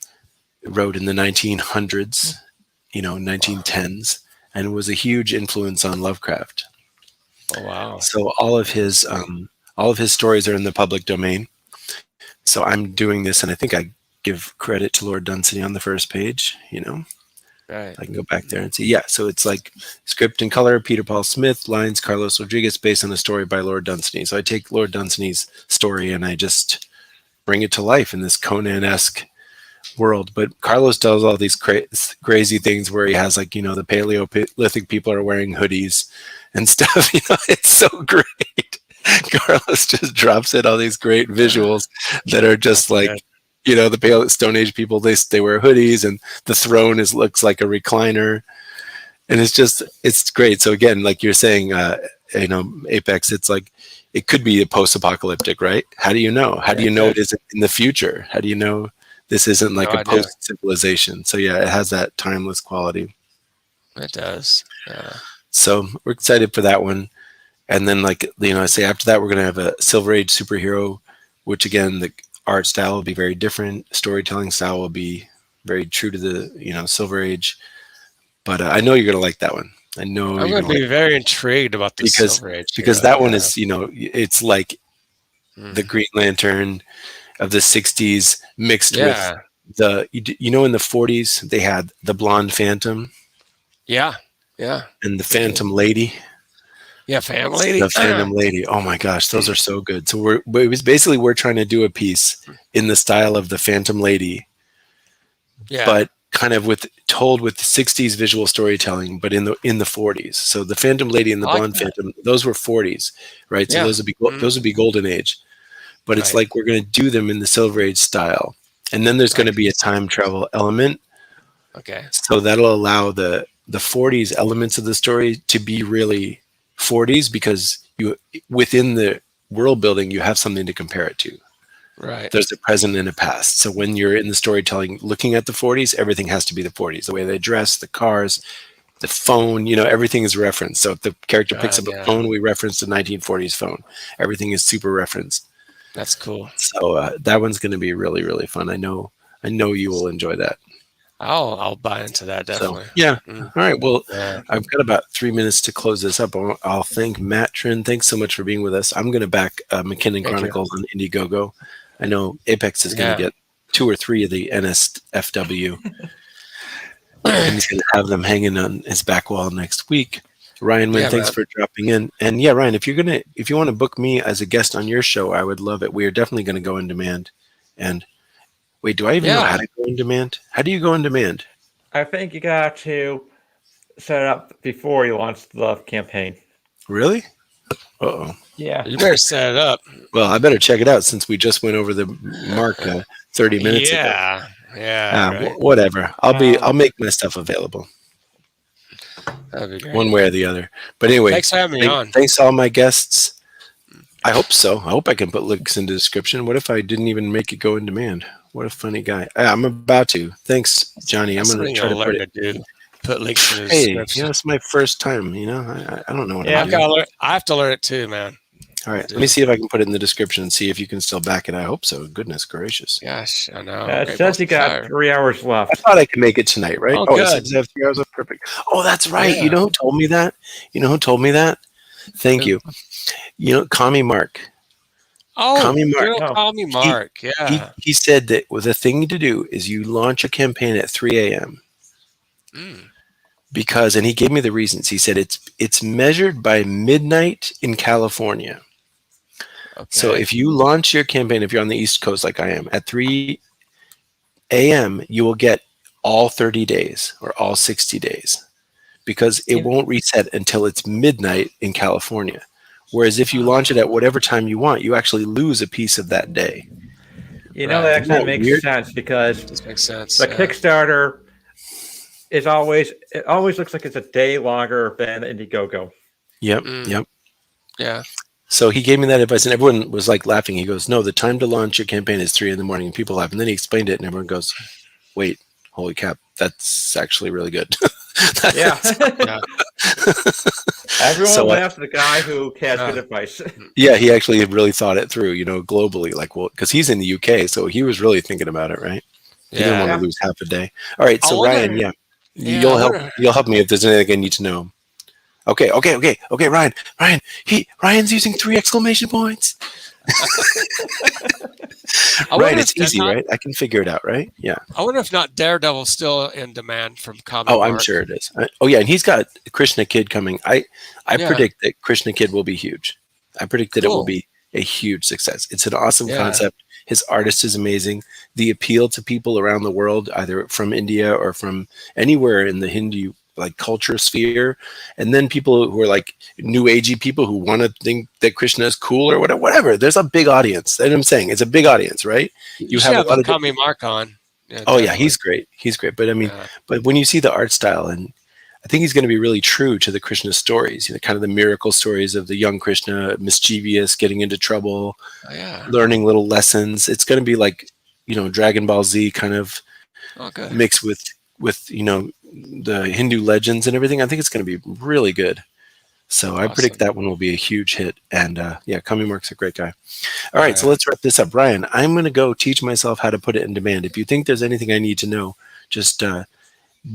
wrote in the 1900s, 1910s, and was a huge influence on Lovecraft. Oh, wow. So all of his stories are in the public domain. So I'm doing this, and I think I give credit to Lord Dunsany on the first page. Right. I can go back there and see. Yeah, so it's like script and color, Peter Paul Smith, lines, Carlos Rodriguez, based on a story by Lord Dunsany. So I take Lord Dunsany's story and I just bring it to life in this Conan-esque world. But Carlos does all these crazy things where he has like, the Paleolithic people are wearing hoodies and stuff. It's so great. Carlos just drops in all these great visuals that are just like, the Stone Age people, they wear hoodies, and the throne looks like a recliner, and it's great. So again, like you're saying, Apex, it's like it could be a post-apocalyptic, right? How do you know? How do you know it isn't in the future? How do you know this isn't like a post-civilization? So yeah, it has that timeless quality. It does. Yeah. So we're excited for that one. And then, like, I say after that, we're going to have a Silver Age superhero, which again, the art style will be very different. Storytelling style will be very true to the, Silver Age. But I know you're going to like that one. I know I'm going to be very intrigued about the Silver Age. Because that one is, it's like the Green Lantern of the 60s mixed with the, in the 40s, they had the Blonde Phantom. Yeah. Yeah. And the Phantom Lady. Yeah, Phantom Lady. The Phantom Lady. Oh my gosh, those are so good. So we're trying to do a piece in the style of the Phantom Lady, but kind of told with the 60s visual storytelling, but in the 40s. So the Phantom Lady and the Blonde Phantom, those were 40s, right? So those would be Golden Age. But it's like we're going to do them in the Silver Age style, and then there's going to be a time travel element. Okay. So that'll allow the 40s elements of the story to be really 40s, because within the world building you have something to compare it to. Right. There's a present and a past. So when you're in the storytelling looking at the 40s, everything has to be the 40s. The way they dress, the cars, the phone, everything is referenced. So if the character picks up a phone, we reference the 1940s phone. Everything is super referenced. That's cool. So that one's going to be really, really fun. I know you will enjoy that. I'll buy into that, definitely. So, yeah. All right. Well, I've got about 3 minutes to close this up. I'll thank Matt Trin. Thanks so much for being with us. I'm going to back McKinnon Chronicles on Indiegogo. I know Apex is going to get 2 or 3 of the NSFW. And he's going to have them hanging on his back wall next week. Ryan Wynn, thanks for dropping in. And yeah, Ryan, if you want to book me as a guest on your show, I would love it. We are definitely going to go in demand. And wait, do I even know how to go in demand? How do you go in demand? I think you got to set it up before you launch the campaign. Really? Uh-oh. Yeah. You better set it up. Well, I better check it out since we just went over the mark 30 minutes ago. Yeah. Right. Whatever. I'll make my stuff available. That'd be great. One way or the other. But anyway, thanks for having me on. Thanks to all my guests. I hope so. I hope I can put links in the description. What if I didn't even make it go in demand? What a funny guy. I'm about to. Thanks, Johnny. I'm going to try to put it. Put links in the description. It's my first time. I don't know what I'm doing. I have to learn it too, man. All right. Let me see if I can put it in the description and see if you can still back it. I hope so. Goodness gracious. Gosh, I know. It says you got 3 hours left. I thought I could make it tonight, right? Oh, good. It says I have 3 hours left. Perfect. Oh, that's right. Yeah. You know who told me that? Thank you. Commie Mark. Oh, Commie Mark. Commie Mark. Yeah. He said that the thing to do is you launch a campaign at 3 a.m. Because, and he gave me the reasons. He said it's measured by midnight in California. Okay. So if you launch your campaign, if you're on the East Coast like I am, at 3 a.m., you will get all 30 days or all 60 days because it won't reset until it's midnight in California. Whereas if you launch it at whatever time you want, you actually lose a piece of that day. That actually makes sense because this makes sense. The Kickstarter is always looks like it's a day longer than Indiegogo. Yep. Yep. Yeah. So he gave me that advice, and everyone was like laughing. He goes, "No, the time to launch your campaign is 3 a.m. And people laugh. And then he explained it, and everyone goes, "Wait, holy cap, that's actually really good." Yeah. Yeah. Everyone So, laughs at the guy who has good advice. yeah, he actually really thought it through, globally, like, well, because he's in the UK, so he was really thinking about it, right? He didn't want Yeah. to lose half a day. All right, I so wonder- Ryan, Yeah, you'll I help. wonder- You'll help me if there's anything I need to know. Okay, Ryan. Ryan's using 3 exclamation points. I wonder Right, if it's easy, not- right? I can figure it out, right? Yeah. I wonder if not Daredevil's still in demand from Comic Oh, I'm Mark. sure it is. Oh, yeah, and he's got Krishna Kid coming. I Yeah. predict that Krishna Kid will be huge. I predict that it will Cool. be a huge success. It's an awesome Yeah. concept. His artist is amazing. The appeal to people around the world, either from India or from anywhere in the Hindu culture sphere, and then people who are like new agey people who want to think that Krishna is cool or whatever. There's a big audience. That's what I'm saying. It's a big audience, right? You should have a Comic Mark on. Yeah, Oh yeah, definitely. he's great. He's great. But I mean, Yeah. but when you see the art style, and I think he's going to be really true to the Krishna stories, kind of the miracle stories of the young Krishna, mischievous, getting into trouble, Oh, yeah. learning little lessons. It's going to be like, Dragon Ball Z kind of Oh, good. mixed with the Hindu legends and everything. I think it's going to be really good. So I predict Awesome. that one will be a huge hit. And Kami Mark's a great guy. All right, so let's wrap this up. Brian, I'm going to go teach myself how to put it in demand. If you think there's anything I need to know, just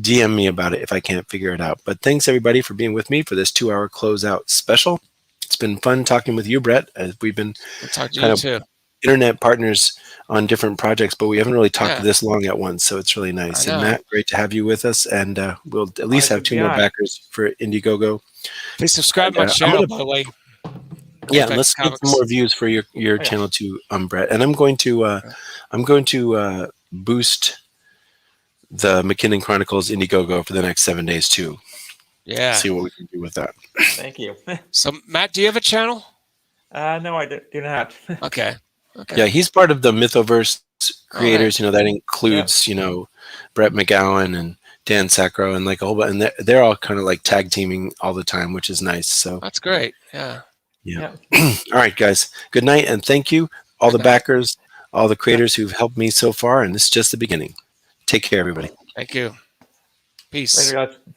DM me about it if I can't figure it out. But thanks everybody for being with me for this 2-hour closeout special. It's been fun talking with you, Brett, as we've been We'll talk to kind you of too. internet partners on different projects, but we haven't really talked Yeah. this long at once, so it's really nice. I And know. Matt, great to have you with us, and we'll at least have 2 more Yeah. backers for Indiegogo. Please subscribe to my I'm channel, gonna- by the way. Yeah, Apex let's get Comics. some more views for your channel too, Brett. And I'm going to boost the McKinnon Chronicles Indiegogo for the next 7 days too. Yeah. See what we can do with that. Thank you. So, Matt, do you have a channel? No, I do not. Okay. Okay. Yeah, he's part of the Mythoverse creators. That includes Brett McGowan and Dan Sacro and like a whole bunch, and they're all kind of like tag teaming all the time, which is nice. So That's great. Yeah. yeah. All right, guys. Good night and thank you, all the Good night. backers, all the creators who've helped me so far, and this is just the beginning. Take care, everybody. Thank you. Peace. Later, guys.